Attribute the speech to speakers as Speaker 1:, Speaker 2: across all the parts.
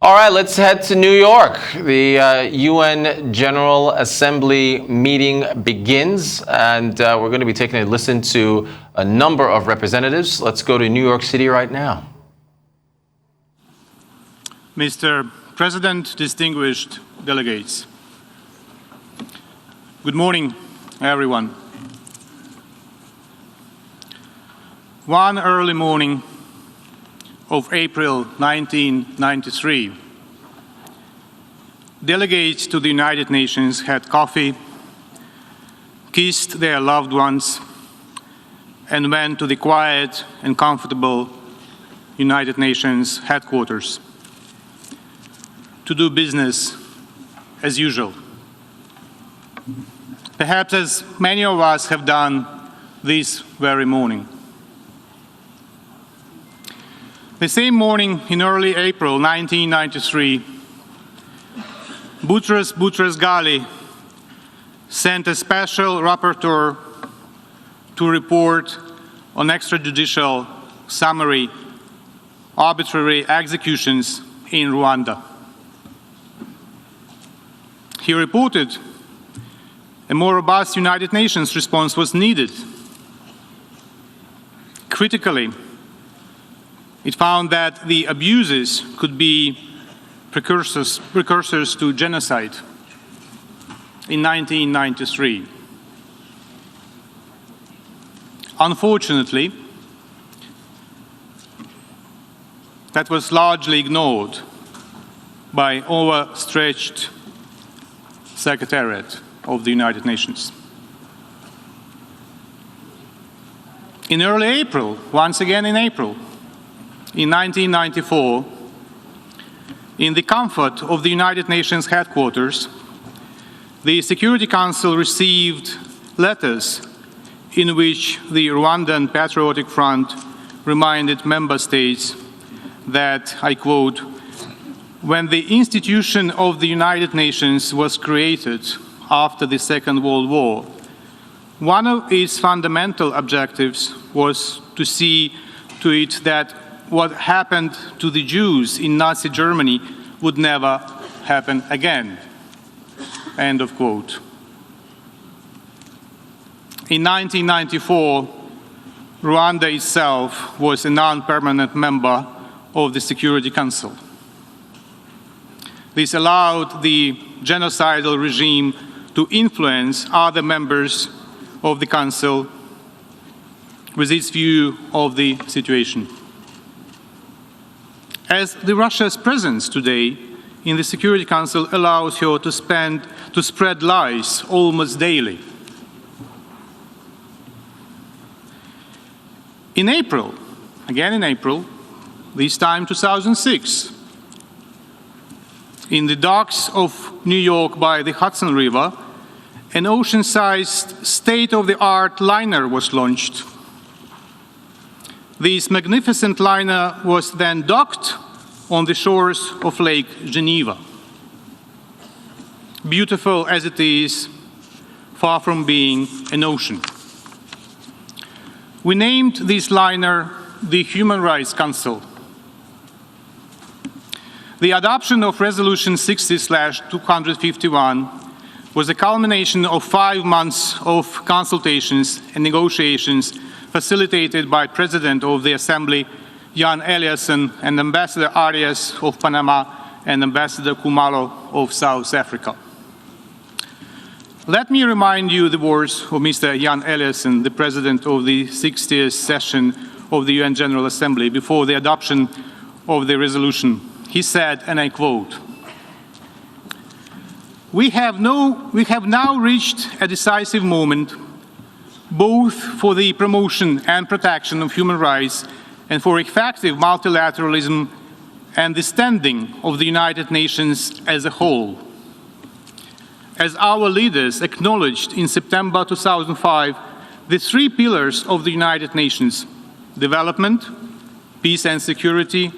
Speaker 1: All right, let's head to New York. The UN General Assembly meeting begins, and we're going to be taking a listen to a number of representatives. Let's go to New York City right now.
Speaker 2: Mr. President, distinguished delegates. Good morning, everyone. One early morning of April 1993, delegates to the United Nations had coffee, kissed their loved ones, and went to the quiet and comfortable United Nations headquarters to do business as usual. Perhaps as many of us have done this very morning. The same morning in early April 1993, Boutros Boutros-Ghali sent a special rapporteur to report on extrajudicial summary arbitrary executions in Rwanda. He reported a more robust United Nations response was needed. Critically, it found that the abuses could be precursors to genocide in 1993. Unfortunately, that was largely ignored by overstretched Secretariat of the United Nations. In early April, once again in April, in 1994, in the comfort of the United Nations headquarters, the Security Council received letters in which the Rwandan Patriotic Front reminded member states that, I quote, "When the institution of the United Nations was created after the Second World War, one of its fundamental objectives was to see to it that what happened to the Jews in Nazi Germany would never happen again." End of quote. In 1994, Rwanda itself was a non-permanent member of the Security Council. This allowed the genocidal regime to influence other members of the Council with its view of the situation. As Russia's presence today in the Security Council allows her to spread lies almost daily. In April, again in April, this time 2006, in the docks of New York by the Hudson River, an ocean-sized, state-of-the-art liner was launched. This magnificent liner was then docked on the shores of Lake Geneva. Beautiful as it is, far from being an ocean. We named this liner the Human Rights Council. The adoption of Resolution 60/251 was a culmination of 5 months of consultations and negotiations facilitated by President of the Assembly, Jan Eliasson, and Ambassador Arias of Panama and Ambassador Kumalo of South Africa. Let me remind you the words of Mr. Jan Eliasson, the President of the 60th session of the UN General Assembly, before the adoption of the resolution. He said, and I quote, we have now reached a decisive moment, both for the promotion and protection of human rights and for effective multilateralism and the standing of the United Nations as a whole. As our leaders acknowledged in September 2005, the 3 pillars of the United Nations, development, peace and security,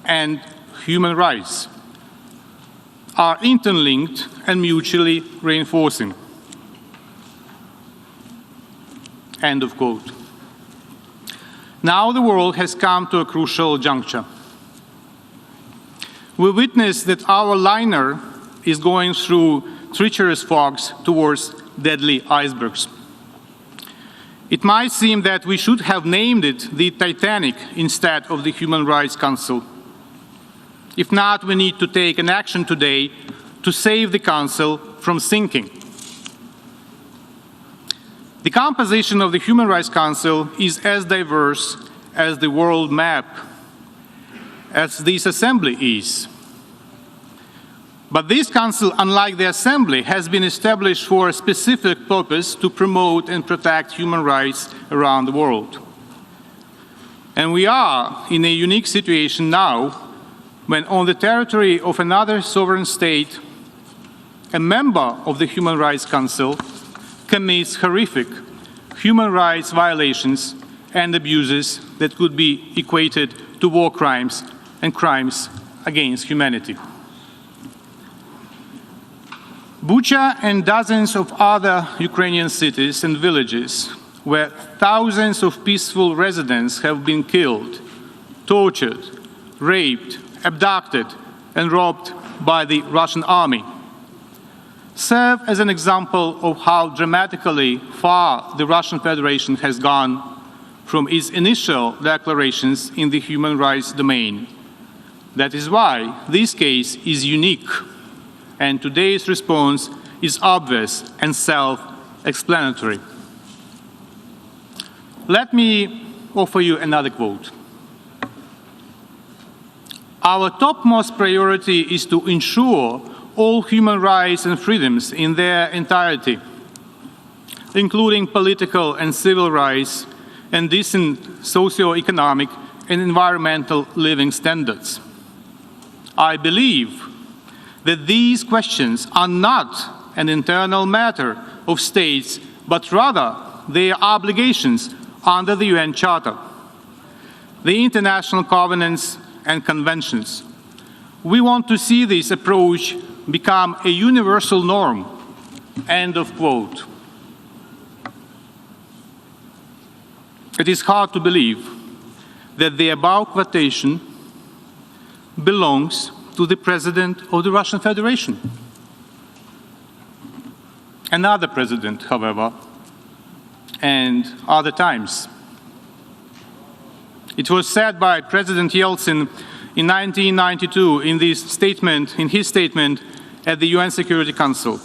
Speaker 2: and human rights, are interlinked and mutually reinforcing. End of quote. Now the world has come to a crucial juncture. we witness that our liner is going through treacherous fogs towards deadly icebergs. It might seem that we should have named it the Titanic instead of the Human Rights Council. If not, we need to take an action today to save the Council from sinking. The composition of the Human Rights Council is as diverse as the world map, as this Assembly is. But this Council, unlike the Assembly, has been established for a specific purpose to promote and protect human rights around the world. And we are in a unique situation now when on the territory of another sovereign state, a member of the Human Rights Council commits horrific human rights violations and abuses that could be equated to war crimes and crimes against humanity. Bucha and dozens of other Ukrainian cities and villages where thousands of peaceful residents have been killed, tortured, raped, abducted, and robbed by the Russian army serve as an example of how dramatically far the Russian Federation has gone from its initial declarations in the human rights domain. That is why this case is unique, and today's response is obvious and self-explanatory. Let me offer you another quote. Our topmost priority is to ensure all human rights and freedoms in their entirety, including political and civil rights and decent socio-economic and environmental living standards. I believe that these questions are not an internal matter of states, but rather their obligations under the UN Charter, the international covenants and conventions. We want to see this approach become a universal norm. End of quote. It is hard to believe that the above quotation belongs to the President of the Russian Federation. Another president, however, and other times. It was said by President Yeltsin in 1992 in his statement at the UN Security Council.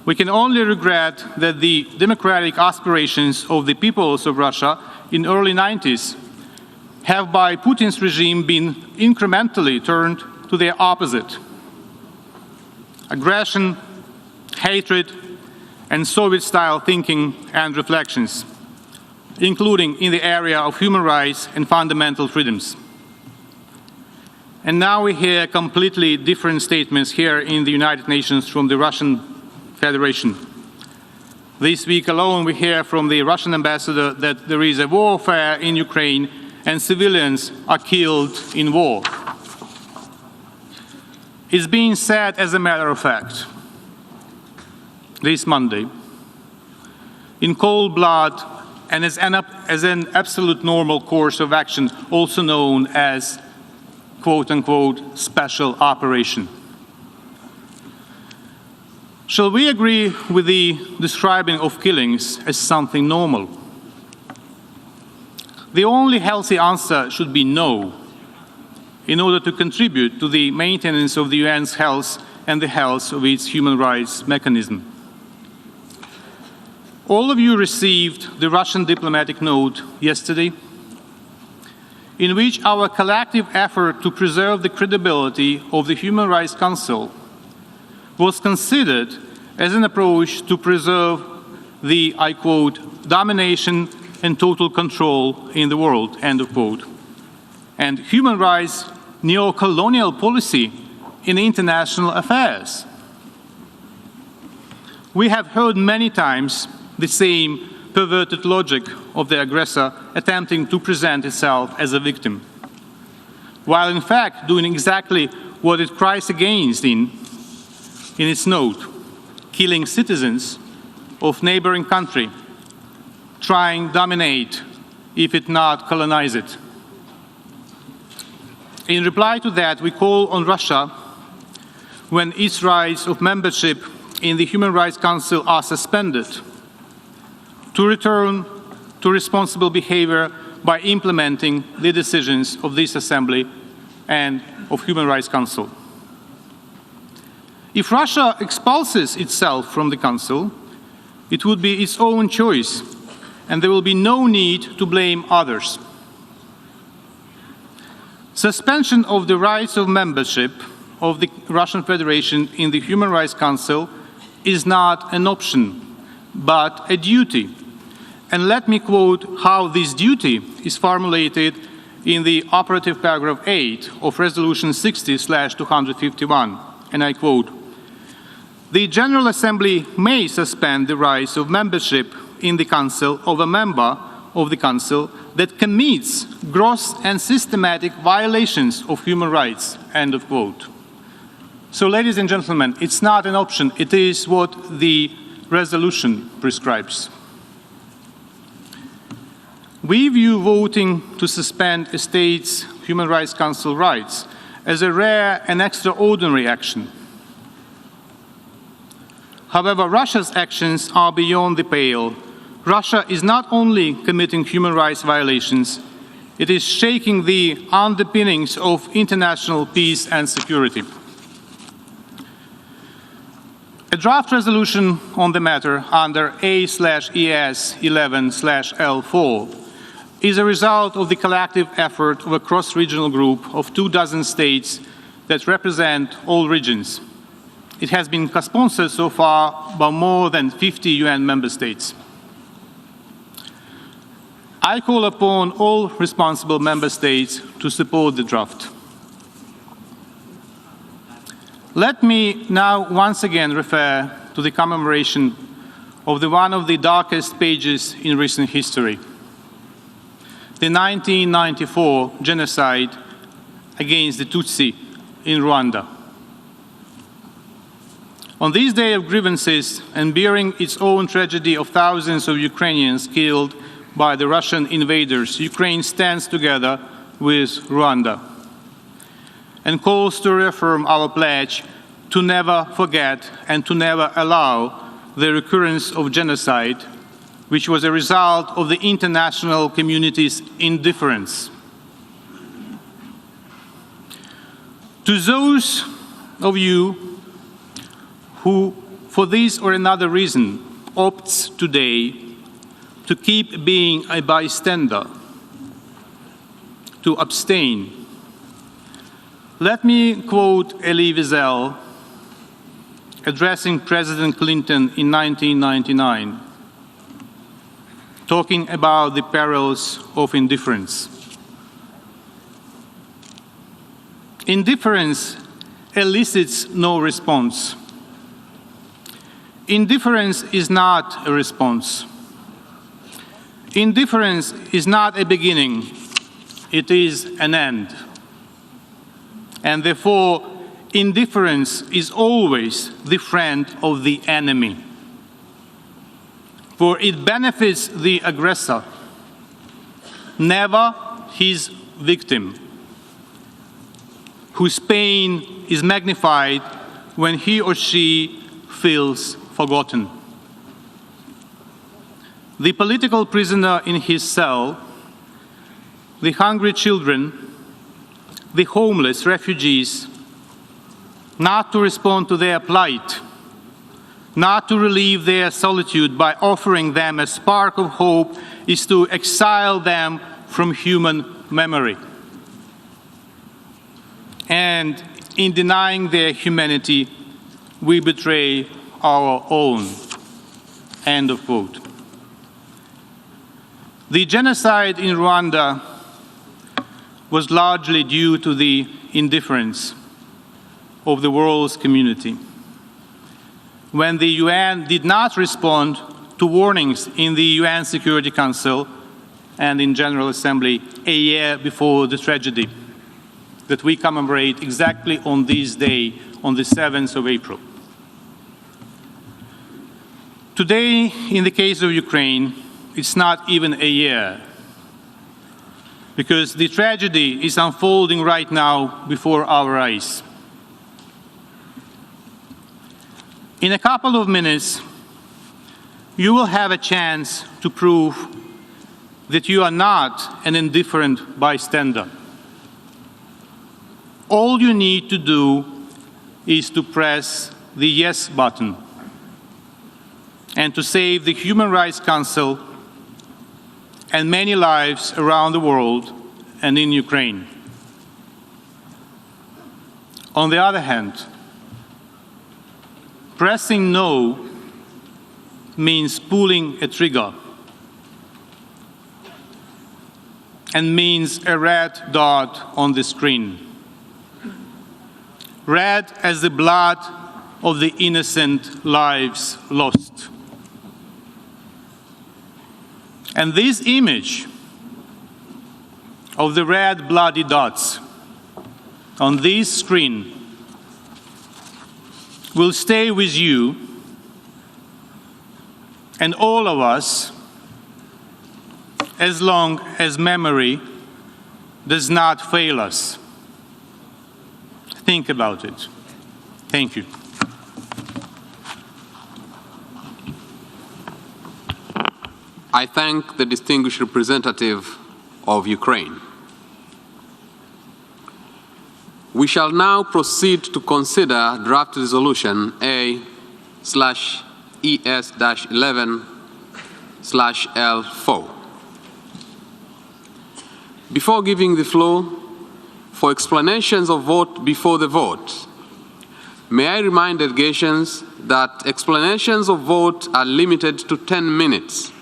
Speaker 2: We can only regret that the democratic aspirations of the peoples of Russia in early 90s have by Putin's regime been incrementally turned to their opposite. Aggression, hatred, and Soviet-style thinking and reflections, including in the area of human rights and fundamental freedoms. And now we hear completely different statements here in the United Nations from the Russian Federation. This week alone we hear from the Russian ambassador that there is a warfare in Ukraine and civilians are killed in war. It's being said as a matter of fact this Monday, in cold blood and as an absolute normal course of action, also known as quote-unquote special operation. Shall we agree with the describing of killings as something normal? The only healthy answer should be no, in order to contribute to the maintenance of the UN's health and the health of its human rights mechanism. All of you received the Russian diplomatic note yesterday, in which our collective effort to preserve the credibility of the Human Rights Council was considered as an approach to preserve the, I quote, domination and total control in the world, end of quote, and human rights neo-colonial policy in international affairs. We have heard many times the same perverted logic of the aggressor attempting to present itself as a victim, while in fact doing exactly what it cries against in its note, killing citizens of neighboring country, trying to dominate, if it not colonize it. In reply to that, we call on Russia, when its rights of membership in the Human Rights Council are suspended, to return to responsible behavior by implementing the decisions of this Assembly and of Human Rights Council. If Russia expulses itself from the Council, it would be its own choice, and there will be no need to blame others. Suspension of the rights of membership of the Russian Federation in the Human Rights Council is not an option, but a duty. And let me quote how this duty is formulated in the operative paragraph 8 of Resolution 60/251, and I quote, "The General Assembly may suspend the rights of membership in the Council of a member of the Council that commits gross and systematic violations of human rights," end of quote. So, ladies and gentlemen, it's not an option, it is what the resolution prescribes. We view voting to suspend a state's Human Rights Council rights as a rare and extraordinary action. However, Russia's actions are beyond the pale. Russia is not only committing human rights violations, it is shaking the underpinnings of international peace and security. A draft resolution on the matter under A/ES 11/L4 is a result of the collective effort of a cross-regional group of 24 states that represent all regions. It has been co-sponsored so far by more than 50 UN member states. I call upon all responsible member states to support the draft. Let me now once again refer to the commemoration of one of the darkest pages in recent history, the 1994 genocide against the Tutsi in Rwanda. On this day of grievances and bearing its own tragedy of thousands of Ukrainians killed by the Russian invaders, Ukraine stands together with Rwanda and calls to reaffirm our pledge to never forget and to never allow the recurrence of genocide, which was a result of the international community's indifference. To those of you who, for this or another reason, opts today to keep being a bystander, to abstain, let me quote Elie Wiesel addressing President Clinton in 1999, talking about the perils of indifference. Indifference elicits no response. Indifference is not a response. Indifference is not a beginning, it is an end. And therefore, indifference is always the friend of the enemy, for it benefits the aggressor, never his victim, whose pain is magnified when he or she feels forgotten. The political prisoner in his cell, the hungry children, the homeless refugees, not to respond to their plight, not to relieve their solitude by offering them a spark of hope, is to exile them from human memory. And in denying their humanity, we betray our own. End of quote. The genocide in Rwanda was largely due to the indifference of the world's community. When the UN did not respond to warnings in the UN Security Council and in General Assembly a year before the tragedy that we commemorate exactly on this day, on the 7th of April. Today, in the case of Ukraine, it's not even a year, because the tragedy is unfolding right now before our eyes. In a couple of minutes, you will have a chance to prove that you are not an indifferent bystander. All you need to do is to press the yes button and to save the Human Rights Council and many lives around the world and in Ukraine. On the other hand, pressing no means pulling a trigger and means a red dot on the screen. Red as the blood of the innocent lives lost. And this image of the red bloody dots on this screen will stay with you and all of us as long as memory does not fail us. Think about it. Thank you.
Speaker 3: I thank the distinguished representative of Ukraine. We shall now proceed to consider draft resolution A/ES-11/L4. Before giving the floor for explanations of vote before the vote, may I remind delegations that explanations of vote are limited to 10 minutes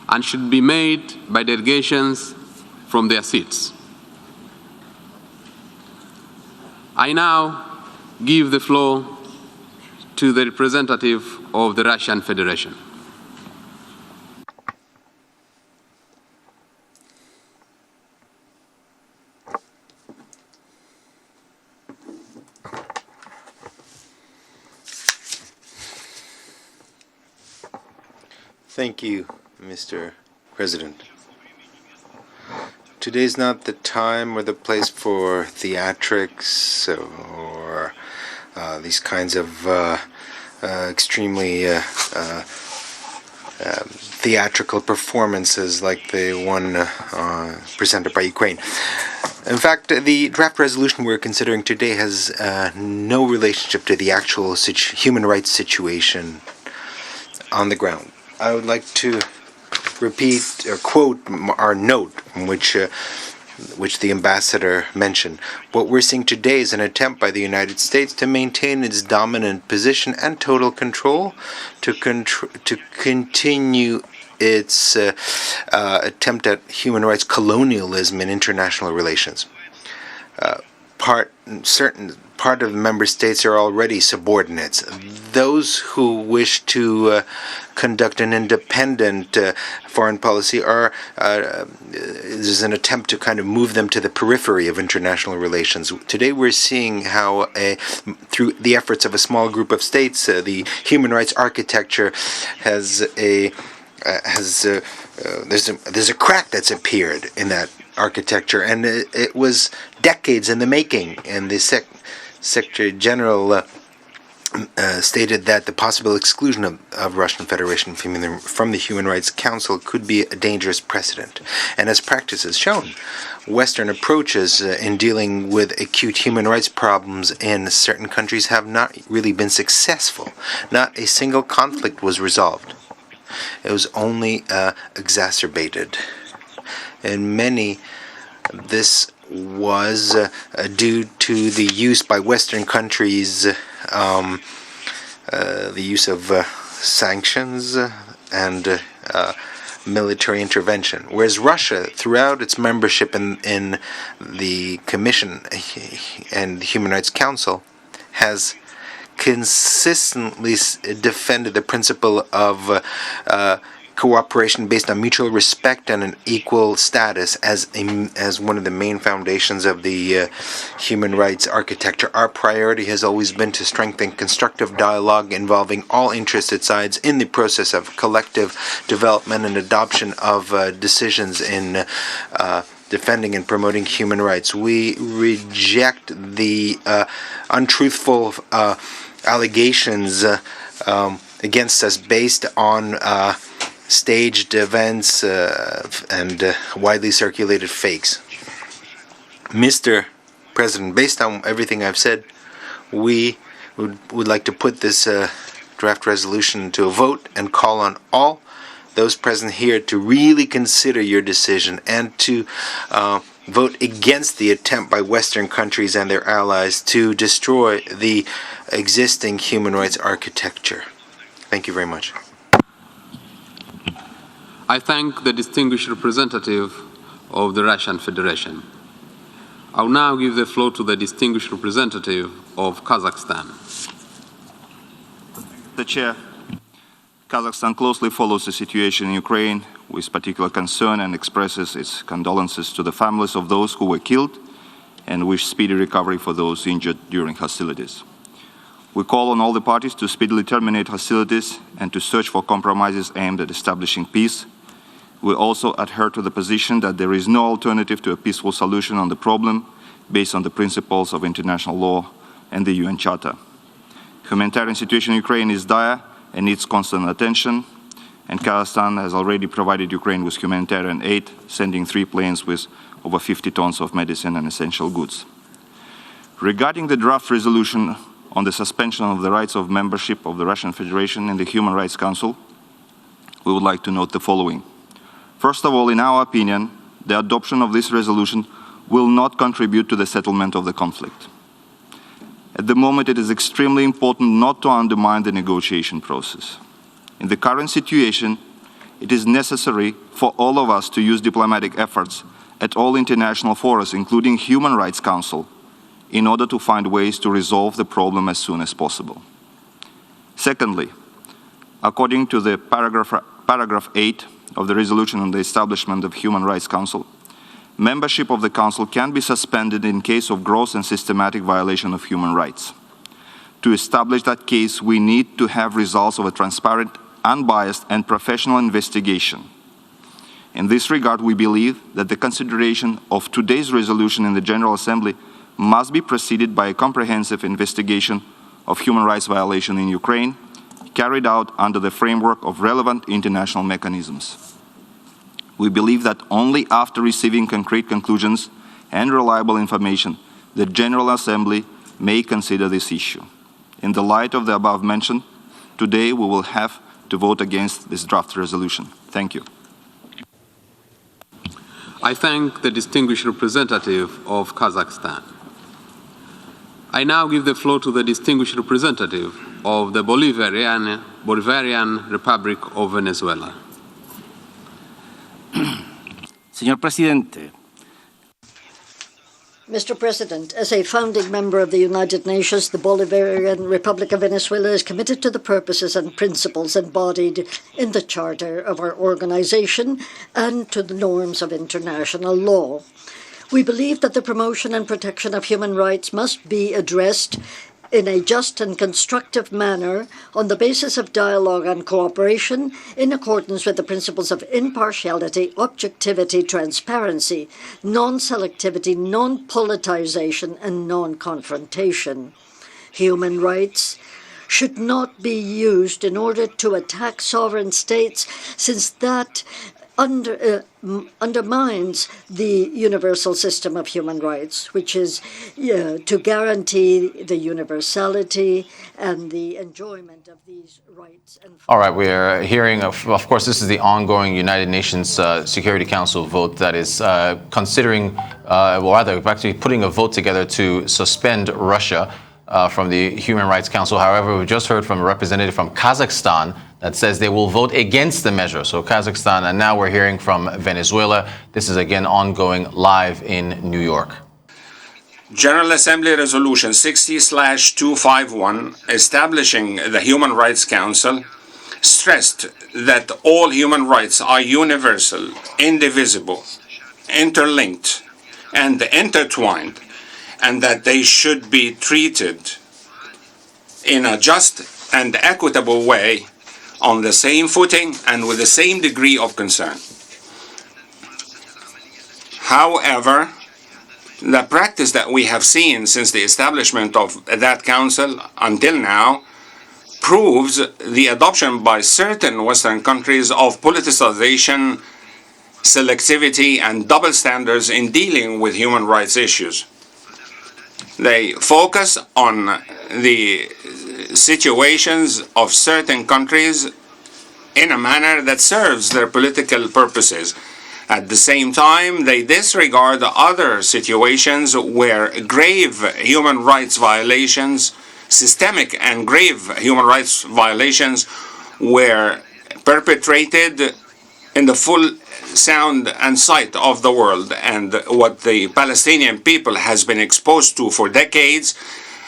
Speaker 3: and should be made by delegations from their seats. I now give the floor to the representative of the Russian Federation.
Speaker 4: Thank you, Mr. President. Today's not the time or the place for theatrics or these kinds of extremely theatrical performances like the one presented by Ukraine. In fact, the draft resolution we're considering today has no relationship to the actual human rights situation on the ground. I would like to repeat or quote our note, which the ambassador mentioned. What we're seeing today is an attempt by the United States to maintain its dominant position and total control, to continue its attempt at human rights colonialism in international relations. Part of the member states are already subordinates. Those who wish to conduct an independent foreign policy is an attempt to kind of move them to the periphery of international relations. Today we're seeing how, through the efforts of a small group of states, the human rights architecture there's a crack that's appeared in that architecture, and it was decades in the making. And the Secretary General stated that the possible exclusion of Russian Federation from the Human Rights Council could be a dangerous precedent. And as practice has shown, Western approaches in dealing with acute human rights problems in certain countries have not really been successful. Not a single conflict was resolved. It was only exacerbated. In many, this was due to the use by Western countries, the use of sanctions and military intervention. Whereas Russia, throughout its membership in the Commission and the Human Rights Council, has consistently defended the principle of cooperation based on mutual respect and an equal status as one of the main foundations of the human rights architecture. Our priority has always been to strengthen constructive dialogue involving all interested sides in the process of collective development and adoption of decisions in defending and promoting human rights. We reject the untruthful allegations against us based on staged events and widely circulated fakes. Mr. President, based on everything I've said, we would like to put this draft resolution to a vote and call on all those present here to really consider your decision and to vote against the attempt by Western countries and their allies to destroy the existing human rights architecture. Thank you very much.
Speaker 3: I thank the distinguished representative of the Russian Federation. I will now give the floor to the distinguished representative of Kazakhstan.
Speaker 5: The Chair, Kazakhstan closely follows the situation in Ukraine with particular concern and expresses its condolences to the families of those who were killed and wish speedy recovery for those injured during hostilities. We call on all the parties to speedily terminate hostilities and to search for compromises aimed at establishing peace. We also adhere to the position that there is no alternative to a peaceful solution on the problem based on the principles of international law and the UN Charter. Humanitarian situation in Ukraine is dire and needs constant attention, and Kazakhstan has already provided Ukraine with humanitarian aid, sending 3 planes with over 50 tons of medicine and essential goods. Regarding the draft resolution on the suspension of the rights of membership of the Russian Federation in the Human Rights Council, we would like to note the following. First of all, in our opinion, the adoption of this resolution will not contribute to the settlement of the conflict. At the moment, it is extremely important not to undermine the negotiation process. In the current situation, it is necessary for all of us to use diplomatic efforts at all international forums, including Human Rights Council, in order to find ways to resolve the problem as soon as possible. Secondly, according to the paragraph 8 of the resolution on the establishment of Human Rights Council, membership of the Council can be suspended in case of gross and systematic violation of human rights. To establish that case, we need to have results of a transparent, unbiased, and professional investigation. In this regard, we believe that the consideration of today's resolution in the General Assembly must be preceded by a comprehensive investigation of human rights violation in Ukraine, carried out under the framework of relevant international mechanisms. We believe that only after receiving concrete conclusions and reliable information, the General Assembly may consider this issue. In the light of the above mentioned, today we will have to vote against this draft resolution. Thank you.
Speaker 3: I thank the distinguished representative of Kazakhstan. I now give the floor to the distinguished representative of the Bolivarian Republic of Venezuela.
Speaker 6: Señor Presidente.
Speaker 7: Mr. President, as a founding member of the United Nations, the Bolivarian Republic of Venezuela is committed to the purposes and principles embodied in the Charter of our organization and to the norms of international law. We believe that the promotion and protection of human rights must be addressed in a just and constructive manner on the basis of dialogue and cooperation in accordance with the principles of impartiality, objectivity, transparency, non-selectivity, non-politicization, and non-confrontation. Human rights should not be used in order to attack sovereign states, since that undermines the universal system of human rights, which is to guarantee the universality and the enjoyment of these rights.
Speaker 1: All right, we're hearing, of course, this is the ongoing United Nations Security Council vote that is considering, well, rather, actually putting a vote together to suspend Russia from the Human Rights Council. However, we just heard from a representative from Kazakhstan that says they will vote against the measure. So Kazakhstan, and now we're hearing from Venezuela. This is again ongoing live in New York.
Speaker 8: General Assembly Resolution 60/251, establishing the Human Rights Council, stressed that all human rights are universal, indivisible, interlinked, and intertwined, and that they should be treated in a just and equitable way, on the same footing and with the same degree of concern. However, the practice that we have seen since the establishment of that council until now proves the adoption by certain Western countries of politicization, selectivity, and double standards in dealing with human rights issues. They focus on the situations of certain countries in a manner that serves their political purposes. At the same time, they disregard other situations where grave human rights violations, systemic and grave human rights violations, were perpetrated in the full sound and sight of the world. And what the Palestinian people has been exposed to for decades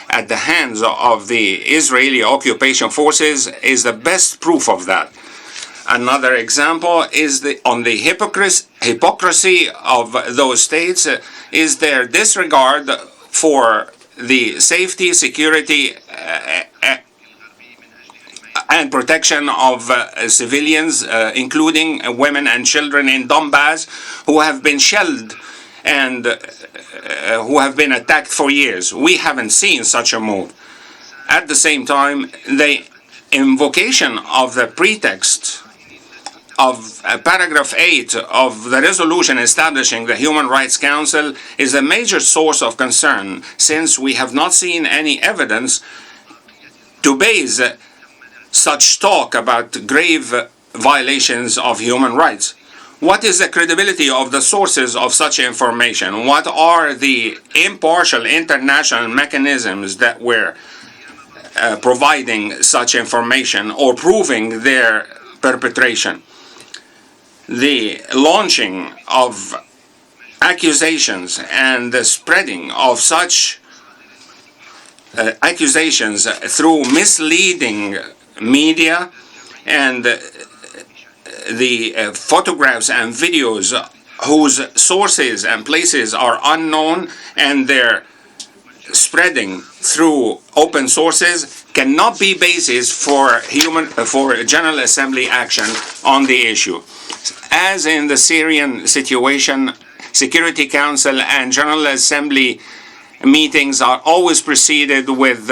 Speaker 8: at the hands of the Israeli occupation forces is the best proof of that. Another example is on the hypocrisy of those states is their disregard for the safety, security, and protection of civilians, including women and children in Donbass, who have been shelled and who have been attacked for years. We haven't seen such a move. At the same time, the invocation of the pretext of paragraph 8 of the resolution establishing the Human Rights Council is a major source of concern, since we have not seen any evidence to base such talk about grave violations of human rights. What is the credibility of the sources of such information? What are the impartial international mechanisms that were providing such information or proving their perpetration? The launching of accusations and the spreading of such accusations through misleading media and the photographs and videos whose sources and places are unknown, and their spreading through open sources cannot be basis for General Assembly action on the issue. As in the Syrian situation, Security Council and General Assembly meetings are always preceded with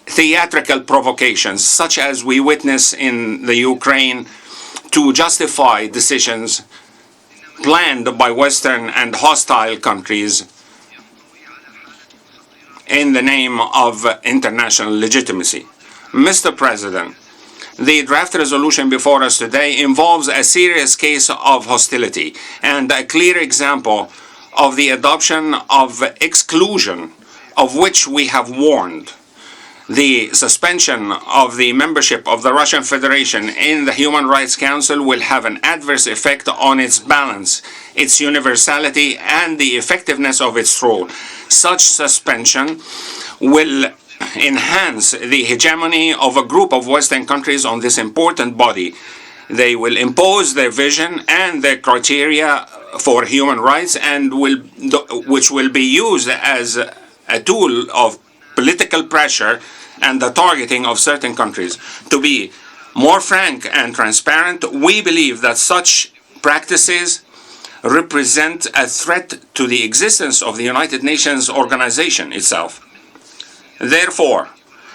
Speaker 8: theatrical provocations, such as we witness in the Ukraine, to justify decisions planned by Western and hostile countries in the name of international legitimacy. Mr. President, the draft resolution before us today involves a serious case of hostility and a clear example of the adoption of exclusion of which we have warned. The suspension of the membership of the Russian Federation in the Human Rights Council will have an adverse effect on its balance, its universality, and the effectiveness of its role. Such suspension will enhance the hegemony of a group of Western countries on this important body. They will impose their vision and their criteria for human rights, and which will be used as a tool of political pressure and the targeting of certain countries. To be more frank and transparent, we believe that such practices represent a threat to the existence of the United Nations organization itself. Therefore,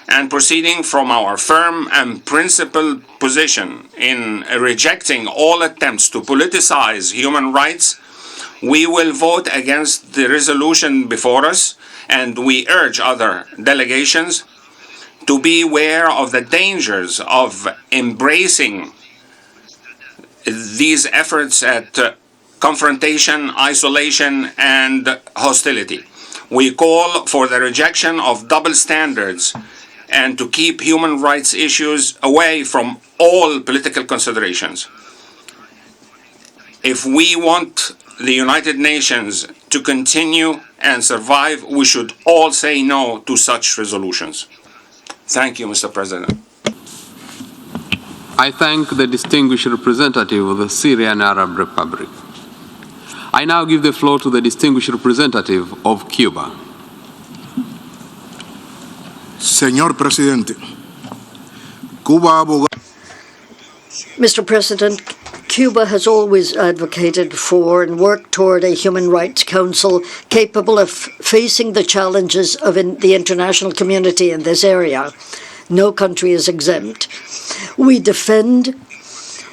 Speaker 8: and proceeding from our firm and principled position in rejecting all attempts to politicize human rights, we will vote against the resolution before us, and we urge other delegations to be aware of the dangers of embracing these efforts at confrontation, isolation, and hostility. We call for the rejection of double standards and to keep human rights issues away from all political considerations. If we want the United Nations to continue and survive, we should all say no to such resolutions. Thank you, Mr. President.
Speaker 3: I thank the distinguished representative of the Syrian Arab Republic. I now give the floor to the distinguished representative of Cuba.
Speaker 9: Señor Presidente, Cuba abogado.
Speaker 7: Mr. President, Cuba has always advocated for and worked toward a human rights council capable of facing the challenges of the international community in this area. No country is exempt. We defend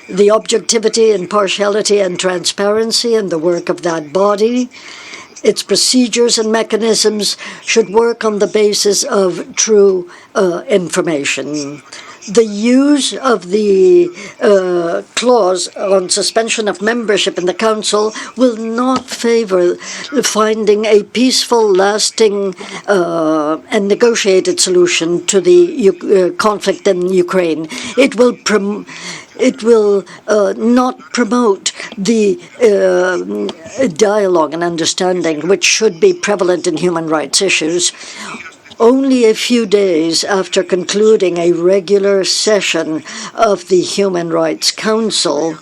Speaker 7: the objectivity, impartiality, and transparency in the work of that body. Its procedures and mechanisms should work on the basis of true information. The use of the clause on suspension of membership in the Council will not favor finding a peaceful, lasting, and negotiated solution to the conflict in Ukraine. It will not promote the dialogue and understanding which should be prevalent in human rights issues. Only a few days after concluding a regular session of the Human Rights Council,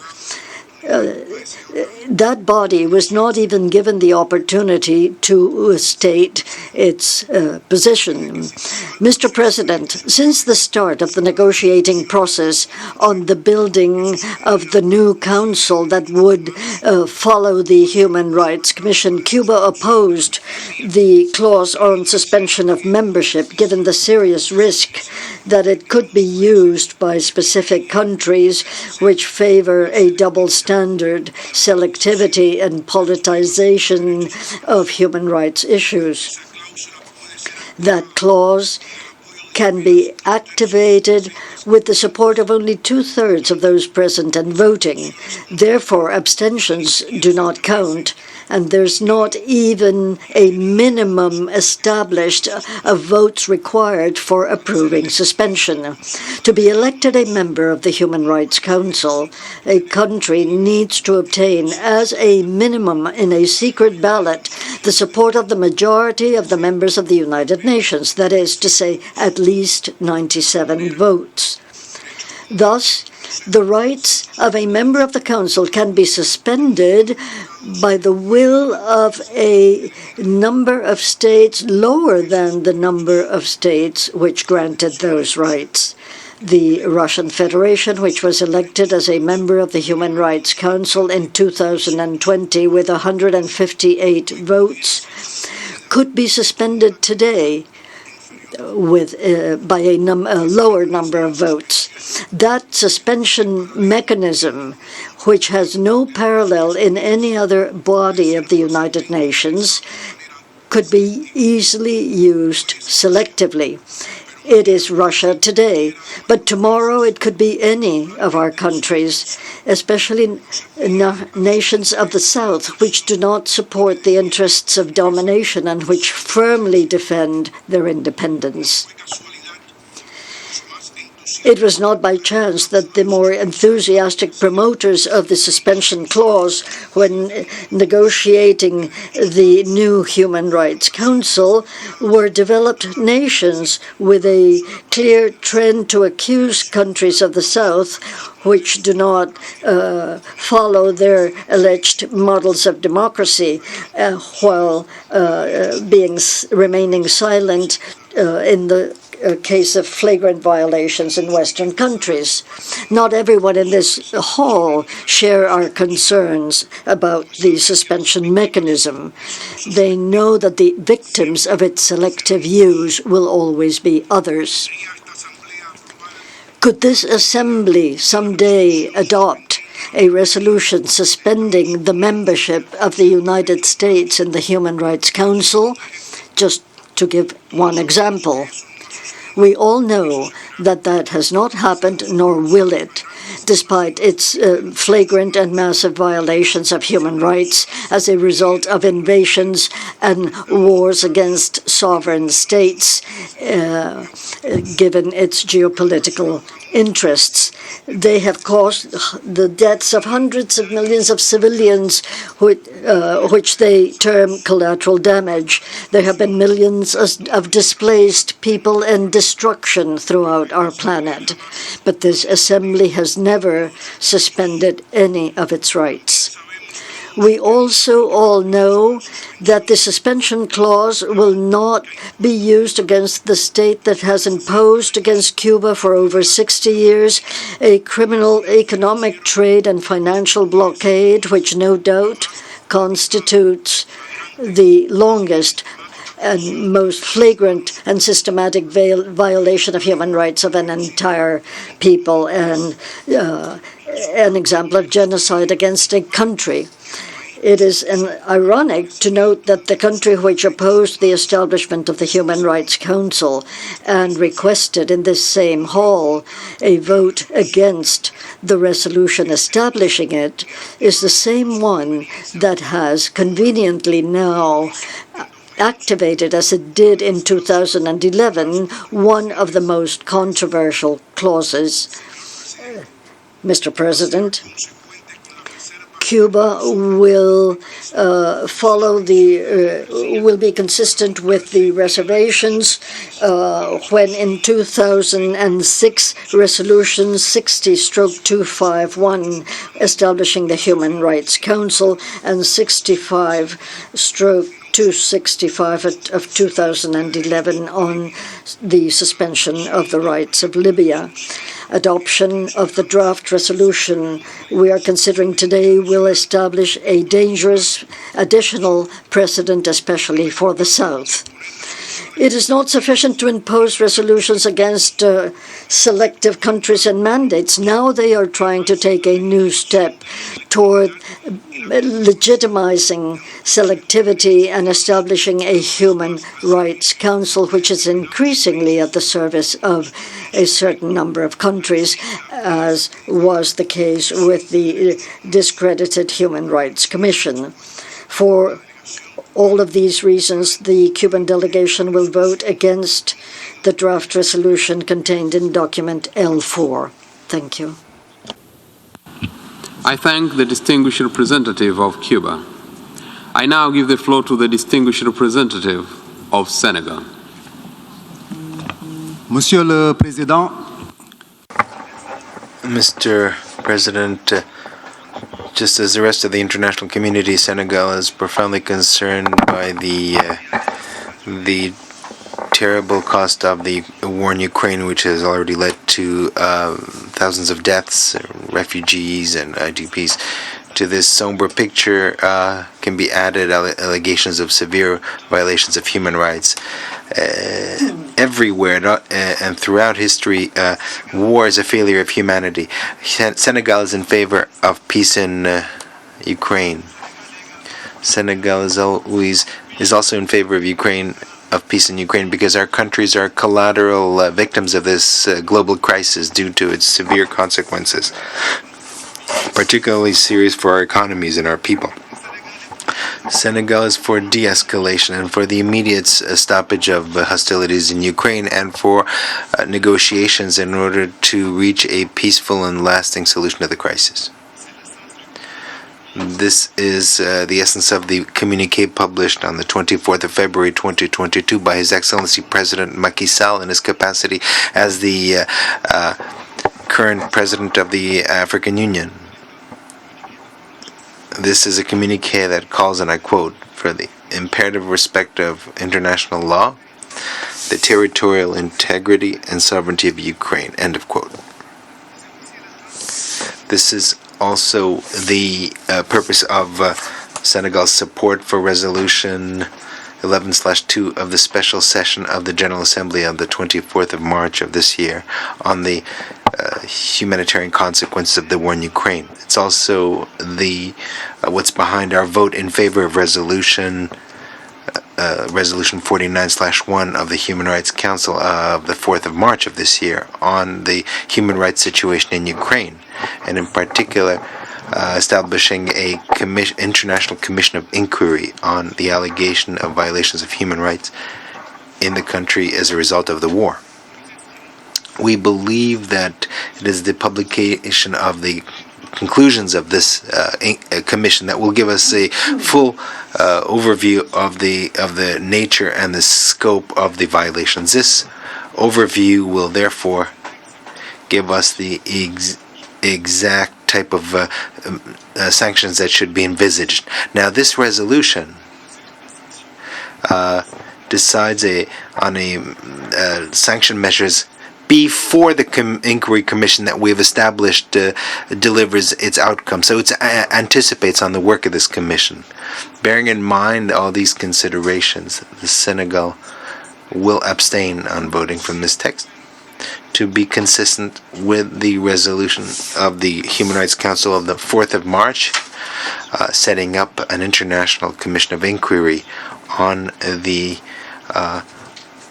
Speaker 7: that body was not even given the opportunity to state its position. Mr. President, since the start of the negotiating process on the building of the new council that would follow the Human Rights Commission, Cuba opposed the clause on suspension of membership, given the serious risk that it could be used by specific countries which favor a double standard, selectivity, and politicization of human rights issues. That clause can be activated with the support of only 2/3 of those present and voting. Therefore, abstentions do not count, and there's not even a minimum established of votes required for approving suspension. To be elected a member of the Human Rights Council, a country needs to obtain as a minimum in a secret ballot the support of the majority of the members of the United Nations, that is to say, at least 97 votes. Thus, the rights of a member of the Council can be suspended by the will of a number of states lower than the number of states which granted those rights. The Russian Federation, which was elected as a member of the Human Rights Council in 2020 with 158 votes, could be suspended today by a lower number of votes. That suspension mechanism, which has no parallel in any other body of the United Nations, could be easily used selectively. It is Russia today, but tomorrow it could be any of our countries, especially nations of the South, which do not support the interests of domination and which firmly defend their independence. It was not by chance that the more enthusiastic promoters of the suspension clause, when negotiating the new Human Rights Council, were developed nations with a clear trend to accuse countries of the South, which do not follow their alleged models of democracy, while remaining silent in the case of flagrant violations in Western countries. Not everyone in this hall share our concerns about the suspension mechanism. They know that the victims of its selective use will always be others. Could this assembly someday adopt a resolution suspending the membership of the United States in the Human Rights Council? Just to give one example. We all know that that has not happened, nor will it, despite its flagrant and massive violations of human rights as a result of invasions and wars against sovereign states, given its geopolitical interests. They have caused the deaths of hundreds of millions of civilians, which they term collateral damage. There have been millions of displaced people and destruction throughout our planet. But this assembly has never suspended any of its rights. We also all know that the suspension clause will not be used against the state that has imposed against Cuba for over 60 years a criminal economic, trade, and financial blockade, which no doubt constitutes the longest and most flagrant and systematic violation of human rights of an entire people, and an example of genocide against a country. It is ironic to note that the country which opposed the establishment of the Human Rights Council and requested in this same hall a vote against the resolution establishing it is the same one that has conveniently now activated, as it did in 2011, one of the most controversial clauses. Mr. President, Cuba will will be consistent with the reservations when in 2006 Resolution 60/251 establishing the Human Rights Council and 65/265 of 2011 on the suspension of the rights of Libya. Adoption of the draft resolution we are considering today will establish a dangerous additional precedent, especially for the South. It is not sufficient to impose resolutions against selective countries and mandates. Now they are trying to take a new step toward legitimizing selectivity and establishing a human rights council, which is increasingly at the service of a certain number of countries, as was the case with the discredited Human Rights Commission. For all of these reasons, the Cuban delegation will vote against the draft resolution contained in document L4. Thank you.
Speaker 3: I thank the distinguished representative of Cuba. I now give the floor to the distinguished representative of Senegal.
Speaker 9: Monsieur le Président,
Speaker 4: Mr. President, just as the rest of the international community, Senegal is profoundly concerned by the terrible cost of the war in Ukraine, which has already led to thousands of deaths, refugees, and IDPs. To this somber picture can be added allegations of severe violations of human rights. Everywhere and throughout history, war is a failure of humanity. Senegal is in favor of peace in Ukraine. Senegal is also in favor of peace in Ukraine because our countries are collateral victims of this global crisis due to its severe consequences, particularly serious for our economies and our people. Senegal is for de-escalation and for the immediate stoppage of hostilities in Ukraine and for negotiations in order to reach a peaceful and lasting solution to the crisis. This is the essence of the communiqué published on the 24th of February 2022 by His Excellency President Macky Sall in his capacity as the current President of the African Union. This is a communiqué that calls, and I quote, for the imperative respect of international law, the territorial integrity and sovereignty of Ukraine, end of quote. This is also the purpose of Senegal's support for Resolution 11/2 of the special session of the General Assembly of the 24th of March of this year on the humanitarian consequences of the war in Ukraine. It's also what's behind our vote in favor of Resolution 49/1 of the Human Rights Council of the 4th of March of this year on the human rights situation in Ukraine, and in particular establishing a international commission of inquiry on the allegation of violations of human rights in the country as a result of the war. We believe that it is the publication of the conclusions of this commission that will give us a full overview of the nature and the scope of the violations. This overview will therefore give us the exact type of sanctions that should be envisaged. Now, this resolution decides on sanction measures before the inquiry commission that we've established delivers its outcome. So it anticipates on the work of this commission. Bearing in mind all these considerations, the Senegal will abstain on voting from this text to be consistent with the resolution of the Human Rights Council of the 4th of March, setting up an international commission of inquiry on the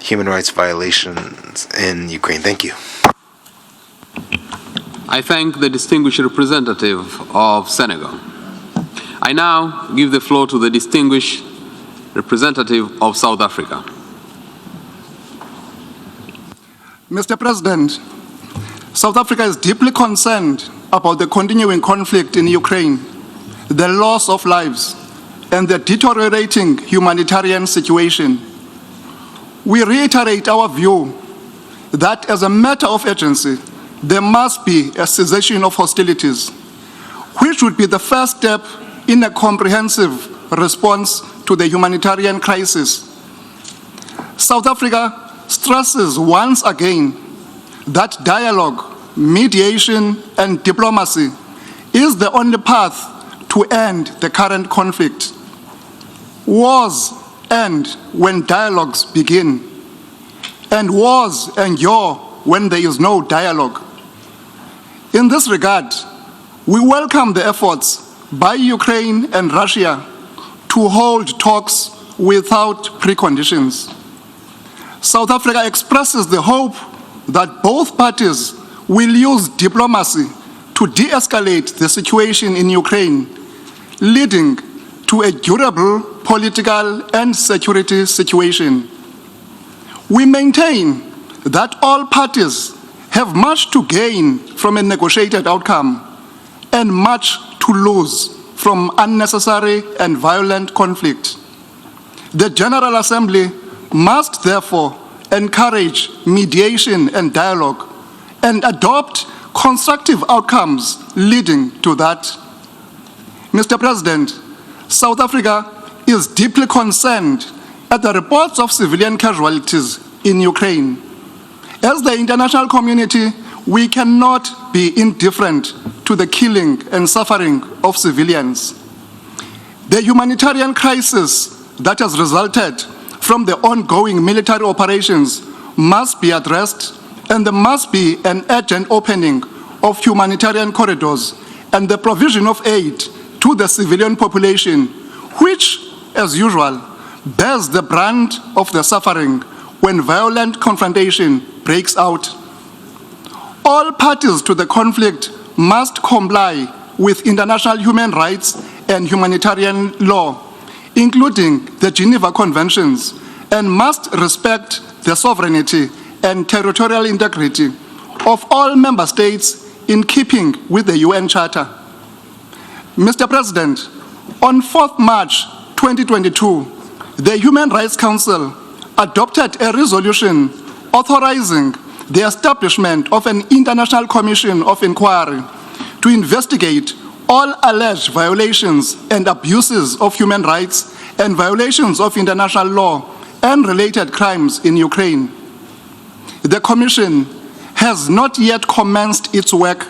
Speaker 4: human rights violations in Ukraine. Thank you.
Speaker 3: I thank the distinguished representative of Senegal. I now give the floor to the distinguished representative of South Africa.
Speaker 9: Mr. President, South Africa is deeply concerned about the continuing conflict in Ukraine, the loss of lives, and the deteriorating humanitarian situation. We reiterate our view that as a matter of urgency, there must be a cessation of hostilities, which would be the first step in a comprehensive response to the humanitarian crisis. South Africa stresses once again that dialogue, mediation, and diplomacy is the only path to end the current conflict. Wars end when dialogues begin, and wars endure when there is no dialogue. In this regard, we welcome the efforts by Ukraine and Russia to hold talks without preconditions. South Africa expresses the hope that both parties will use diplomacy to de-escalate the situation in Ukraine, leading to a durable political and security situation. We maintain that all parties have much to gain from a negotiated outcome and much to lose from unnecessary and violent conflict. The General Assembly must therefore encourage mediation and dialogue and adopt constructive outcomes leading to that. Mr. President, South Africa is deeply concerned at the reports of civilian casualties in Ukraine. As the international community, we cannot be indifferent to the killing and suffering of civilians. The humanitarian crisis that has resulted from the ongoing military operations must be addressed, and there must be an urgent opening of humanitarian corridors and the provision of aid to the civilian population, which, as usual, bears the brunt of the suffering when violent confrontation breaks out. All parties to the conflict must comply with international human rights and humanitarian law, including the Geneva Conventions, and must respect the sovereignty and territorial integrity of all member states in keeping with the UN Charter. Mr. President, on 4th March 2022, the Human Rights Council adopted a resolution authorizing the establishment of an international commission of inquiry to investigate all alleged violations and abuses of human rights and violations of international law and related crimes in Ukraine. The Commission has not yet commenced its work,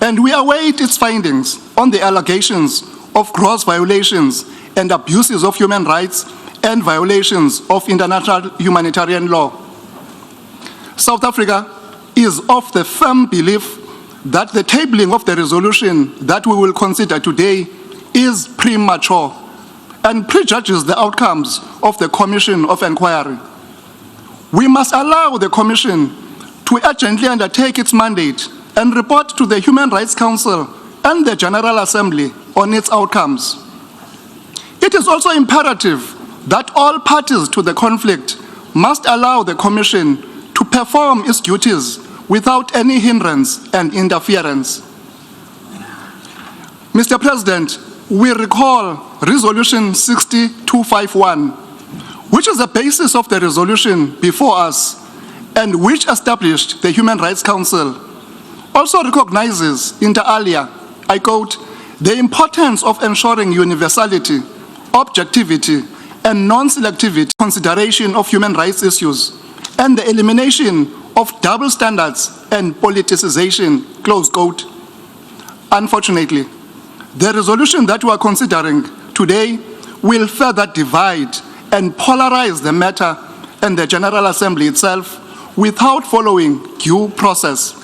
Speaker 9: and we await its findings on the allegations of gross violations and abuses of human rights and violations of international humanitarian law. South Africa is of the firm belief that the tabling of the resolution that we will consider today is premature and prejudges the outcomes of the Commission of Inquiry. We must allow the Commission to urgently undertake its mandate and report to the Human Rights Council and the General Assembly on its outcomes. It is also imperative that all parties to the conflict must allow the Commission to perform its duties without any hindrance and interference. Mr. President, we recall Resolution 60251, which is the basis of the resolution before us and which established the Human Rights Council, also recognizes inter alia I quote, "The importance of ensuring universality, objectivity, and non-selectivity consideration of human rights issues, and the elimination of double standards and politicization," close quote. Unfortunately, the resolution that we are considering today will further divide and polarize the matter and the General Assembly itself without following due process.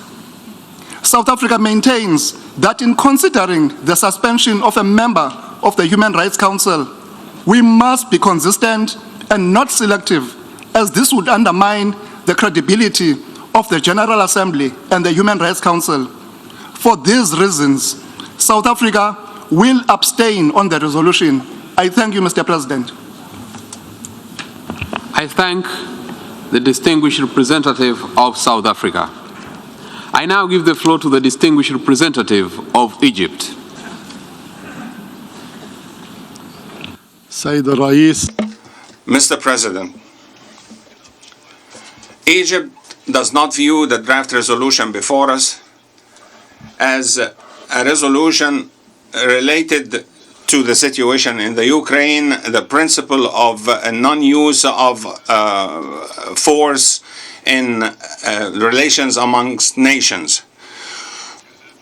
Speaker 9: South Africa maintains that in considering the suspension of a member of the Human Rights Council, we must be consistent and not selective, as this would undermine the credibility of the General Assembly and the Human Rights Council. For these reasons, South Africa will abstain on the resolution. I thank you, Mr. President.
Speaker 3: I thank the distinguished representative of South Africa. I now give the floor to the distinguished representative of Egypt.
Speaker 10: Sayyid Rais.
Speaker 8: Mr. President, Egypt does not view the draft resolution before us as a resolution related to the situation in the Ukraine, the principle of non-use of force in relations amongst nations.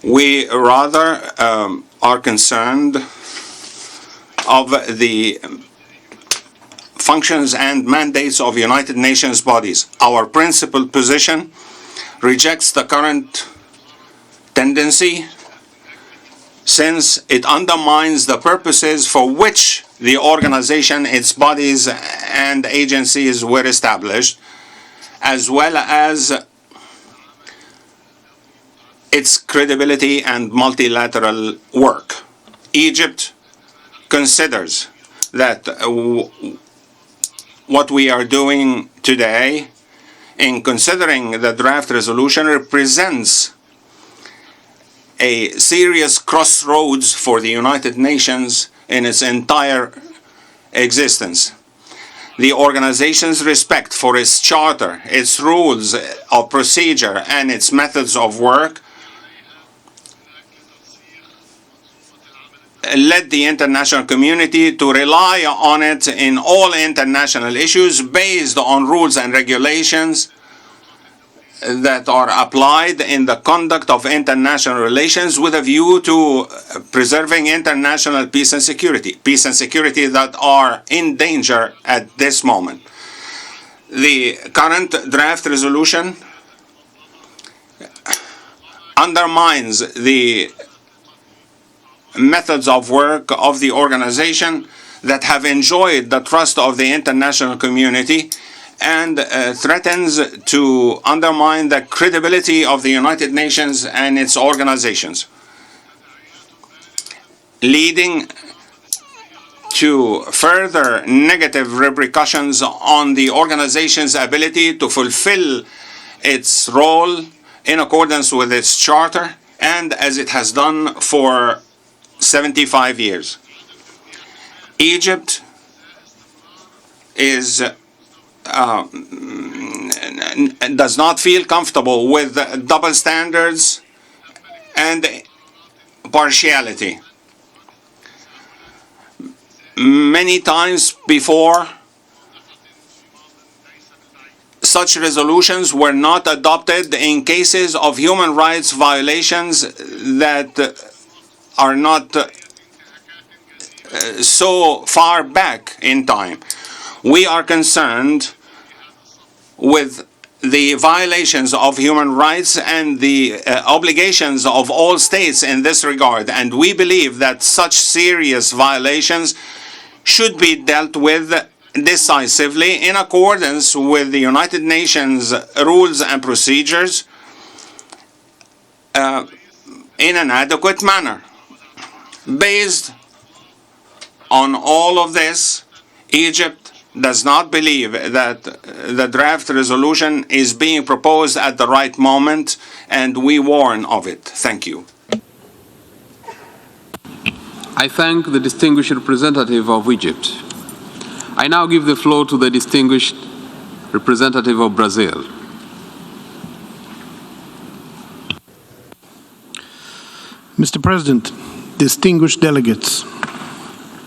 Speaker 8: We rather are concerned of the functions and mandates of United Nations bodies. Our principal position rejects the current tendency, since it undermines the purposes for which the organization, its bodies and agencies were established, as well as its credibility and multilateral work. Egypt considers that what we are doing today in considering the draft resolution represents a serious crossroads for the United Nations in its entire existence. The organization's respect for its charter, its rules of procedure, and its methods of work led the international community to rely on it in all international issues based on rules and regulations that are applied in the conduct of international relations with a view to preserving international peace and security that are in danger at this moment. The current draft resolution undermines the methods of work of the organization that have enjoyed the trust of the international community and threatens to undermine the credibility of the United Nations and its organizations, leading to further negative repercussions on the organization's ability to fulfill its role in accordance with its charter and as it has done for 75 years. Egypt does not feel comfortable with double standards and partiality. Many times before, such resolutions were not adopted in cases of human rights violations that are not so far back in time. We are concerned with the violations of human rights and the obligations of all states in this regard, and we believe that such serious violations should be dealt with decisively in accordance with the United Nations rules and procedures in an adequate manner. Based on all of this, Egypt does not believe that the draft resolution is being proposed at the right moment, and we warn of it. Thank you.
Speaker 3: I thank the distinguished representative of Egypt. I now give the floor to the distinguished representative of Brazil.
Speaker 10: Mr. President, distinguished delegates,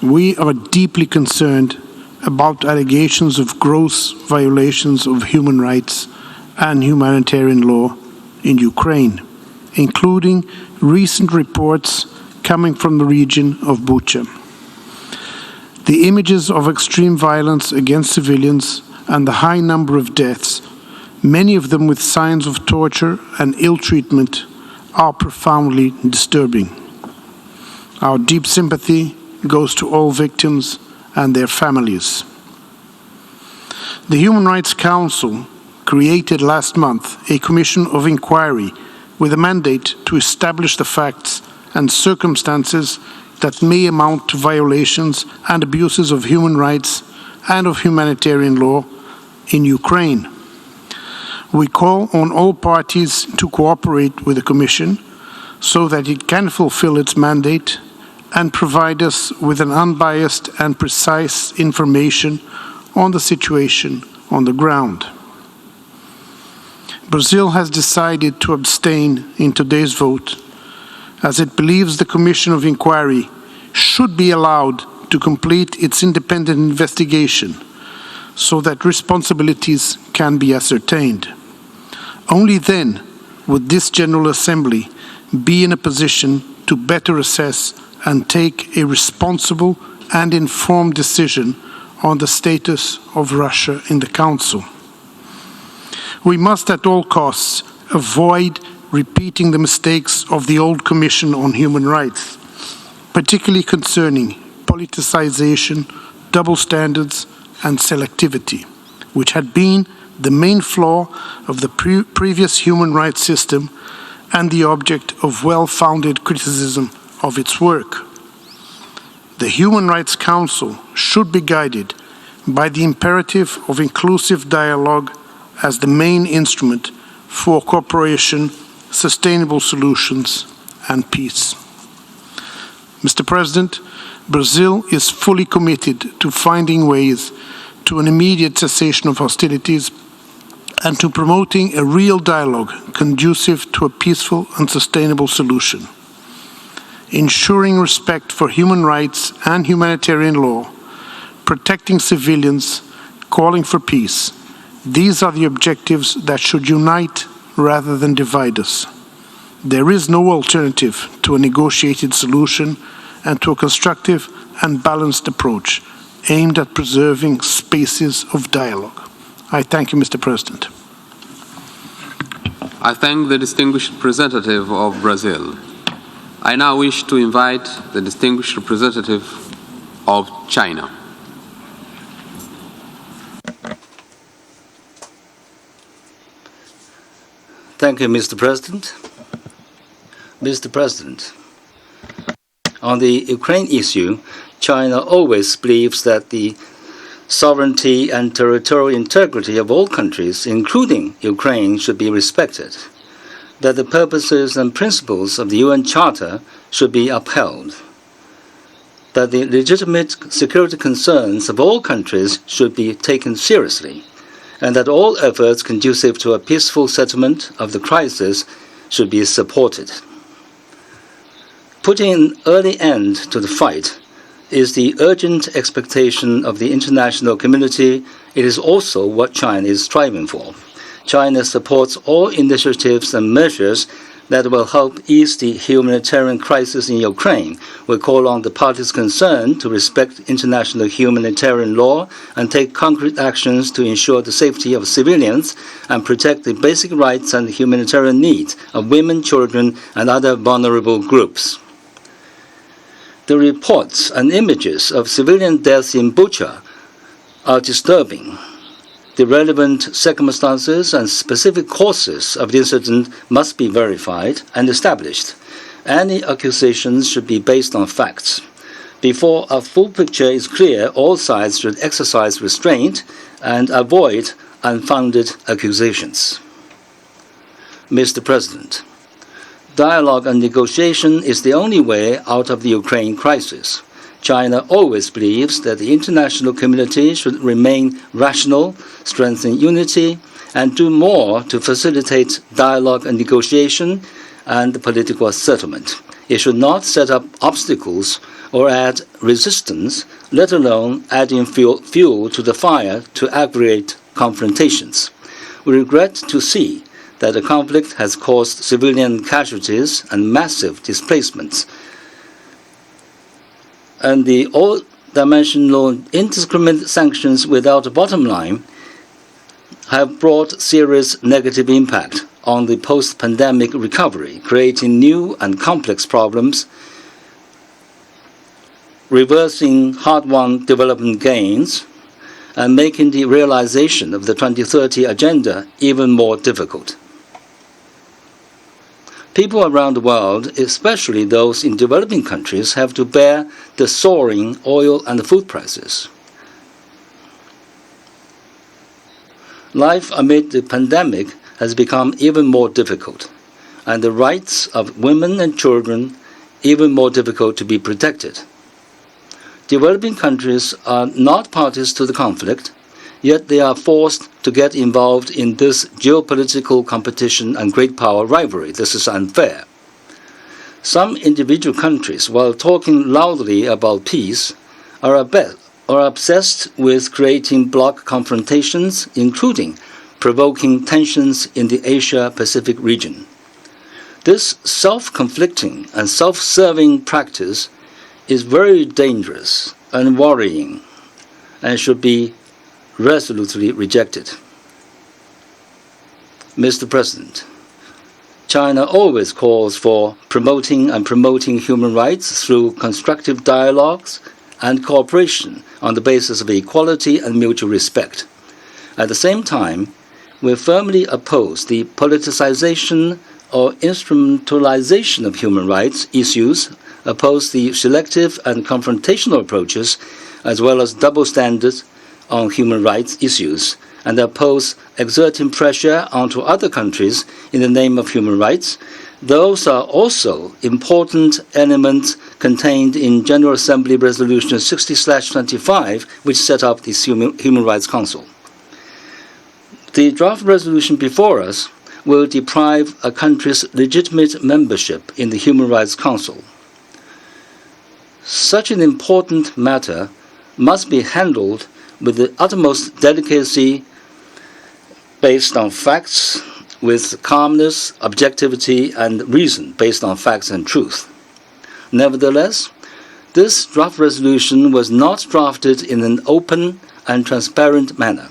Speaker 10: we are deeply concerned about allegations of gross violations of human rights and humanitarian law in Ukraine, including recent reports coming from the region of Bucha. The images of extreme violence against civilians and the high number of deaths, many of them with signs of torture and ill treatment, are profoundly disturbing. Our deep sympathy goes to all victims and their families. The Human Rights Council created last month a commission of inquiry with a mandate to establish the facts and circumstances that may amount to violations and abuses of human rights and of humanitarian law in Ukraine. We call on all parties to cooperate with the Commission so that it can fulfill its mandate and provide us with an unbiased and precise information on the situation on the ground. Brazil has decided to abstain in today's vote as it believes the Commission of Inquiry should be allowed to complete its independent investigation so that responsibilities can be ascertained. Only then would this General Assembly be in a position to better assess and take a responsible and informed decision on the status of Russia in the Council. We must at all costs avoid repeating the mistakes of the old Commission on Human Rights, particularly concerning politicization, double standards, and selectivity, which had been the main flaw of the previous human rights system and the object of well-founded criticism of its work. The Human Rights Council should be guided by the imperative of inclusive dialogue as the main instrument for cooperation, sustainable solutions, and peace. Mr. President, Brazil is fully committed to finding ways to an immediate cessation of hostilities and to promoting a real dialogue conducive to a peaceful and sustainable solution. Ensuring respect for human rights and humanitarian law, protecting civilians, calling for peace. These are the objectives that should unite rather than divide us. There is no alternative to a negotiated solution and to a constructive and balanced approach aimed at preserving spaces of dialogue. I thank you, Mr. President.
Speaker 3: I thank the distinguished representative of Brazil. I now wish to invite the distinguished representative of China.
Speaker 11: Thank you, Mr. President. Mr. President, on the Ukraine issue, China always believes that the sovereignty and territorial integrity of all countries, including Ukraine, should be respected, that the purposes and principles of the UN Charter should be upheld, that the legitimate security concerns of all countries should be taken seriously, and that all efforts conducive to a peaceful settlement of the crisis should be supported. Putting an early end to the fight is the urgent expectation of the international community. It is also what China is striving for. China supports all initiatives and measures that will help ease the humanitarian crisis in Ukraine. We call on the parties concerned to respect international humanitarian law and take concrete actions to ensure the safety of civilians and protect the basic rights and humanitarian needs of women, children, and other vulnerable groups. The reports and images of civilian deaths in Bucha are disturbing. The relevant circumstances and specific causes of the incident must be verified and established. Any accusations should be based on facts. Before a full picture is clear, all sides should exercise restraint and avoid unfounded accusations. Mr. President, dialogue and negotiation is the only way out of the Ukraine crisis. China always believes that the international community should remain rational, strengthen unity, and do more to facilitate dialogue and negotiation and political settlement. It should not set up obstacles or add resistance, let alone adding fuel to the fire to aggravate confrontations. We regret to see that the conflict has caused civilian casualties and massive displacements. And the all-dimensional indiscriminate sanctions without a bottom line have brought serious negative impact on the post-pandemic recovery, creating new and complex problems, reversing hard-won development gains, and making the realization of the 2030 agenda even more difficult. People around the world, especially those in developing countries, have to bear the soaring oil and food prices. Life amid the pandemic has become even more difficult, and the rights of women and children even more difficult to be protected. Developing countries are not parties to the conflict, yet they are forced to get involved in this geopolitical competition and great power rivalry. This is unfair. Some individual countries, while talking loudly about peace, are obsessed with creating bloc confrontations, including provoking tensions in the Asia-Pacific region. This self-conflicting and self-serving practice is very dangerous and worrying and should be resolutely rejected. Mr. President, China always calls for promoting human rights through constructive dialogues and cooperation on the basis of equality and mutual respect. At the same time, we firmly oppose the politicization or instrumentalization of human rights issues, oppose the selective and confrontational approaches, as well as double standards on human rights issues, and oppose exerting pressure onto other countries in the name of human rights. Those are also important elements contained in General Assembly Resolution 60/25, which set up the Human Rights Council. The draft resolution before us will deprive a country's legitimate membership in the Human Rights Council. Such an important matter must be handled with the utmost delicacy, based on facts, with calmness, objectivity, and reason based on facts and truth. Nevertheless, this draft resolution was not drafted in an open and transparent manner,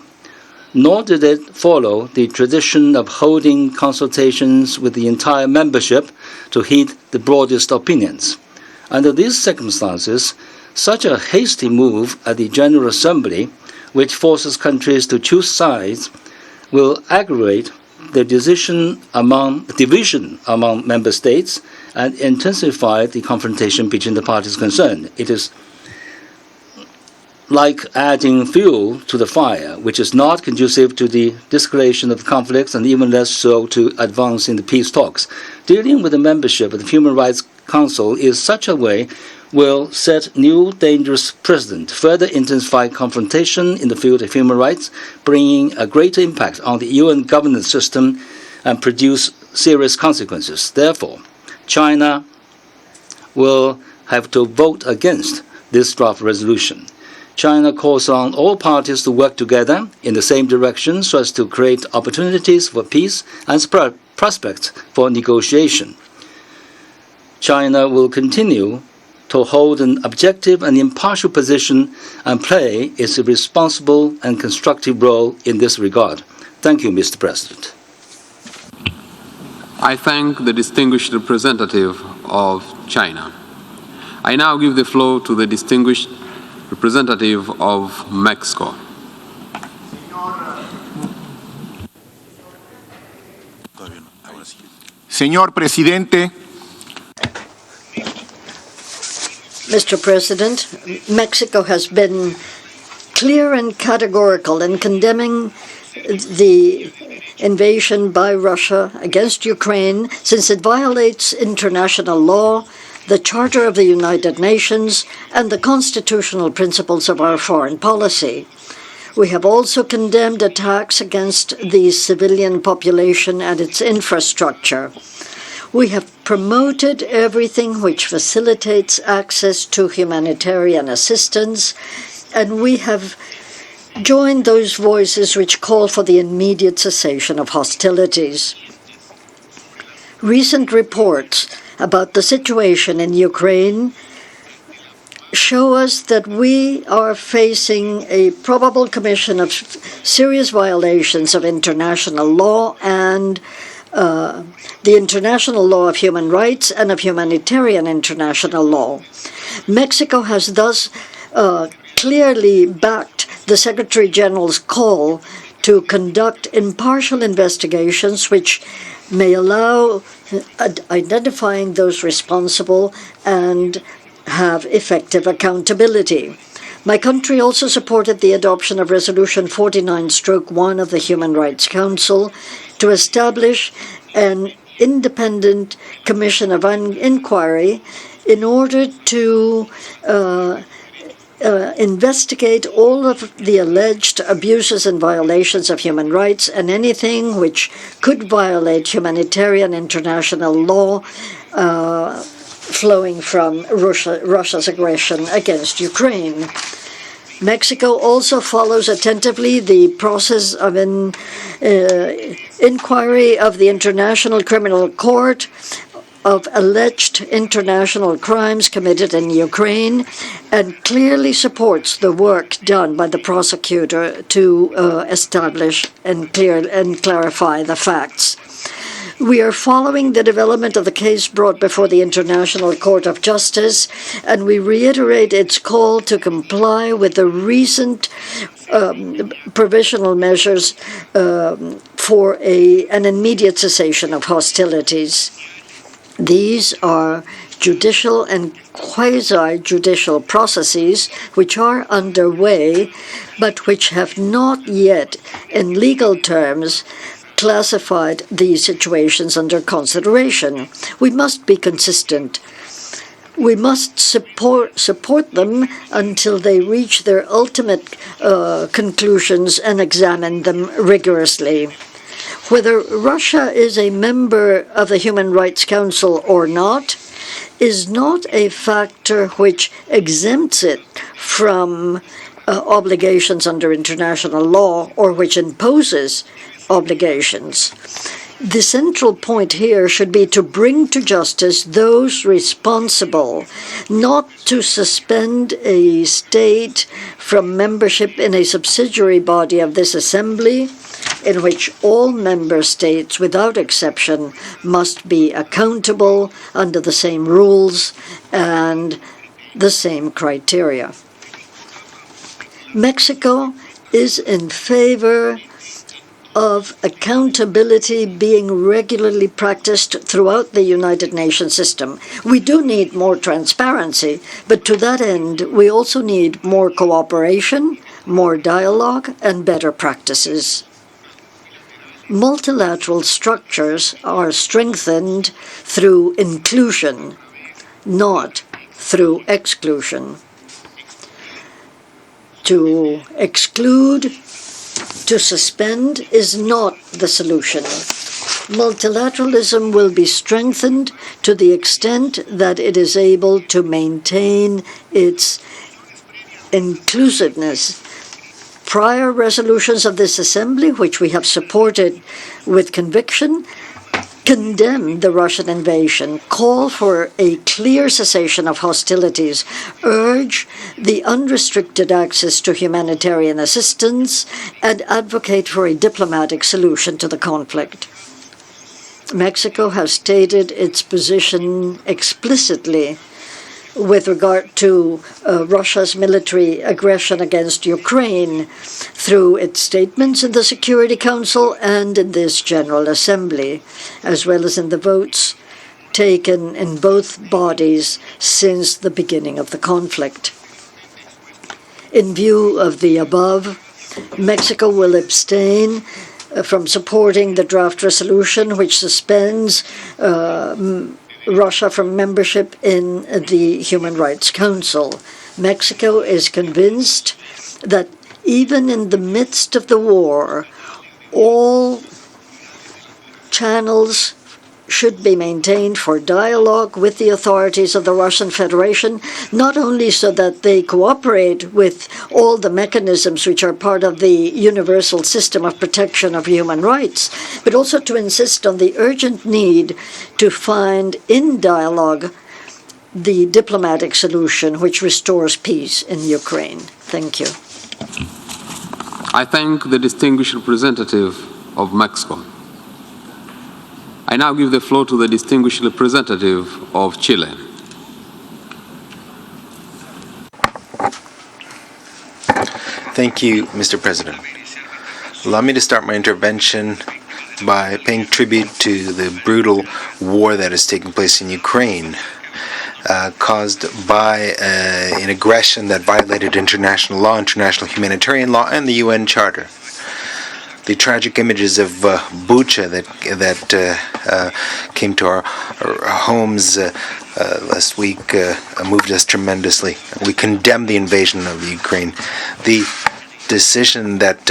Speaker 11: nor did it follow the tradition of holding consultations with the entire membership to heed the broadest opinions. Under these circumstances, such a hasty move at the General Assembly, which forces countries to choose sides, will aggravate the division among member states and intensify the confrontation between the parties concerned. It is like adding fuel to the fire, which is not conducive to the de-escalation of conflicts and even less so to advance in the peace talks. Dealing with the membership of the Human Rights Council in such a way will set new dangerous precedent, further intensify confrontation in the field of human rights, bringing a greater impact on the UN governance system and produce serious consequences. Therefore, China will have to vote against this draft resolution. China calls on all parties to work together in the same direction so as to create opportunities for peace and prospects for negotiation. China will continue to hold an objective and impartial position and play its responsible and constructive role in this regard. Thank you, Mr. President.
Speaker 3: I thank the distinguished representative of China. I now give the floor to the distinguished representative of Mexico.
Speaker 12: Señor Presidente,
Speaker 7: Mr. President, Mexico has been clear and categorical in condemning the invasion by Russia against Ukraine, since it violates international law, the Charter of the United Nations, and the constitutional principles of our foreign policy. We have also condemned attacks against the civilian population and its infrastructure. We have promoted everything which facilitates access to humanitarian assistance, and we have joined those voices which call for the immediate cessation of hostilities. Recent reports about the situation in Ukraine show us that we are facing a probable commission of serious violations of international law and the international law of human rights and of humanitarian international law. Mexico has thus clearly backed the Secretary General's call to conduct impartial investigations which may allow identifying those responsible and have effective accountability. My country also supported the adoption of Resolution 49/1 of the Human Rights Council to establish an independent commission of inquiry in order to investigate all of the alleged abuses and violations of human rights and anything which could violate humanitarian international law flowing from Russia's aggression against Ukraine. Mexico also follows attentively the process of an inquiry of the International Criminal Court of alleged international crimes committed in Ukraine and clearly supports the work done by the prosecutor to establish and clarify the facts. We are following the development of the case brought before the International Court of Justice, and we reiterate its call to comply with the recent provisional measures for an immediate cessation of hostilities. These are judicial and quasi-judicial processes which are underway, but which have not yet, in legal terms, classified these situations under consideration. We must be consistent. We must support them until they reach their ultimate conclusions and examine them rigorously. Whether Russia is a member of the Human Rights Council or not is not a factor which exempts it from obligations under international law or which imposes obligations. The central point here should be to bring to justice those responsible, not to suspend a state from membership in a subsidiary body of this assembly, in which all member states, without exception, must be accountable under the same rules and the same criteria. Mexico is in favor of accountability being regularly practiced throughout the United Nations system. We do need more transparency, but to that end, we also need more cooperation, more dialogue, and better practices. Multilateral structures are strengthened through inclusion, not through exclusion. To exclude, to suspend is not the solution. Multilateralism will be strengthened to the extent that it is able to maintain its inclusiveness. Prior resolutions of this assembly, which we have supported with conviction, condemn the Russian invasion, call for a clear cessation of hostilities, urge the unrestricted access to humanitarian assistance, and advocate for a diplomatic solution to the conflict. Mexico has stated its position explicitly with regard to Russia's military aggression against Ukraine through its statements in the Security Council and in this General Assembly, as well as in the votes taken in both bodies since the beginning of the conflict. In view of the above, Mexico will abstain from supporting the draft resolution which suspends Russia from membership in the Human Rights Council. Mexico is convinced that even in the midst of the war, all channels should be maintained for dialogue with the authorities of the Russian Federation, not only so that they cooperate with all the mechanisms which are part of the universal system of protection of human rights, but also to insist on the urgent need to find in dialogue the diplomatic solution which restores peace in Ukraine. Thank you.
Speaker 3: I thank the distinguished representative of Mexico. I now give the floor to the distinguished representative of Chile.
Speaker 4: Thank you, Mr. President. Allow me to start my intervention by paying tribute to the brutal war that is taking place in Ukraine, caused by an aggression that violated international law, international humanitarian law, and the UN Charter. The tragic images of Bucha that came to our homes last week moved us tremendously. We condemn the invasion of Ukraine. The decision that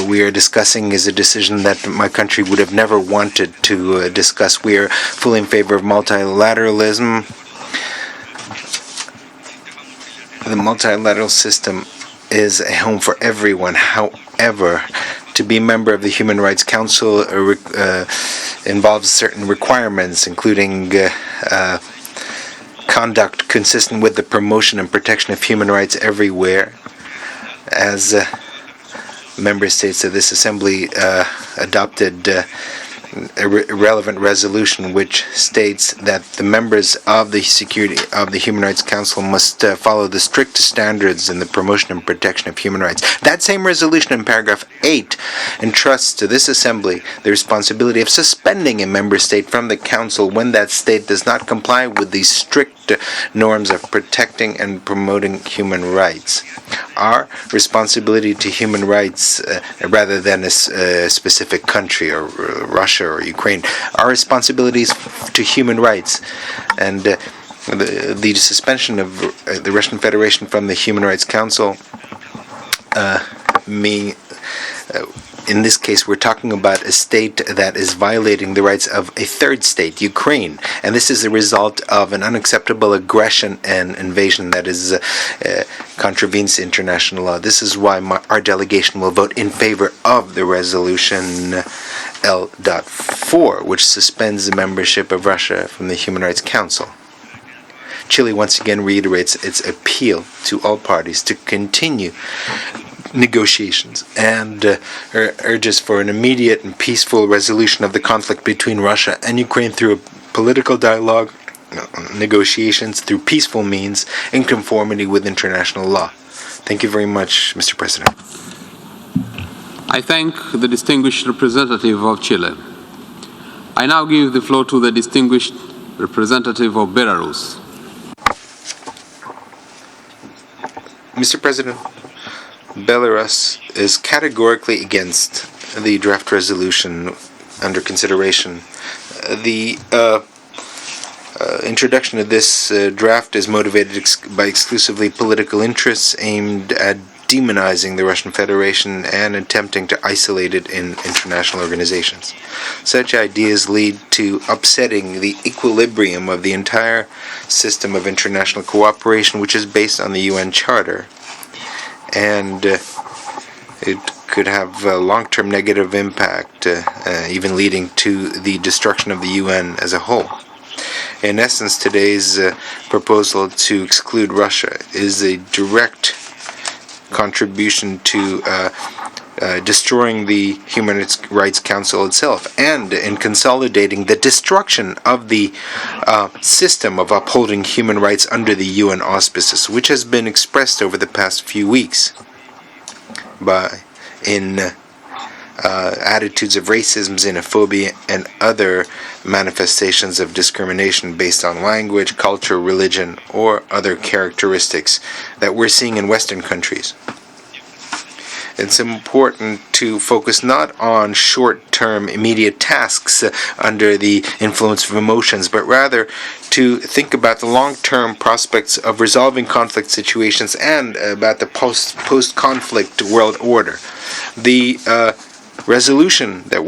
Speaker 4: we are discussing is a decision that my country would have never wanted to discuss. We are fully in favor of multilateralism. The multilateral system is a home for everyone. However, to be a member of the Human Rights Council involves certain requirements, including conduct consistent with the promotion and protection of human rights everywhere. As member states of this assembly adopted a relevant resolution which states that the members of the Human Rights Council must follow the strictest standards in the promotion and protection of human rights. That same resolution in paragraph 8 entrusts to this assembly the responsibility of suspending a member state from the council when that state does not comply with these strict norms of protecting and promoting human rights. Our responsibility to human rights, rather than a specific country or Russia or Ukraine, our responsibilities to human rights, and the suspension of the Russian Federation from the Human Rights Council in this case, we're talking about a state that is violating the rights of a third state, Ukraine. And this is the result of an unacceptable aggression and invasion that is contravenes international law. This is why our delegation will vote in favor of the resolution L.4, which suspends the membership of Russia from the Human Rights Council. Chile once again reiterates its appeal to all parties to continue negotiations and urges for an immediate and peaceful resolution of the conflict between Russia and Ukraine through a political dialogue, negotiations through peaceful means in conformity with international law. Thank you very much, Mr. President.
Speaker 3: I thank the distinguished representative of Chile. I now give the floor to the distinguished representative of Belarus.
Speaker 4: Mr. President, Belarus is categorically against the draft resolution under consideration. The introduction of this draft is motivated by exclusively political interests aimed at demonizing the Russian Federation and attempting to isolate it in international organizations. Such ideas lead to upsetting the equilibrium of the entire system of international cooperation, which is based on the UN Charter. And it could have a long-term negative impact, even leading to the destruction of the UN as a whole. In essence, today's proposal to exclude Russia is a direct contribution to destroying the Human Rights Council itself, and in consolidating the destruction of the system of upholding human rights under the UN auspices, which has been expressed over the past few weeks in attitudes of racism, xenophobia, and other manifestations of discrimination based on language, culture, religion, or other characteristics that we're seeing in Western countries. It's important to focus not on short-term immediate tasks under the influence of emotions, but rather to think about the long-term prospects of resolving conflict situations and about the post-conflict world order. The resolution that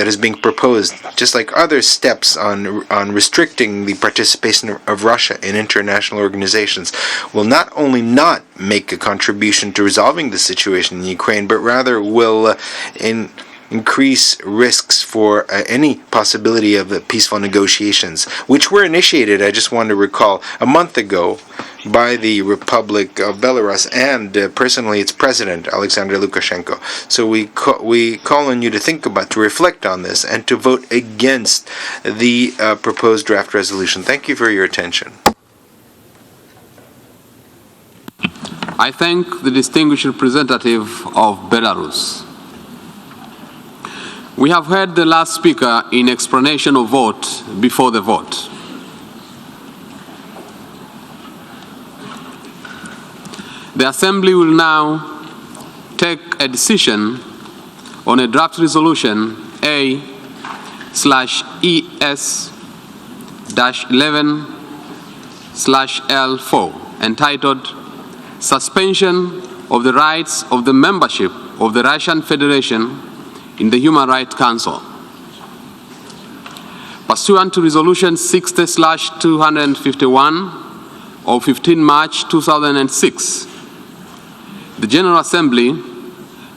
Speaker 4: is being proposed, just like other steps on restricting the participation of Russia in international organizations, will not only not make a contribution to resolving the situation in Ukraine, but rather will increase risks for any possibility of peaceful negotiations, which were initiated, I just want to recall, a month ago by the Republic of Belarus and personally its president, Alexander Lukashenko. So we call on you to reflect on this and to vote against the proposed draft resolution. Thank you for your attention.
Speaker 3: I thank the distinguished representative of Belarus. We have heard the last speaker in explanation of vote before the vote. The Assembly will now take a decision on a draft resolution A/ES-11/L4 entitled Suspension of the Rights of the Membership of the Russian Federation in the Human Rights Council. Pursuant to Resolution 60/251 of 15 March 2006, the General Assembly,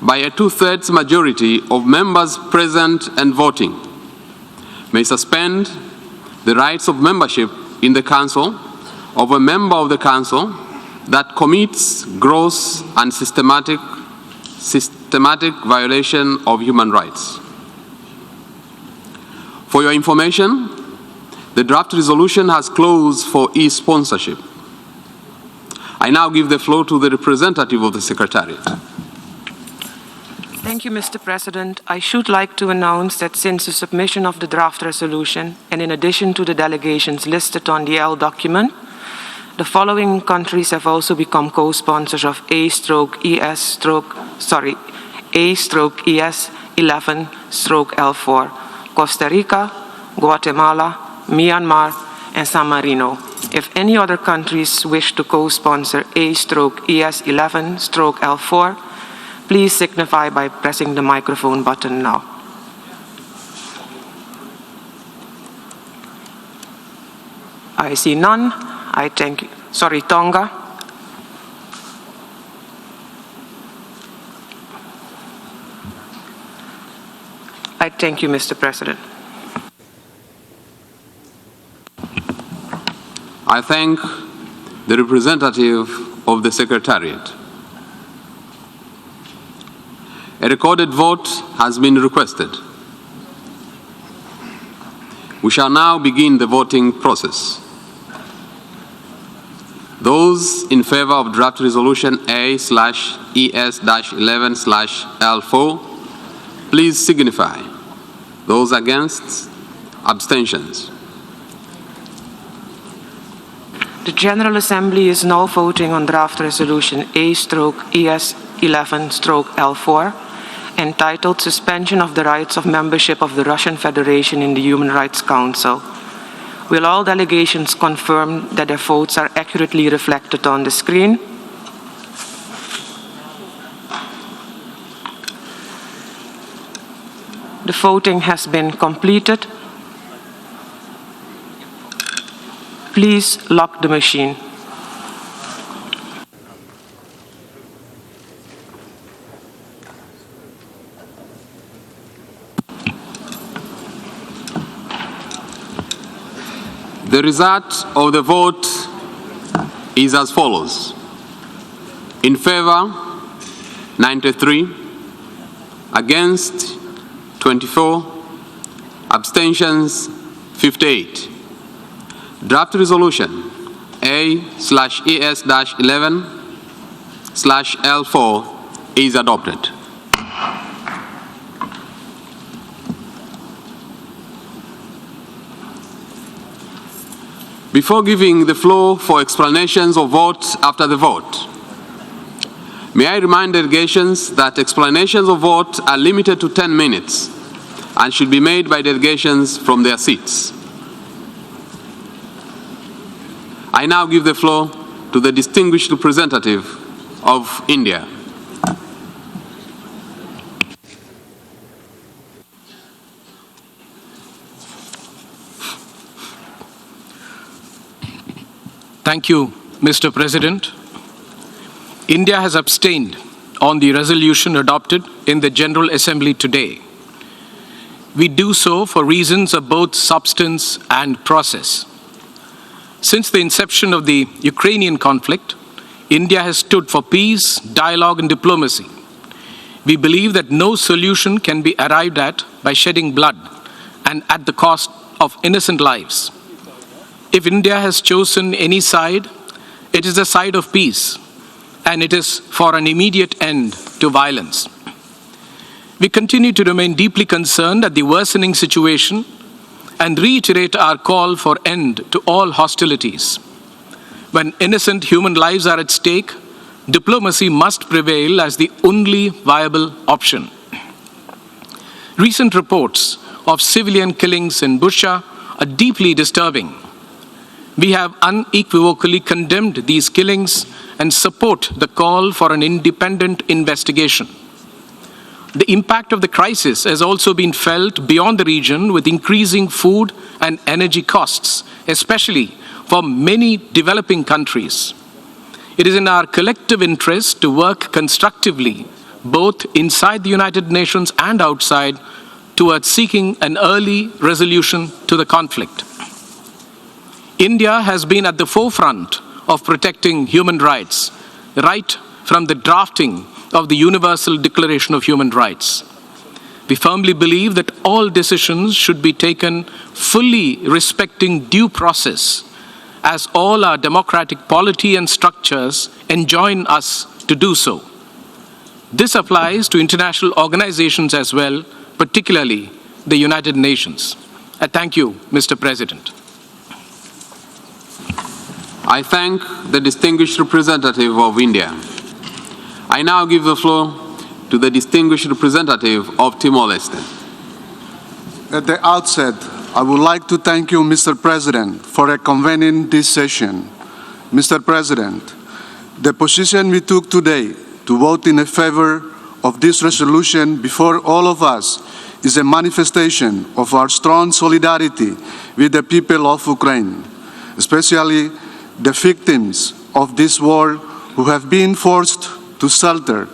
Speaker 3: by a 2/3 majority of members present and voting, may suspend the rights of membership in the Council of a member of the Council that commits gross and systematic violation of human rights. For your information, the draft resolution has closed for e-sponsorship. I now give the floor to the representative of the Secretariat.
Speaker 13: Thank you, Mr. President. I should like to announce that since the submission of the draft resolution, and in addition to the delegations listed on the L document, the following countries have also become co-sponsors of A/ES-11/L4: Costa Rica, Guatemala, Myanmar, and San Marino. If any other countries wish to co-sponsor A/ES-11/L4, please signify by pressing the microphone button now. I see none. I thank you. Sorry, Tonga. I thank you, Mr. President.
Speaker 3: I thank the representative of the Secretariat. A recorded vote has been requested. We shall now begin the voting process. Those in favor of draft resolution A/ES-11/L4, please signify. Those against, abstentions.
Speaker 13: The General Assembly is now voting on draft resolution A/ES-11/L4, entitled Suspension of the Rights of Membership of the Russian Federation in the Human Rights Council. Will all delegations confirm that their votes are accurately reflected on the screen? The voting has been completed. Please lock the machine.
Speaker 3: The result of the vote is as follows. In favor, 93. Against, 24. Abstentions, 58. Draft resolution A/ES-11/L4 is adopted. Before giving the floor for explanations of vote after the vote, may I remind delegations that explanations of vote are limited to 10 minutes and should be made by delegations from their seats. I now give the floor to the distinguished representative of India.
Speaker 14: Thank you, Mr. President. India has abstained on the resolution adopted in the General Assembly today. We do so for reasons of both substance and process. Since the inception of the Ukrainian conflict, India has stood for peace, dialogue, and diplomacy. We believe that no solution can be arrived at by shedding blood and at the cost of innocent lives. If India has chosen any side, it is the side of peace, and it is for an immediate end to violence. We continue to remain deeply concerned at the worsening situation and reiterate our call for end to all hostilities. When innocent human lives are at stake, diplomacy must prevail as the only viable option. Recent reports of civilian killings in Bucha are deeply disturbing. We have unequivocally condemned these killings and support the call for an independent investigation. The impact of the crisis has also been felt beyond the region with increasing food and energy costs, especially for many developing countries. It is in our collective interest to work constructively, both inside the United Nations and outside, towards seeking an early resolution to the conflict. India has been at the forefront of protecting human rights, right from the drafting of the Universal Declaration of Human Rights. We firmly believe that all decisions should be taken fully respecting due process, as all our democratic polity and structures enjoin us to do so. This applies to international organizations as well, particularly the United Nations. I thank you, Mr. President.
Speaker 3: I thank the distinguished representative of India. I now give the floor to the distinguished representative of Timor-Leste.
Speaker 9: At the outset, I would like to thank you, Mr. President, for convening this session. Mr. President, the position we took today to vote in favor of this resolution before all of us is a manifestation of our strong solidarity with the people of Ukraine, especially the victims of this war who have been forced to shelter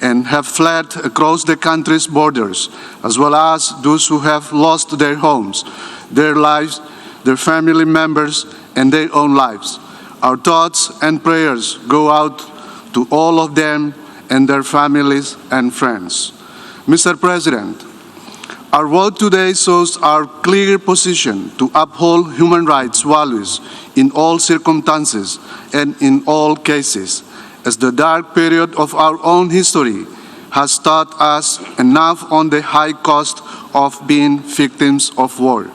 Speaker 9: and have fled across the country's borders, as well as those who have lost their homes, their lives, their family members, and their own lives. Our thoughts and prayers go out to all of them and their families and friends. Mr. President, our vote today shows our clear position to uphold human rights values in all circumstances and in all cases, as the dark period of our own history has taught us enough on the high cost of being victims of war.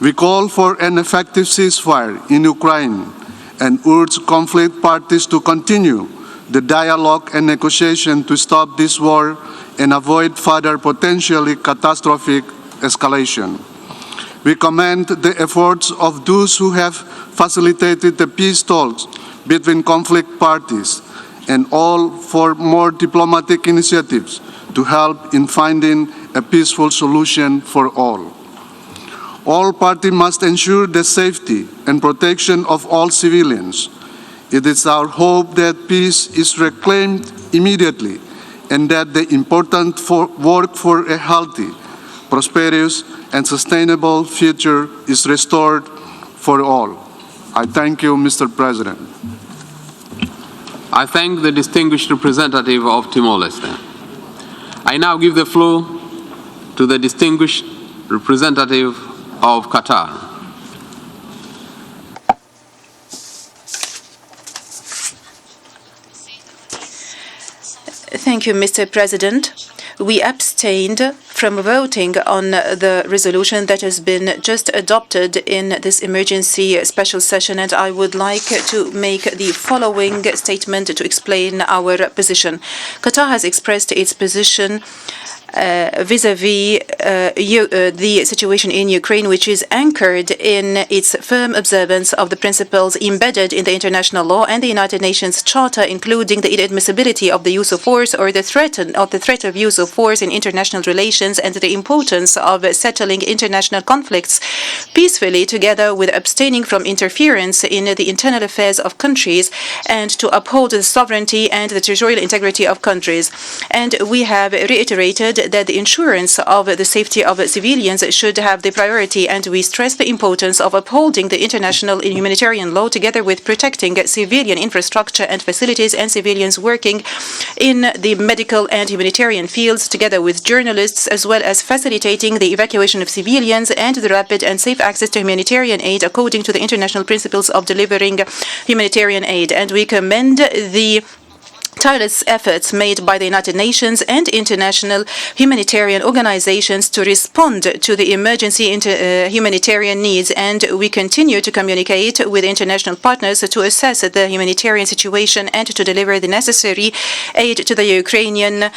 Speaker 9: We call for an effective ceasefire in Ukraine and urge conflict parties to continue the dialogue and negotiation to stop this war and avoid further potentially catastrophic escalation. We commend the efforts of those who have facilitated the peace talks between conflict parties and all for more diplomatic initiatives to help in finding a peaceful solution for all. All parties must ensure the safety and protection of all civilians. It is our hope that peace is reclaimed immediately and that the important work for a healthy, prosperous, and sustainable future is restored for all. I thank you, Mr. President.
Speaker 3: I thank the distinguished representative of Timor-Leste. I now give the floor to the distinguished representative of Qatar.
Speaker 15: Thank you, Mr. President. We abstained from voting on the resolution that has been just adopted in this emergency special session, and I would like to make the following statement to explain our position. Qatar has expressed its position vis-à-vis the situation in Ukraine, which is anchored in its firm observance of the principles embedded in the international law and the United Nations Charter, including the inadmissibility of the use of force or the threat of use of force in international relations, and the importance of settling international conflicts peacefully, together with abstaining from interference in the internal affairs of countries, and to uphold the sovereignty and the territorial integrity of countries. And we have reiterated that the insurance of the safety of civilians should have the priority, and we stress the importance of upholding the international humanitarian law, together with protecting civilian infrastructure and facilities and civilians working in the medical and humanitarian fields, together with journalists, as well as facilitating the evacuation of civilians and the rapid and safe access to humanitarian aid according to the international principles of delivering humanitarian aid. And we commend the tireless efforts made by the United Nations and international humanitarian organizations to respond to the emergency humanitarian needs, and we continue to communicate with international partners to assess the humanitarian situation and to deliver the necessary aid to the Ukrainian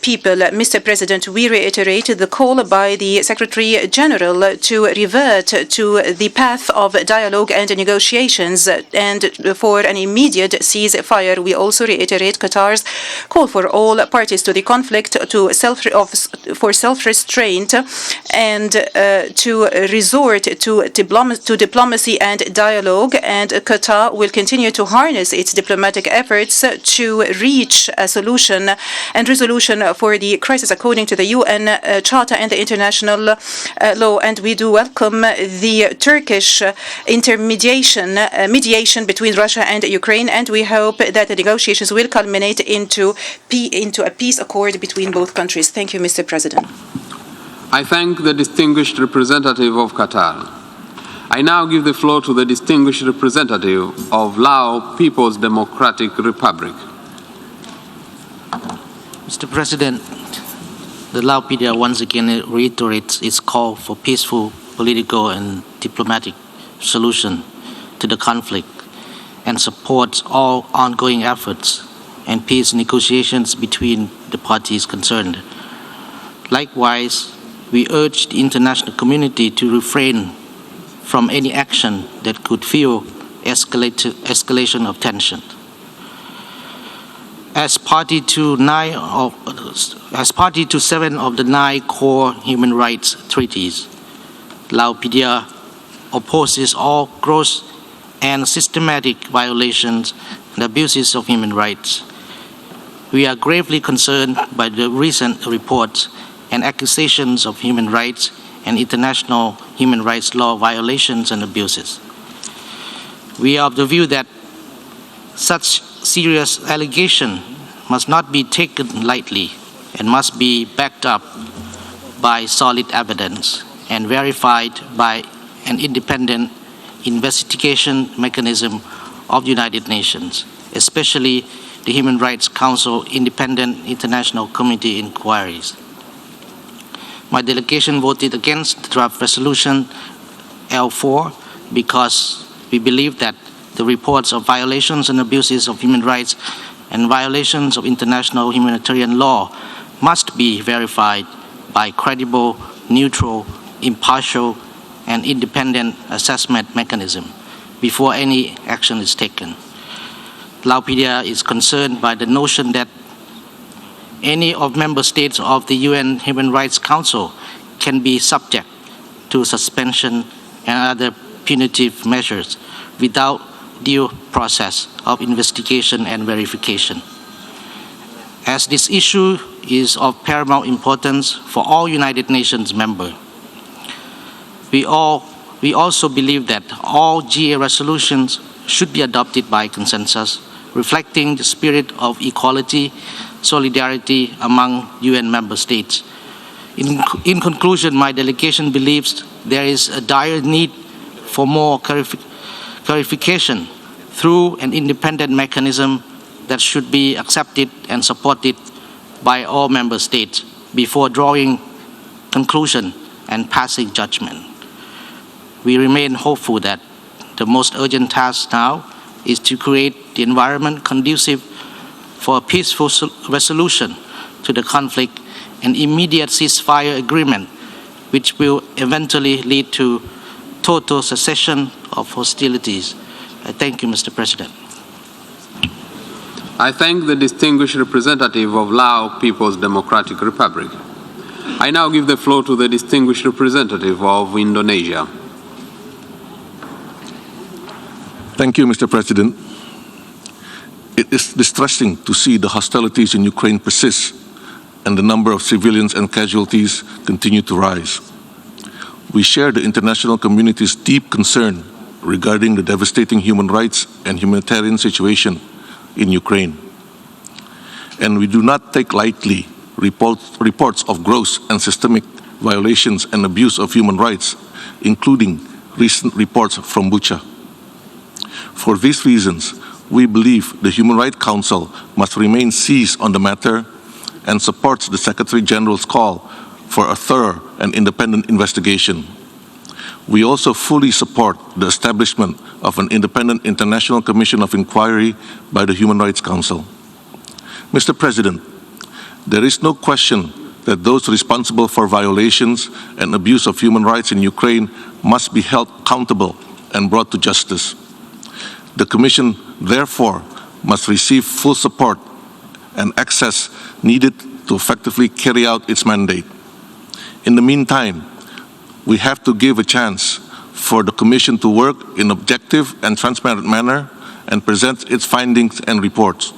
Speaker 15: people. Mr. President, we reiterate the call by the Secretary General to revert to the path of dialogue and negotiations and for an immediate ceasefire. We also reiterate Qatar's call for all parties to the conflict for self-restraint and to resort to diplomacy and dialogue. And Qatar will continue to harness its diplomatic efforts to reach a solution and resolution for the crisis according to the UN Charter and the international law. And we do welcome the Turkish mediation between Russia and Ukraine, and we hope that the negotiations will culminate into a peace accord between both countries. Thank you, Mr. President.
Speaker 3: I thank the distinguished representative of Qatar. I now give the floor to the distinguished representative of Lao People's Democratic Republic.
Speaker 6: Mr. President, the Lao PDR once again reiterates its call for peaceful political and diplomatic solution to the conflict and supports all ongoing efforts and peace negotiations between the parties concerned. Likewise, we urge the international community to refrain from any action that could fuel escalation of tension. As party to 7 of the 9 core human rights treaties, Lao PDR opposes all gross and systematic violations and abuses of human rights. We are gravely concerned by the recent reports and accusations of human rights and international human rights law violations and abuses. We are of the view that such serious allegation must not be taken lightly and must be backed up by solid evidence and verified by an independent investigation mechanism of the United Nations, especially the Human Rights Council Independent International Committee inquiries. My delegation voted against the draft resolution L4 because we believe that the reports of violations and abuses of human rights and violations of international humanitarian law must be verified by credible, neutral, impartial, and independent assessment mechanism before any action is taken. Lao PDR is concerned by the notion that any of member states of the UN Human Rights Council can be subject to suspension and other punitive measures without due process of investigation and verification. As this issue is of paramount importance for all United Nations members, we also believe that all GA resolutions should be adopted by consensus, reflecting the spirit of equality, solidarity among UN member states. In conclusion, my delegation believes there is a dire need for more clarification through an independent mechanism that should be accepted and supported by all member states before drawing conclusion and passing judgment. We remain hopeful that the most urgent task now is to create the environment conducive for a peaceful resolution to the conflict an immediate ceasefire agreement, which will eventually lead to total cessation of hostilities. I thank you, Mr. President.
Speaker 3: I thank the distinguished representative of Lao People's Democratic Republic. I now give the floor to the distinguished representative of Indonesia.
Speaker 16: Thank you, Mr. President. It is distressing to see the hostilities in Ukraine persist and the number of civilians and casualties continue to rise. We share the international community's deep concern regarding the devastating human rights and humanitarian situation in Ukraine. And we do not take lightly reports of gross and systemic violations and abuse of human rights, including recent reports from Bucha. For these reasons, we believe the Human Rights Council must remain seized on the matter and supports the Secretary General's call for a thorough and independent investigation. We also fully support the establishment of an independent international commission of inquiry by the Human Rights Council. Mr. President, there is no question that those responsible for violations and abuse of human rights in Ukraine must be held accountable and brought to justice. The Commission, therefore, must receive full support and access needed to effectively carry out its mandate. In the meantime, we have to give a chance for the Commission to work in an objective and transparent manner and present its findings and reports.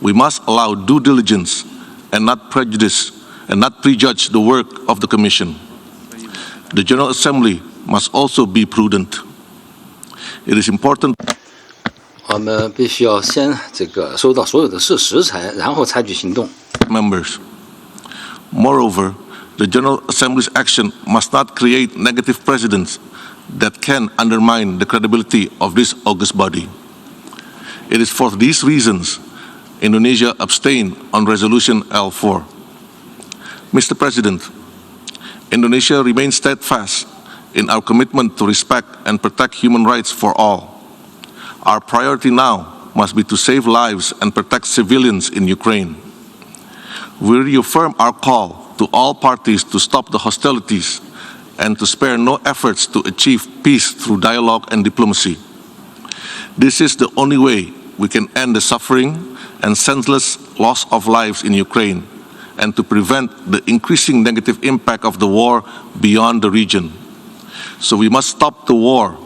Speaker 16: We must allow due diligence and not prejudice and not prejudge the work of the Commission. The General Assembly must also be prudent. It is important.
Speaker 11: 我们必须要先收到所有的事实然后采取行动。
Speaker 16: Members. Moreover, the General Assembly's action must not create negative precedents that can undermine the credibility of this august body. It is for these reasons Indonesia abstained on Resolution L4. Mr. President, Indonesia remains steadfast in our commitment to respect and protect human rights for all. Our priority now must be to save lives and protect civilians in Ukraine. We reaffirm our call to all parties to stop the hostilities and to spare no efforts to achieve peace through dialogue and diplomacy. This is the only way we can end the suffering and senseless loss of lives in Ukraine and to prevent the increasing negative impact of the war beyond the region. So we must stop the war,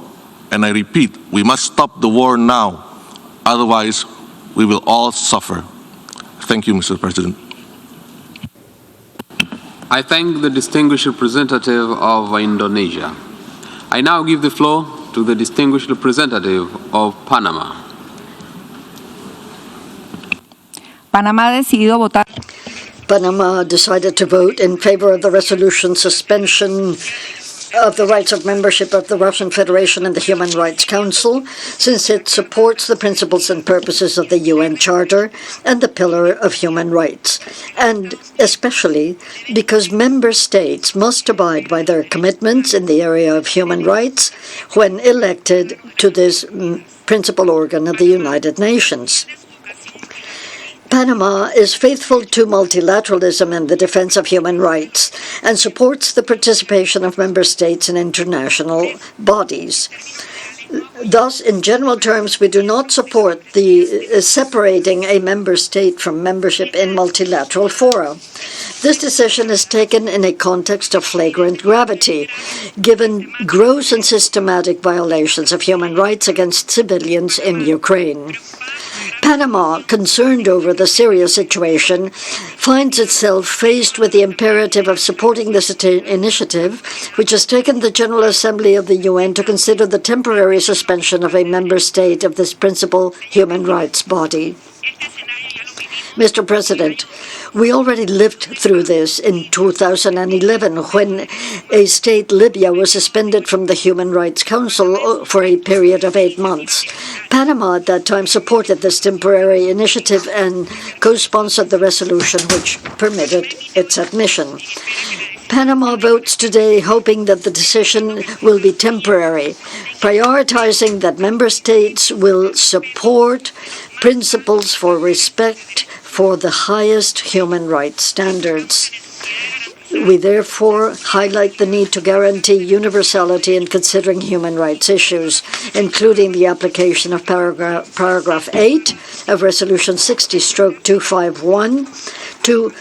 Speaker 16: and I repeat, we must stop the war now, otherwise we will all suffer. Thank you, Mr. President.
Speaker 3: I thank the distinguished representative of Indonesia. I now give the floor to the distinguished representative of Panama.
Speaker 7: Panama decided to vote in favor of the resolution suspension of the rights of membership of the Russian Federation in the Human Rights Council, since it supports the principles and purposes of the UN Charter and the Pillar of Human Rights, and especially because member states must abide by their commitments in the area of human rights when elected to this principal organ of the United Nations. Panama is faithful to multilateralism and the defense of human rights and supports the participation of member states in international bodies. Thus, in general terms, we do not support the separating a member state from membership in multilateral fora. This decision is taken in a context of flagrant gravity, given gross and systematic violations of human rights against civilians in Ukraine. Panama, concerned over the Syria situation, finds itself faced with the imperative of supporting this initiative, which has taken the General Assembly of the UN to consider the temporary suspension of a member state of this principal human rights body. Mr. President, we already lived through this in 2011 when a state, Libya, was suspended from the Human Rights Council for a period of 8 months. Panama at that time supported this temporary initiative and co-sponsored the resolution which permitted its admission. Panama votes today hoping that the decision will be temporary, prioritizing that member states will support principles for respect for the highest human rights standards. We therefore highlight the need to guarantee universality in considering human rights issues, including the application of paragraph 8 of Resolution 60/251 to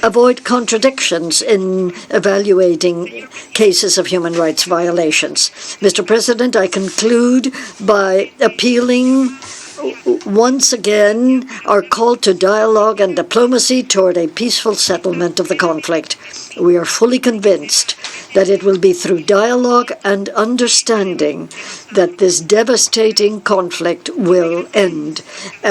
Speaker 7: avoid contradictions in evaluating cases of human rights violations. Mr. President, I conclude by appealing once again our call to dialogue and diplomacy toward a peaceful settlement of the conflict. We are fully convinced that it will be through dialogue and understanding that this devastating conflict will end,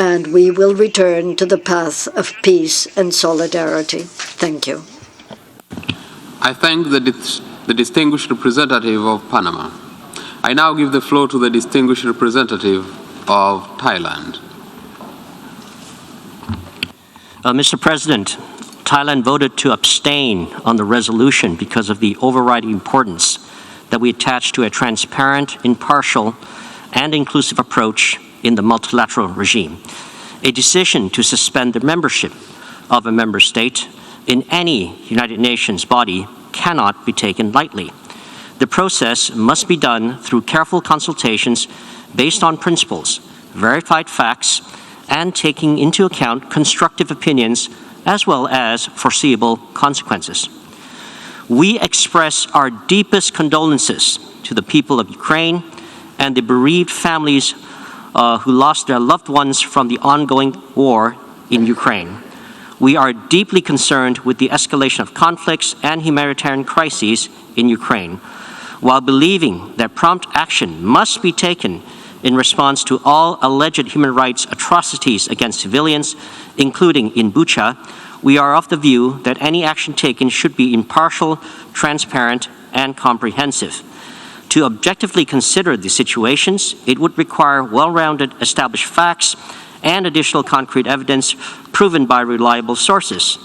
Speaker 7: and we will return to the path of peace and solidarity. Thank you.
Speaker 3: I thank the distinguished representative of Panama. I now give the floor to the distinguished representative of Thailand.
Speaker 17: Mr. President, Thailand voted to abstain on the resolution because of the overriding importance that we attach to a transparent, impartial, and inclusive approach in the multilateral regime. A decision to suspend the membership of a member state in any United Nations body cannot be taken lightly. The process must be done through careful consultations based on principles, verified facts, and taking into account constructive opinions as well as foreseeable consequences. We express our deepest condolences to the people of Ukraine and the bereaved families who lost their loved ones from the ongoing war in Ukraine. We are deeply concerned with the escalation of conflicts and humanitarian crises in Ukraine, while believing that prompt action must be taken in response to all alleged human rights atrocities against civilians, including in Bucha. We are of the view that any action taken should be impartial, transparent, and comprehensive. To objectively consider the situations, it would require well-rounded established facts and additional concrete evidence proven by reliable sources,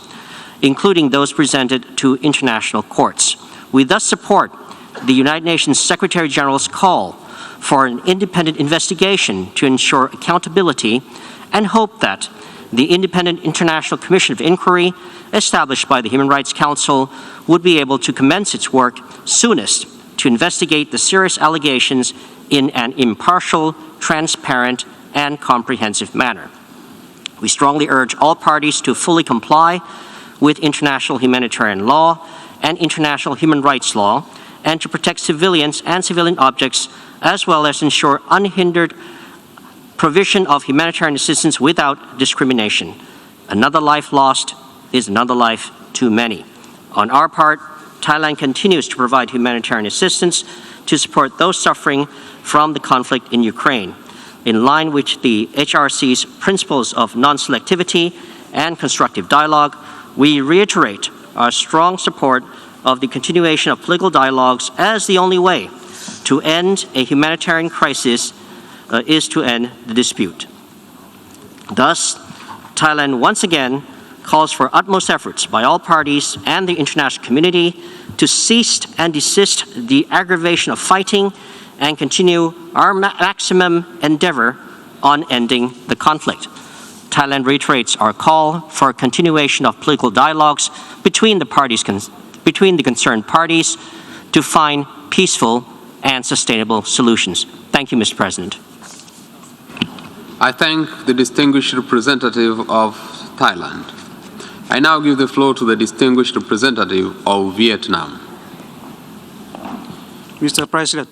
Speaker 17: including those presented to international courts. We thus support the United Nations Secretary General's call for an independent investigation to ensure accountability and hope that the Independent International Commission of Inquiry established by the Human Rights Council would be able to commence its work soonest to investigate the serious allegations in an impartial, transparent, and comprehensive manner. We strongly urge all parties to fully comply with international humanitarian law and international human rights law, and to protect civilians and civilian objects, as well as ensure unhindered provision of humanitarian assistance without discrimination. Another life lost is another life too many. On our part, Thailand continues to provide humanitarian assistance to support those suffering from the conflict in Ukraine. In line with the HRC's principles of non-selectivity and constructive dialogue, we reiterate our strong support of the continuation of political dialogues as the only way to end a humanitarian crisis is to end the dispute. Thus, Thailand once again calls for utmost efforts by all parties and the international community to cease and desist the aggravation of fighting and continue our maximum endeavor on ending the conflict. Thailand reiterates our call for a continuation of political dialogues between the concerned parties to find peaceful and sustainable solutions. Thank you, Mr. President.
Speaker 3: I thank the distinguished representative of Thailand. I now give the floor to the distinguished representative of Vietnam.
Speaker 18: Mr. President,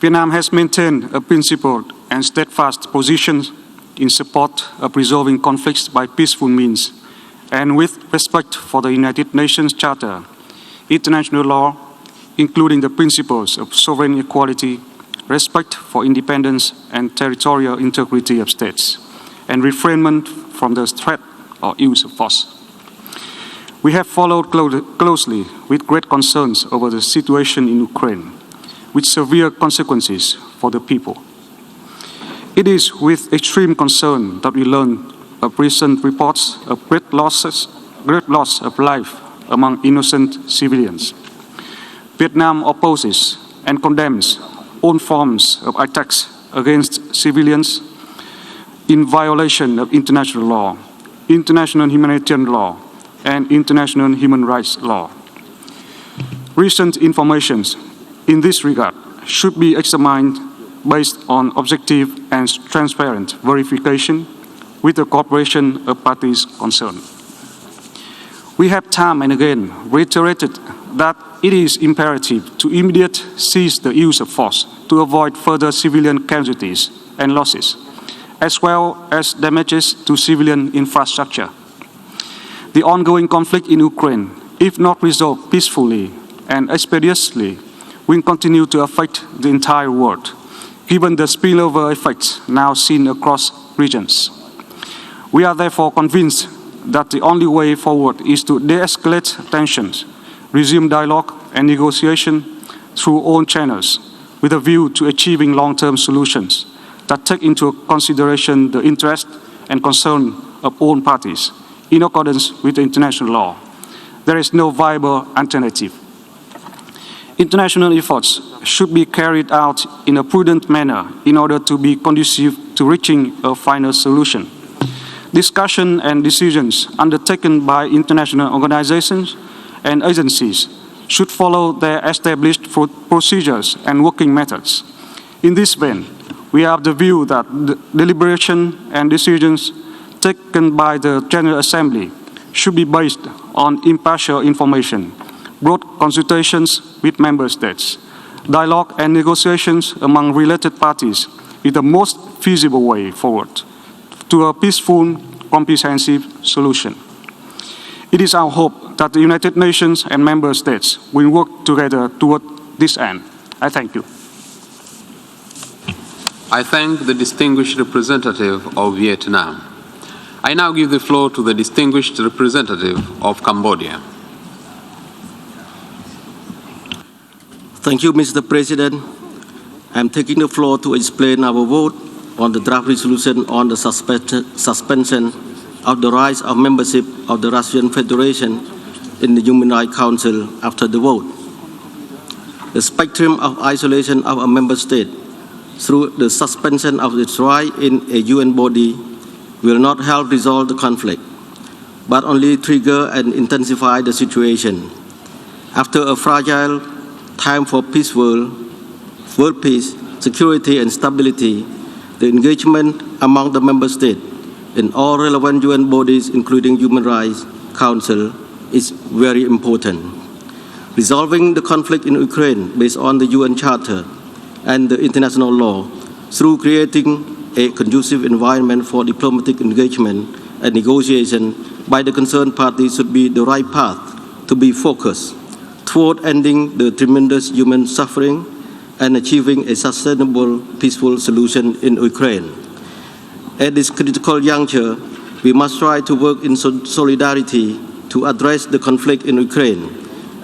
Speaker 18: Vietnam has maintained a principled and steadfast position in support of resolving conflicts by peaceful means and with respect for the United Nations Charter, international law, including the principles of sovereign equality, respect for independence and territorial integrity of states, and refrainment from the threat or use of force. We have followed closely with great concerns over the situation in Ukraine, with severe consequences for the people. It is with extreme concern that we learn of recent reports of great loss of life among innocent civilians. Vietnam opposes and condemns all forms of attacks against civilians in violation of international law, international humanitarian law, and international human rights law. Recent information in this regard should be examined based on objective and transparent verification with the cooperation of parties concerned. We have time and again reiterated that it is imperative to immediately cease the use of force to avoid further civilian casualties and losses, as well as damages to civilian infrastructure. The ongoing conflict in Ukraine, if not resolved peacefully and expeditiously, will continue to affect the entire world, given the spillover effects now seen across regions. We are therefore convinced that the only way forward is to de-escalate tensions, resume dialogue and negotiation through all channels, with a view to achieving long-term solutions that take into consideration the interests and concern of all parties, in accordance with international law. There is no viable alternative. International efforts should be carried out in a prudent manner in order to be conducive to reaching a final solution. Discussion and decisions undertaken by international organizations and agencies should follow their established procedures and working methods. In this vein, we have the view that the deliberation and decisions taken by the General Assembly should be based on impartial information, broad consultations with member states, dialogue and negotiations among related parties is the most feasible way forward to a peaceful, comprehensive solution. It is our hope that the United Nations and member states will work together toward this end. I thank you.
Speaker 3: I thank the distinguished representative of Vietnam. I now give the floor to the distinguished representative of Cambodia.
Speaker 6: Thank you, Mr. President. I'm taking the floor to explain our vote on the draft resolution on the suspension of the rights of membership of the Russian Federation in the Human Rights Council after the vote. The spectrum of isolation of a member state through the suspension of its right in a UN body will not help resolve the conflict, but only trigger and intensify the situation. After a fragile time for world peace, security and stability, the engagement among the member states in all relevant UN bodies, including Human Rights Council, is very important. Resolving the conflict in Ukraine based on the UN Charter and the international law through creating a conducive environment for diplomatic engagement and negotiation by the concerned parties should be the right path to be focused toward ending the tremendous human suffering and achieving a sustainable, peaceful solution in Ukraine. At this critical juncture, we must try to work in solidarity to address the conflict in Ukraine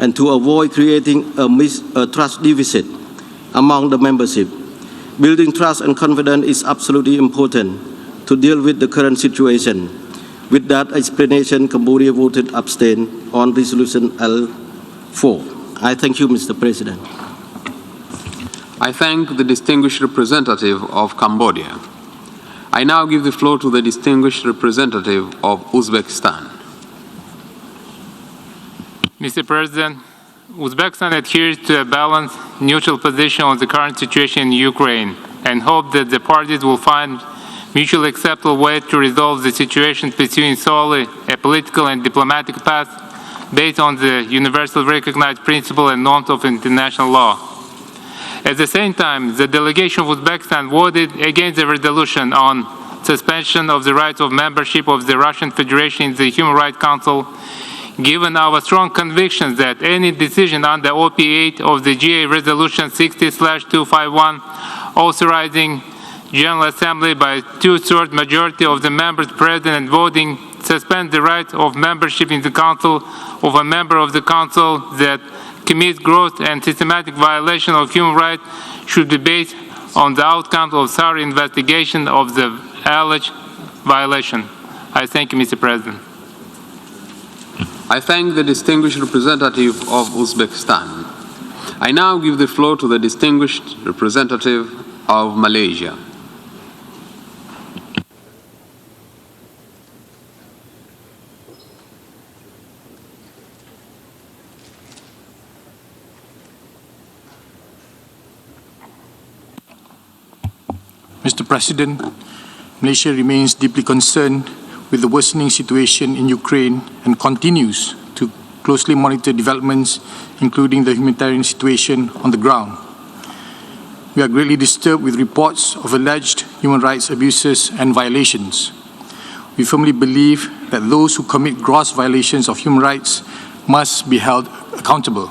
Speaker 6: and to avoid creating a trust deficit among the membership. Building trust and confidence is absolutely important to deal with the current situation. With that explanation, Cambodia voted abstain on resolution L4. I thank you, Mr. President.
Speaker 3: I thank the distinguished representative of Cambodia. I now give the floor to the distinguished representative of Uzbekistan.
Speaker 19: Mr. President, Uzbekistan adheres to a balanced, neutral position on the current situation in Ukraine and hope that the parties will find mutually acceptable way to resolve the situation pursuing solely a political and diplomatic path based on the universally recognized principle and norms of international law. At the same time, the delegation of Uzbekistan voted against the resolution on suspension of the rights of membership of the Russian Federation in the Human Rights Council, given our strong convictions that any decision under OP8 of the GA Resolution 60/251 authorizing General Assembly by two-thirds majority of the members present and voting suspend the right of membership in the Council of a member of the Council that commits gross and systematic violation of human rights should be based on the outcome of thorough investigation of the alleged violation. I thank you, Mr. President.
Speaker 3: I thank the distinguished representative of Uzbekistan. I now give the floor to the distinguished representative of Malaysia.
Speaker 20: Mr. President, Malaysia remains deeply concerned with the worsening situation in Ukraine and continues to closely monitor developments, including the humanitarian situation on the ground. We are greatly disturbed with reports of alleged human rights abuses and violations. We firmly believe that those who commit gross violations of human rights must be held accountable.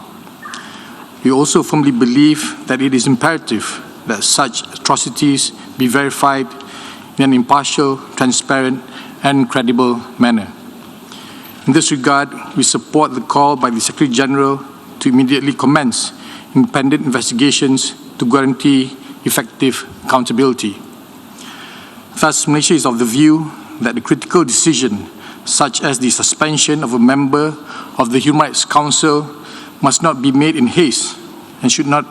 Speaker 20: We also firmly believe that it is imperative that such atrocities be verified in an impartial, transparent, and credible manner. In this regard, we support the call by the Secretary General to immediately commence independent investigations to guarantee effective accountability. Thus, Malaysia is of the view that the critical decision, such as the suspension of a member of the Human Rights Council, must not be made in haste and should not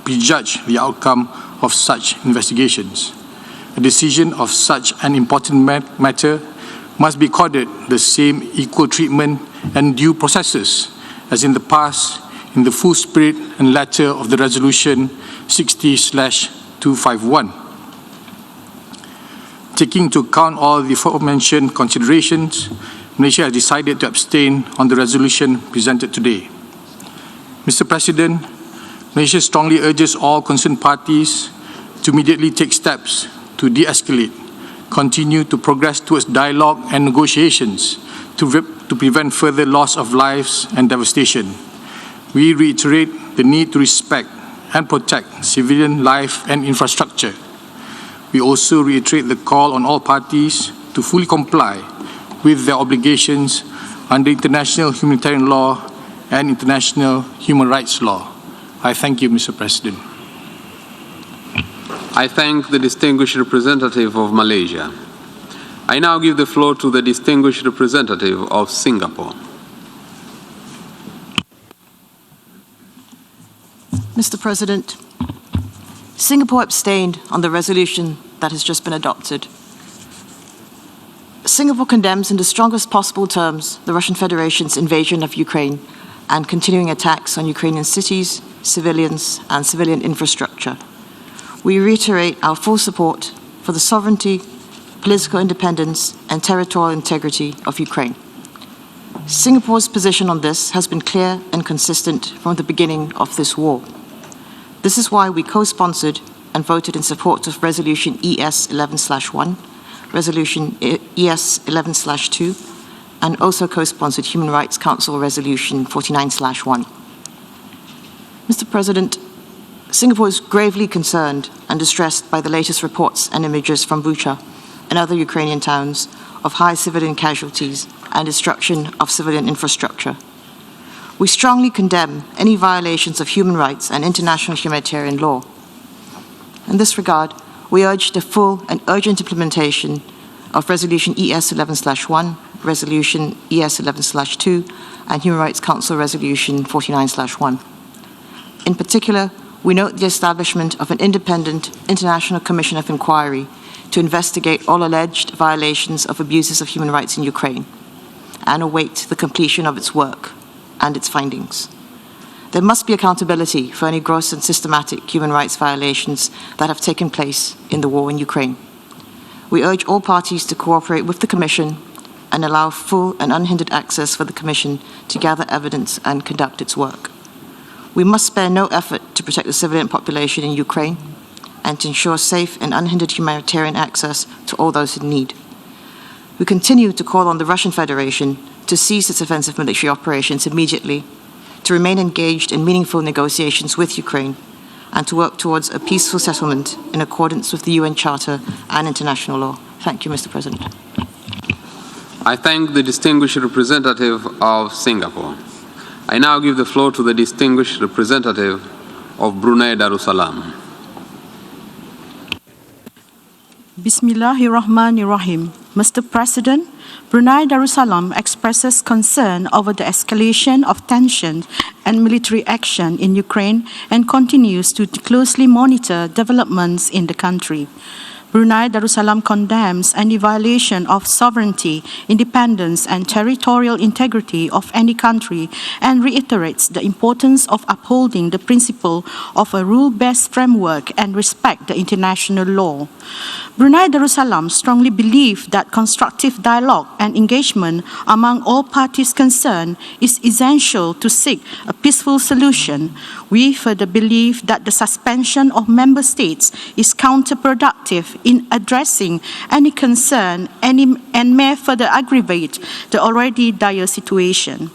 Speaker 20: prejudge the outcome of such investigations. A decision of such an important matter must be accorded the same equal treatment and due processes as in the past, in the full spirit and letter of the Resolution 60/251. Taking into account all the aforementioned considerations, Malaysia has decided to abstain on the resolution presented today. Mr. President, Malaysia strongly urges all concerned parties to immediately take steps to de-escalate, continue to progress towards dialogue and negotiations to prevent further loss of lives and devastation. We reiterate the need to respect and protect civilian life and infrastructure. We also reiterate the call on all parties to fully comply with their obligations under international humanitarian law and international human rights law. I thank you, Mr. President.
Speaker 3: I thank the distinguished representative of Malaysia. I now give the floor to the distinguished representative of Singapore.
Speaker 21: Mr. President, Singapore abstained on the resolution that has just been adopted. Singapore condemns in the strongest possible terms the Russian Federation's invasion of Ukraine and continuing attacks on Ukrainian cities, civilians, and civilian infrastructure. We reiterate our full support for the sovereignty, political independence, and territorial integrity of Ukraine. Singapore's position on this has been clear and consistent from the beginning of this war. This is why we co-sponsored and voted in support of Resolution ES-11/1, Resolution ES-11/2, and also co-sponsored Human Rights Council Resolution 49/1. Mr. President, Singapore is gravely concerned and distressed by the latest reports and images from Bucha and other Ukrainian towns of high civilian casualties and destruction of civilian infrastructure. We strongly condemn any violations of human rights and international humanitarian law. In this regard, we urge the full and urgent implementation of Resolution ES-11/1, Resolution ES-11/2, and Human Rights Council Resolution 49/1. In particular, we note the establishment of an independent international commission of inquiry to investigate all alleged violations of abuses of human rights in Ukraine and await the completion of its work and its findings. There must be accountability for any gross and systematic human rights violations that have taken place in the war in Ukraine. We urge all parties to cooperate with the Commission and allow full and unhindered access for the Commission to gather evidence and conduct its work. We must spare no effort to protect the civilian population in Ukraine and to ensure safe and unhindered humanitarian access to all those in need. We continue to call on the Russian Federation to cease its offensive military operations immediately, to remain engaged in meaningful negotiations with Ukraine, and to work towards a peaceful settlement in accordance with the UN Charter and international law. Thank you, Mr. President.
Speaker 3: I thank the distinguished representative of Singapore. I now give the floor to the distinguished representative of Brunei Darussalam.
Speaker 22: Bismillahirrahmanirrahim. Mr. President, Brunei Darussalam expresses concern over the escalation of tension and military action in Ukraine and continues to closely monitor developments in the country. Brunei Darussalam condemns any violation of sovereignty, independence, and territorial integrity of any country and reiterates the importance of upholding the principle of a rule-based framework and respect the international law. Brunei Darussalam strongly believes that constructive dialogue and engagement among all parties concerned is essential to seek a peaceful solution. We further believe that the suspension of member states is counterproductive in addressing any concern and may further aggravate the already dire situation.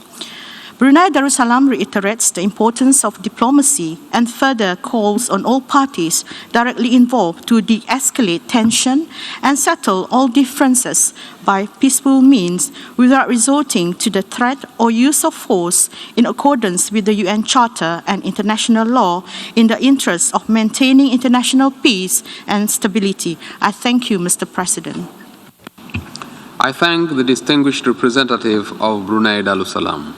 Speaker 22: Brunei Darussalam reiterates the importance of diplomacy and further calls on all parties directly involved to de-escalate tension and settle all differences by peaceful means without resorting to the threat or use of force in accordance with the UN Charter and international law in the interest of maintaining international peace and stability. I thank you, Mr. President.
Speaker 3: I thank the distinguished representative of Brunei Darussalam.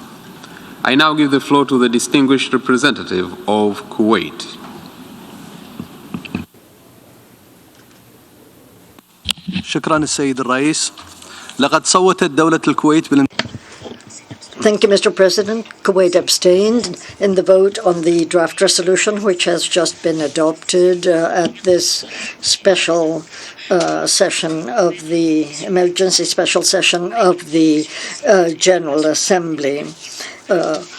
Speaker 3: I now give the floor to the distinguished representative of Kuwait.
Speaker 2: شكرا السيد الرئيس. لقد صوتت دولة الكويت
Speaker 7: Thank you, Mr. President. Kuwait abstained in the vote on the draft resolution, which has just been adopted at this special session of the emergency special session of the General Assembly.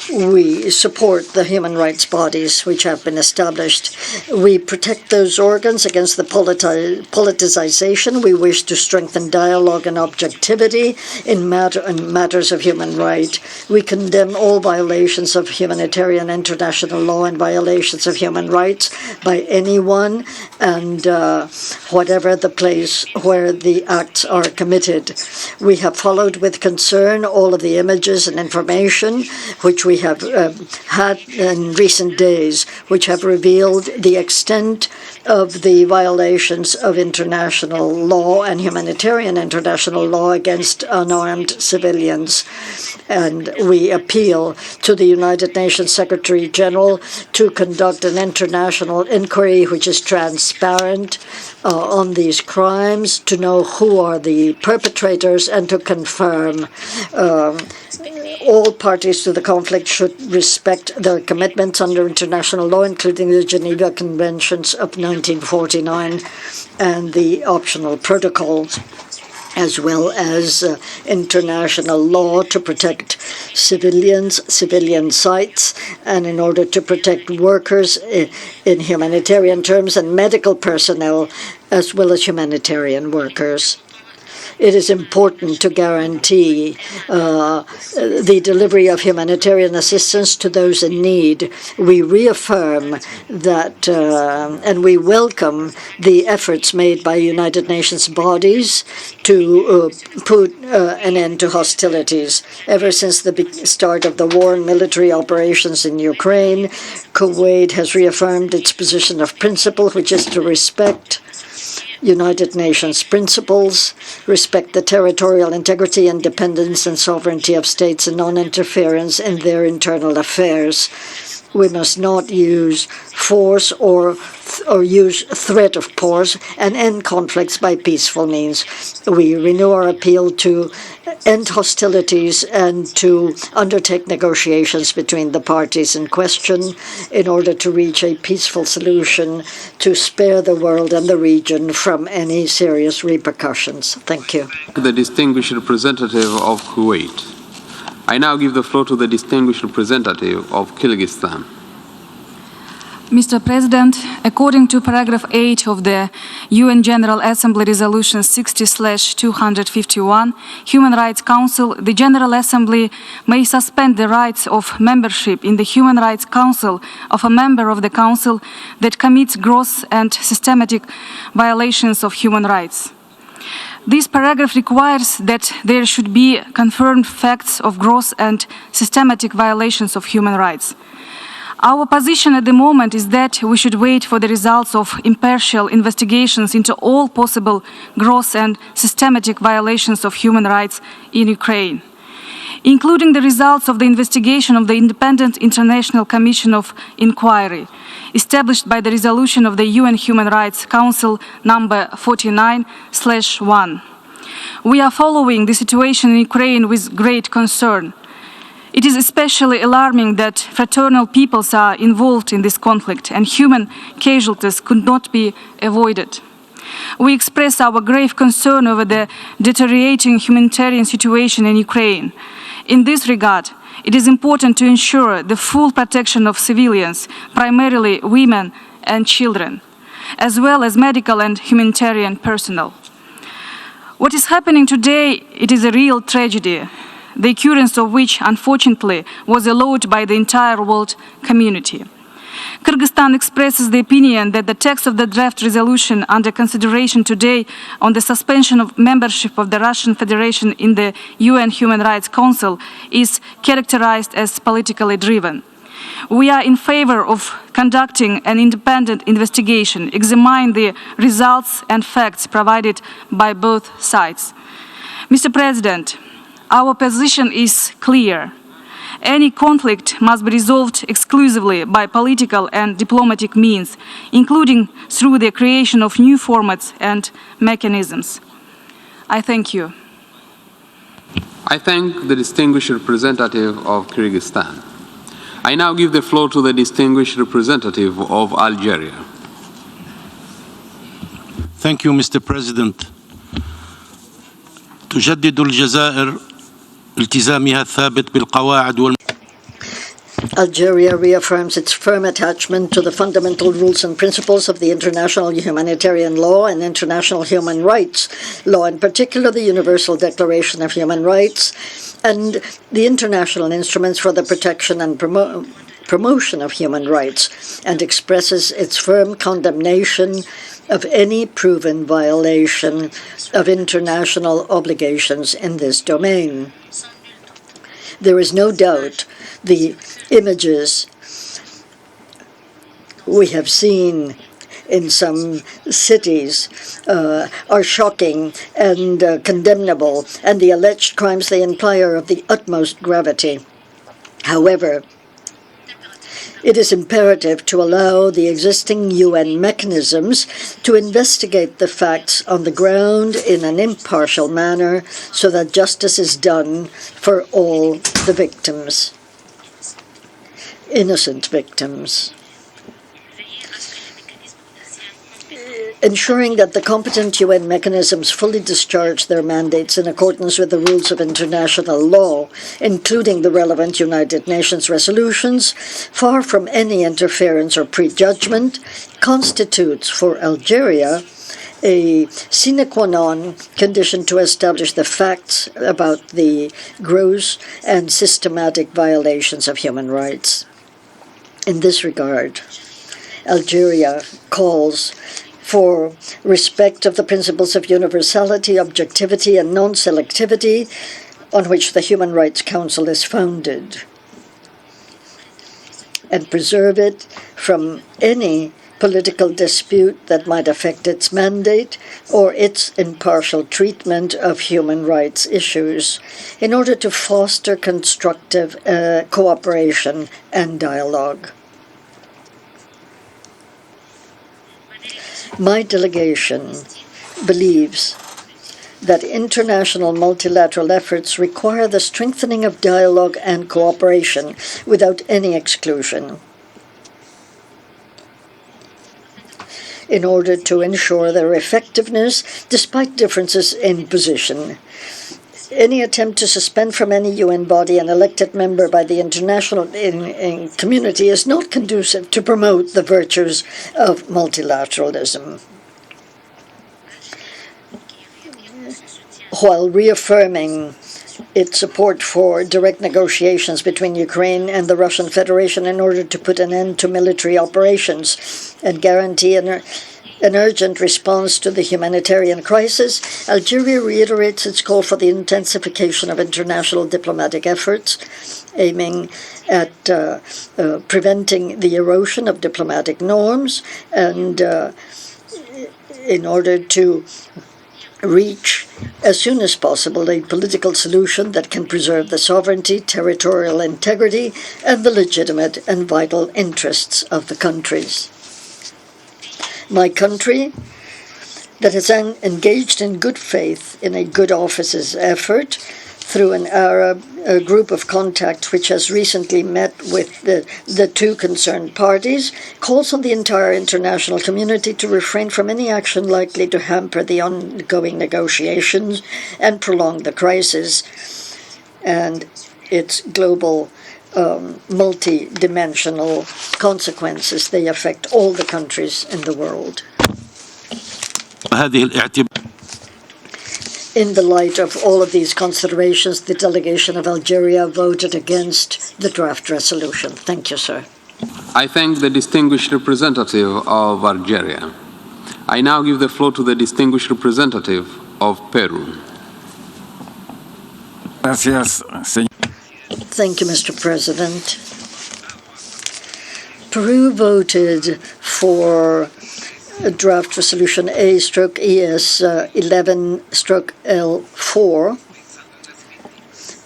Speaker 7: We support the human rights bodies which have been established. We protect those organs against the politicization. We wish to strengthen dialogue and objectivity in matters of human rights. We condemn all violations of humanitarian international law and violations of human rights by anyone and whatever the place where the acts are committed. We have followed with concern all of the images and information which we have had in recent days, which have revealed the extent of the violations of international law and humanitarian international law against unarmed civilians. And we appeal to the United Nations Secretary General to conduct an international inquiry which is transparent on these crimes, to know who are the perpetrators, and to confirm all parties to the conflict should respect their commitments under international law, including the Geneva Conventions of 1949 and the optional protocols, as well as international law to protect civilians, civilian sites, and in order to protect workers in humanitarian terms and medical personnel, as well as humanitarian workers. It is important to guarantee the delivery of humanitarian assistance to those in need. We reaffirm that and we welcome the efforts made by United Nations bodies to put an end to hostilities. Ever since the start of the war and military operations in Ukraine, Kuwait has reaffirmed its position of principle, which is to respect United Nations principles, respect the territorial integrity, independence, and sovereignty of states, and non-interference in their internal affairs. We must not use force or use threat of force and end conflicts by peaceful means. We renew our appeal to end hostilities and to undertake negotiations between the parties in question in order to reach a peaceful solution to spare the world and the region from any serious repercussions. Thank you.
Speaker 3: The distinguished representative of Kuwait. I now give the floor to the distinguished representative of Kyrgyzstan.
Speaker 5: Mr. President, according to paragraph 8 of the UN General Assembly Resolution 60/251, Human Rights Council, the General Assembly may suspend the rights of membership in the Human Rights Council of a member of the Council that commits gross and systematic violations of human rights. This paragraph requires that there should be confirmed facts of gross and systematic violations of human rights. Our position at the moment is that we should wait for the results of impartial investigations into all possible gross and systematic violations of human rights in Ukraine. including the results of the investigation of the Independent International Commission of Inquiry, established by the resolution of the UN Human Rights Council number 49/1. We are following the situation in Ukraine with great concern. It is especially alarming that fraternal peoples are involved in this conflict and human casualties could not be avoided. We express our grave concern over the deteriorating humanitarian situation in Ukraine. In this regard, it is important to ensure the full protection of civilians, primarily women and children, as well as medical and humanitarian personnel. What is happening today, it is a real tragedy, the occurrence of which, unfortunately, was allowed by the entire world community. Kyrgyzstan expresses the opinion that the text of the draft resolution under consideration today on the suspension of membership of the Russian Federation in the UN Human Rights Council is characterized as politically driven. We are in favor of conducting an independent investigation, examining the results and facts provided by both sides. Mr. President, our position is clear. Any conflict must be resolved exclusively by political and diplomatic means, including through the creation of new formats and mechanisms. I thank you.
Speaker 3: I thank the distinguished representative of Kyrgyzstan. I now give the floor to the distinguished representative of Algeria.
Speaker 1: Thank you, Mr. President. تجدد الجزائر التزامها الثابت بالقواعد
Speaker 7: Algeria reaffirms its firm attachment to the fundamental rules and principles of the international humanitarian law and international human rights law, in particular the Universal Declaration of Human Rights and the international instruments for the protection and promotion of human rights, and expresses its firm condemnation of any proven violation of international obligations in this domain. There is no doubt the images we have seen in some cities are shocking and condemnable, and the alleged crimes they imply are of the utmost gravity. However, it is imperative to allow the existing UN mechanisms to investigate the facts on the ground in an impartial manner so that justice is done for all the victims, innocent victims. Ensuring that the competent UN mechanisms fully discharge their mandates in accordance with the rules of international law, including the relevant United Nations resolutions, far from any interference or prejudgment, constitutes for Algeria a sine qua non condition to establish the facts about the gross and systematic violations of human rights. In this regard, Algeria calls for respect of the principles of universality, objectivity, and non-selectivity on which the Human Rights Council is founded, and preserve it from any political dispute that might affect its mandate or its impartial treatment of human rights issues, in order to foster constructive cooperation and dialogue. My delegation believes that international multilateral efforts require the strengthening of dialogue and cooperation without any exclusion, in order to ensure their effectiveness despite differences in position. Any attempt to suspend from any UN body an elected member by the international community is not conducive to promote the virtues of multilateralism. While reaffirming its support for direct negotiations between Ukraine and the Russian Federation in order to put an end to military operations and guarantee an urgent response to the humanitarian crisis, Algeria reiterates its call for the intensification of international diplomatic efforts, aiming at preventing the erosion of diplomatic norms and in order to reach as soon as possible a political solution that can preserve the sovereignty, territorial integrity, and the legitimate and vital interests of the countries. My country, that has engaged in good faith in a good office's effort through an Arab group of contact which has recently met with the two concerned parties, calls on the entire international community to refrain from any action likely to hamper the ongoing negotiations and prolong the crisis and its global multi-dimensional consequences. They affect all the countries in the world. In the light of all of these considerations, the delegation of Algeria voted against the draft resolution. Thank you, sir.
Speaker 3: I thank the distinguished representative of Algeria. I now give the floor to the distinguished representative of Peru.
Speaker 7: Thank you, Mr. President. Peru voted for draft resolution A/ES 11/L4,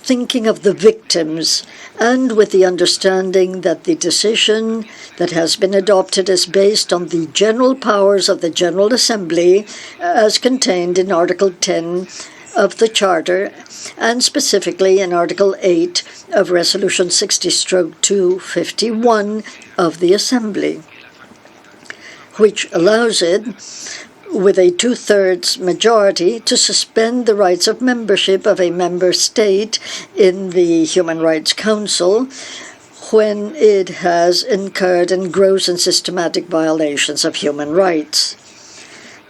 Speaker 7: thinking of the victims and with the understanding that the decision that has been adopted is based on the general powers of the General Assembly as contained in Article 10 of the Charter and specifically in Article 8 of Resolution 60/251 of the Assembly, which allows it, with a two-thirds majority, to suspend the rights of membership of a member state in the Human Rights Council when it has incurred in gross and systematic violations of human rights.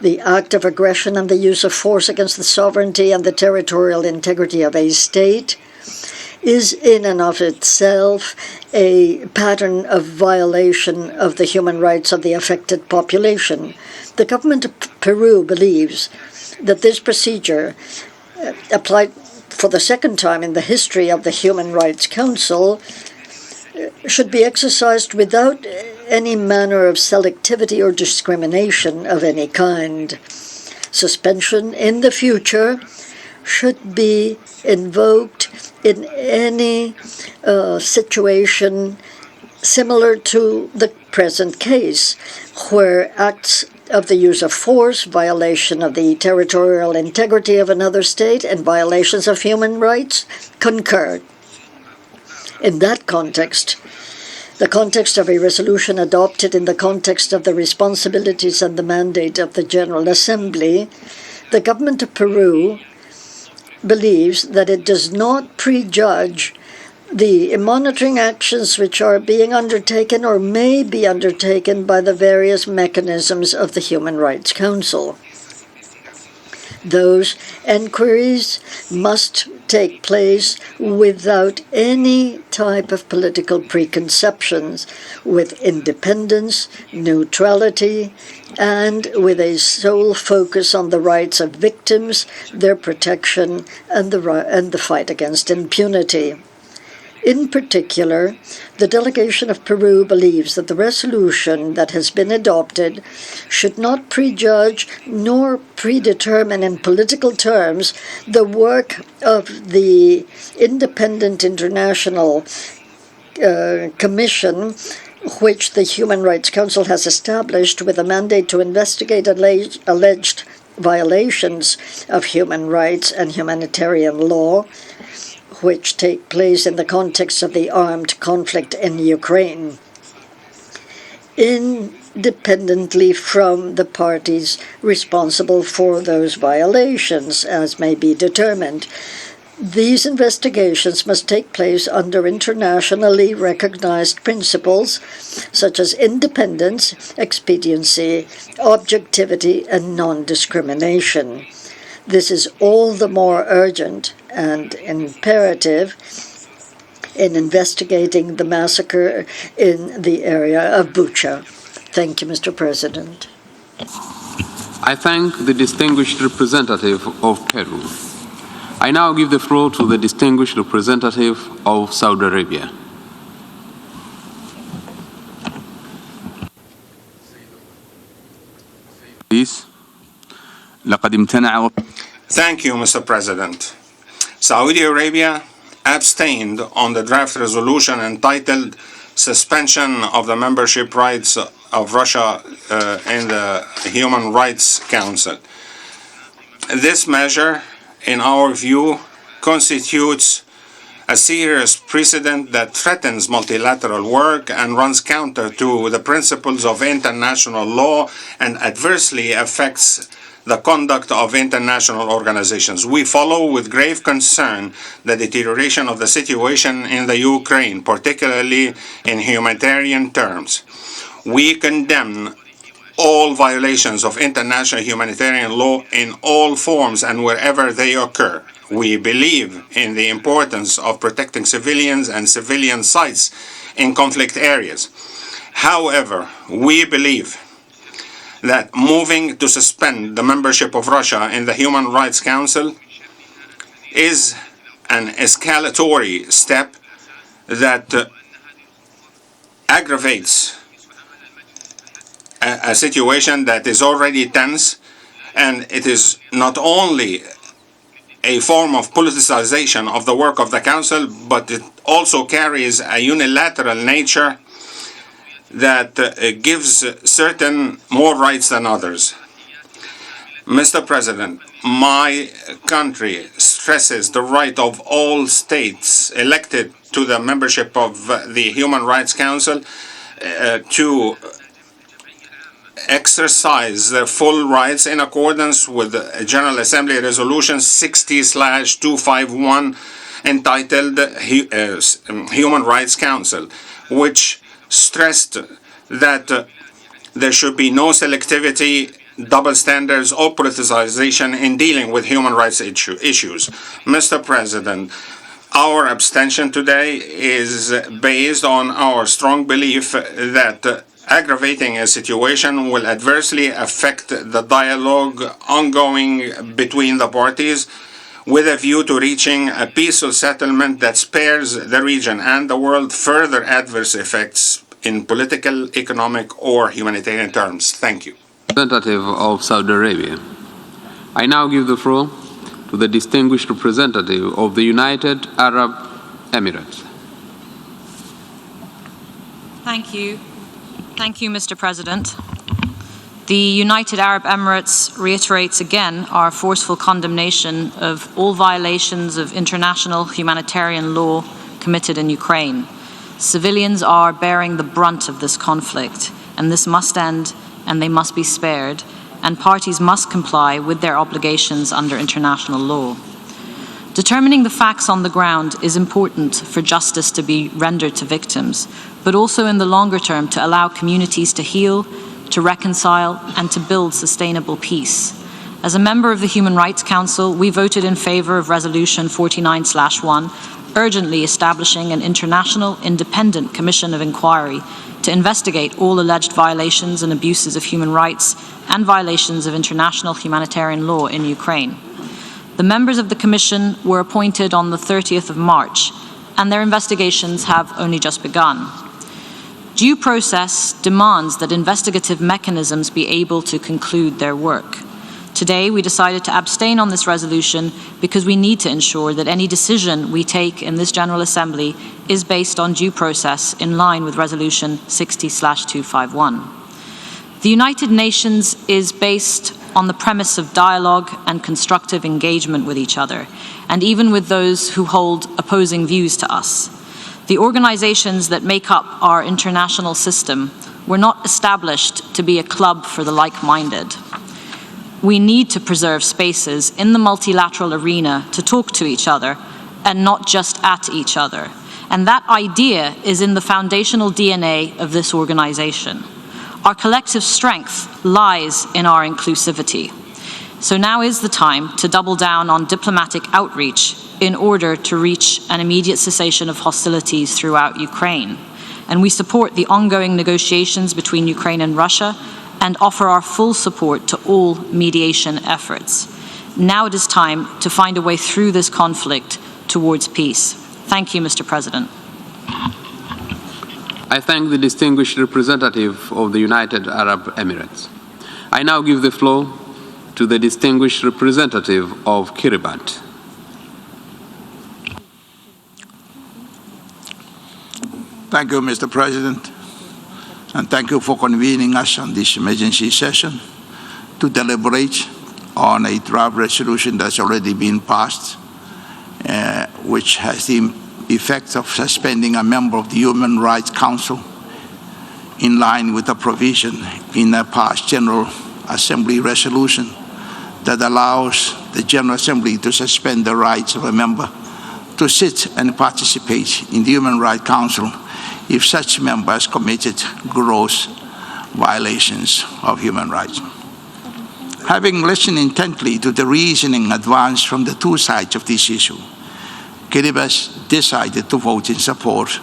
Speaker 7: The act of aggression and the use of force against the sovereignty and the territorial integrity of a state is in and of itself a pattern of violation of the human rights of the affected population. The government of Peru believes that this procedure, applied for the second time in the history of the Human Rights Council, should be exercised without any manner of selectivity or discrimination of any kind. Suspension in the future should be invoked in any situation similar to the present case, where acts of the use of force, violation of the territorial integrity of another state, and violations of human rights concur. In that context, the context of a resolution adopted in the context of the responsibilities and the mandate of the General Assembly, the government of Peru believes that it does not prejudge the monitoring actions which are being undertaken or may be undertaken by the various mechanisms of the Human Rights Council. Those inquiries must take place without any type of political preconceptions, with independence, neutrality, and with a sole focus on the rights of victims, their protection, and the fight against impunity. In particular, the delegation of Peru believes that the resolution that has been adopted should not prejudge nor predetermine in political terms the work of the Independent International Commission, which the Human Rights Council has established with a mandate to investigate alleged violations of human rights and humanitarian law, which take place in the context of the armed conflict in Ukraine, independently from the parties responsible for those violations, as may be determined. These investigations must take place under internationally recognized principles such as independence, expediency, objectivity, and non-discrimination. This is all the more urgent and imperative in investigating the massacre in the area of Bucha. Thank you, Mr. President.
Speaker 3: I thank the distinguished representative of Peru. I now give the floor to the distinguished representative of Saudi Arabia. Please.
Speaker 8: لقد امتنع.
Speaker 12: Thank you, Mr. President. Saudi Arabia abstained on the draft resolution entitled Suspension of the Membership Rights of Russia in the Human Rights Council. This measure, in our view, constitutes a serious precedent that threatens multilateral work and runs counter to the principles of international law and adversely affects the conduct of international organizations. We follow with grave concern the deterioration of the situation in the Ukraine, particularly in humanitarian terms. We condemn all violations of international humanitarian law in all forms and wherever they occur. We believe in the importance of protecting civilians and civilian sites in conflict areas. However, we believe that moving to suspend the membership of Russia in the Human Rights Council is an escalatory step that aggravates a situation that is already tense, and it is not only a form of politicization of the work of the Council, but it also carries a unilateral nature that gives certain more rights than others. Mr. President, my country stresses the right of all states elected to the membership of the Human Rights Council to exercise their full rights in accordance with the General Assembly Resolution 60/251 entitled Human Rights Council, which stressed that there should be no selectivity, double standards, or politicization in dealing with human rights issues. Mr. President, our abstention today is based on our strong belief that aggravating a situation will adversely affect the dialogue ongoing between the parties with a view to reaching a peaceful settlement that spares the region and the world further adverse effects in political, economic, or humanitarian terms. Thank you.
Speaker 3: Representative of Saudi Arabia. I now give the floor to the distinguished representative of the United Arab Emirates.
Speaker 10: Thank you. Thank you, Mr. President. The United Arab Emirates reiterates again our forceful condemnation of all violations of international humanitarian law committed in Ukraine. Civilians are bearing the brunt of this conflict, and this must end, and they must be spared, and parties must comply with their obligations under international law. Determining the facts on the ground is important for justice to be rendered to victims, but also in the longer term to allow communities to heal, to reconcile, and to build sustainable peace. As a member of the Human Rights Council, we voted in favor of Resolution 49/1, urgently establishing an international independent commission of inquiry to investigate all alleged violations and abuses of human rights and violations of international humanitarian law in Ukraine. The members of the commission were appointed on the 30th of March, and their investigations have only just begun. Due process demands that investigative mechanisms be able to conclude their work. Today, we decided to abstain on this resolution because we need to ensure that any decision we take in this General Assembly is based on due process in line with Resolution 60/251. The United Nations is based on the premise of dialogue and constructive engagement with each other, and even with those who hold opposing views to us. The organizations that make up our international system were not established to be a club for the like-minded. We need to preserve spaces in the multilateral arena to talk to each other and not just at each other. And that idea is in the foundational DNA of this organization. Our collective strength lies in our inclusivity. So now is the time to double down on diplomatic outreach in order to reach an immediate cessation of hostilities throughout Ukraine. And we support the ongoing negotiations between Ukraine and Russia and offer our full support to all mediation efforts. Now it is time to find a way through this conflict towards peace. Thank you, Mr. President.
Speaker 3: I thank the distinguished representative of the United Arab Emirates. I now give the floor to the distinguished representative of Kiribati.
Speaker 4: Thank you, Mr. President, and thank you for convening us on this emergency session to deliberate on a draft resolution that's already been passed, which has the effect of suspending a member of the Human Rights Council in line with a provision in a past General Assembly resolution that allows the General Assembly to suspend the rights of a member to sit and participate in the Human Rights Council if such member has committed gross violations of human rights. Having listened intently to the reasoning advanced from the two sides of this issue, Kiribati decided to vote in support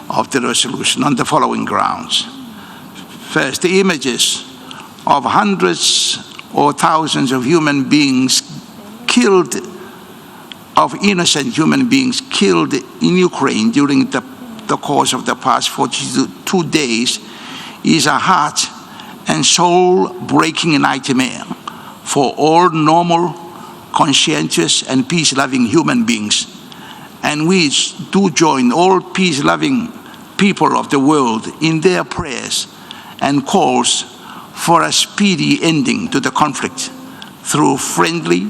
Speaker 4: of the resolution on the following grounds. First, the images of hundreds or thousands of human beings killed, of innocent human beings killed in Ukraine during the course of the past 42 days is a heart and soul-breaking nightmare for all normal, conscientious, and peace-loving human beings. And we do join all peace-loving people of the world in their prayers and calls for a speedy ending to the conflict through friendly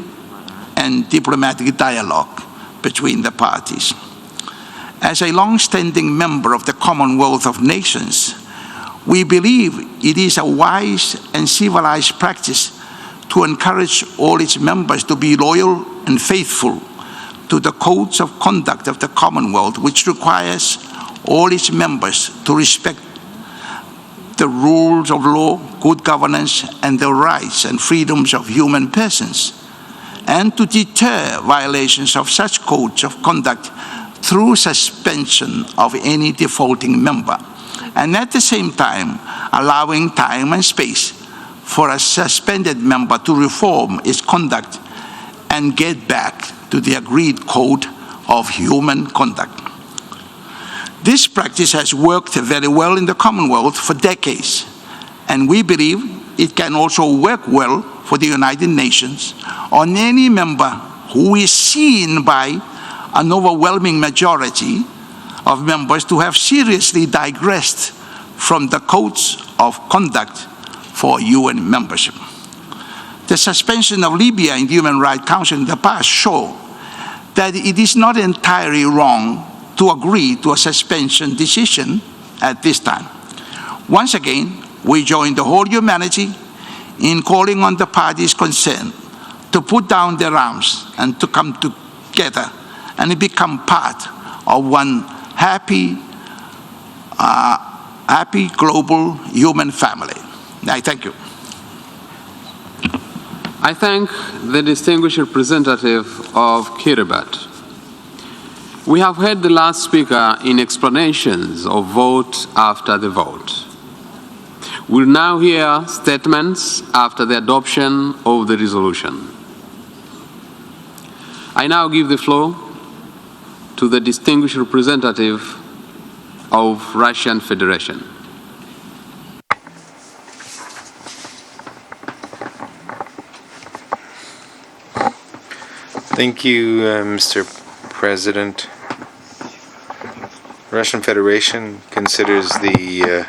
Speaker 4: and diplomatic dialogue between the parties. As a long-standing member of the Commonwealth of Nations, we believe it is a wise and civilized practice to encourage all its members to be loyal and faithful to the codes of conduct of the Commonwealth, which requires all its members to respect the rules of law, good governance, and the rights and freedoms of human persons, and to deter violations of such codes of conduct through suspension of any defaulting member, and at the same time allowing time and space for a suspended member to reform its conduct and get back to the agreed code of human conduct. This practice has worked very well in the Commonwealth for decades, and we believe it can also work well for the United Nations on any member who is seen by an overwhelming majority of members to have seriously digressed from the codes of conduct for UN membership. The suspension of Libya in the Human Rights Council in the past show that it is not entirely wrong to agree to a suspension decision at this time. Once again, we join the whole humanity in calling on the parties concerned to put down their arms and to come together and become part of one happy global human family. I thank you.
Speaker 3: I thank the distinguished representative of Kiribati. We have heard the last speaker in explanations of vote after the vote. We'll now hear statements after the adoption of the resolution. I now give the floor to the distinguished representative of Russian Federation.
Speaker 8: Thank you, Mr. President. Russian Federation considers the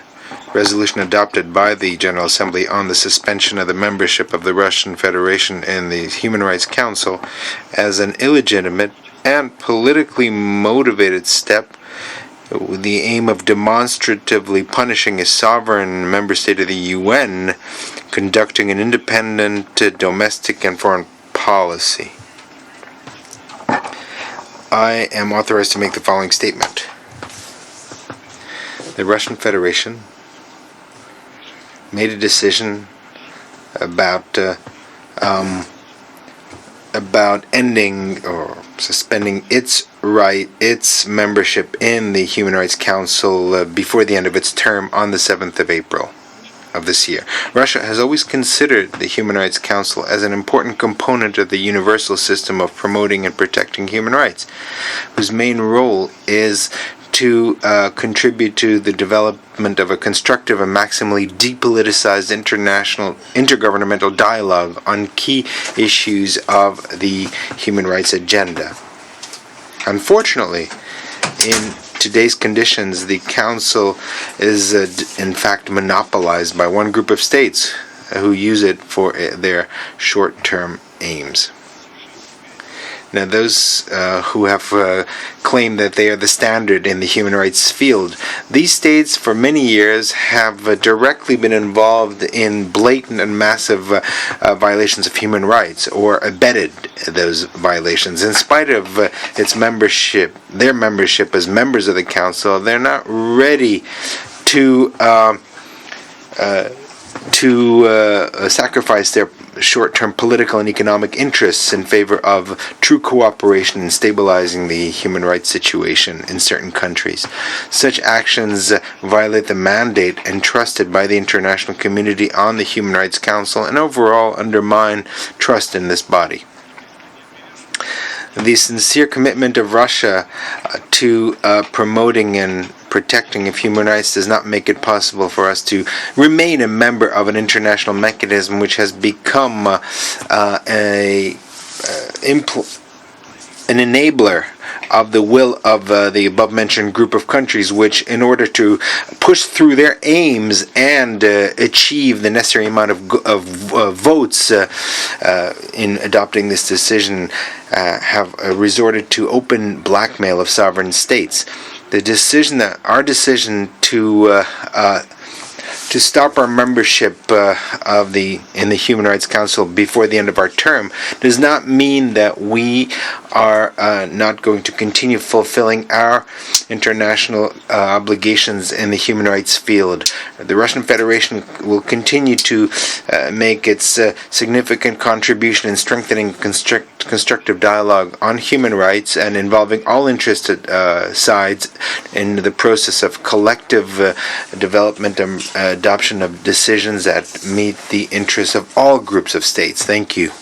Speaker 8: resolution adopted by the General Assembly on the suspension of the membership of the Russian Federation in the Human Rights Council as an illegitimate and politically motivated step with the aim of demonstratively punishing a sovereign member state of the UN conducting an independent domestic and foreign policy. I am authorized to make the following statement. The Russian Federation made a decision about ending or suspending its membership in the Human Rights Council before the end of its term on the 7th of April of this year. Russia has always considered the Human Rights Council as an important component of the universal system of promoting and protecting human rights, whose main role is to contribute to the development of a constructive and maximally depoliticized intergovernmental dialogue on key issues of the human rights agenda. Unfortunately, in today's conditions, the Council is in fact monopolized by one group of states who use it for their short-term aims. Now, those who have claimed that they are the standard in the human rights field, these states for many years have directly been involved in blatant and massive violations of human rights, or abetted those violations. In spite of its membership, their membership as members of the Council, they're not ready to sacrifice their short-term political and economic interests in favor of true cooperation in stabilizing the human rights situation in certain countries. Such actions violate the mandate entrusted by the international community on the Human Rights Council and overall undermine trust in this body. The sincere commitment of Russia to promoting and protecting of human rights does not make it possible for us to remain a member of an international mechanism which has become an enabler of the will of the above-mentioned group of countries, which, in order to push through their aims and achieve the necessary amount of votes in adopting this decision, have resorted to open blackmail of sovereign states. Our decision to stop our membership in the Human Rights Council before the end of our term does not mean that we are not going to continue fulfilling our international obligations in the human rights field. The Russian Federation will continue to make its significant contribution in strengthening constructive dialogue on human rights and involving all interested sides in the process of collective development and adoption of decisions that meet the interests of all groups of states. Thank you.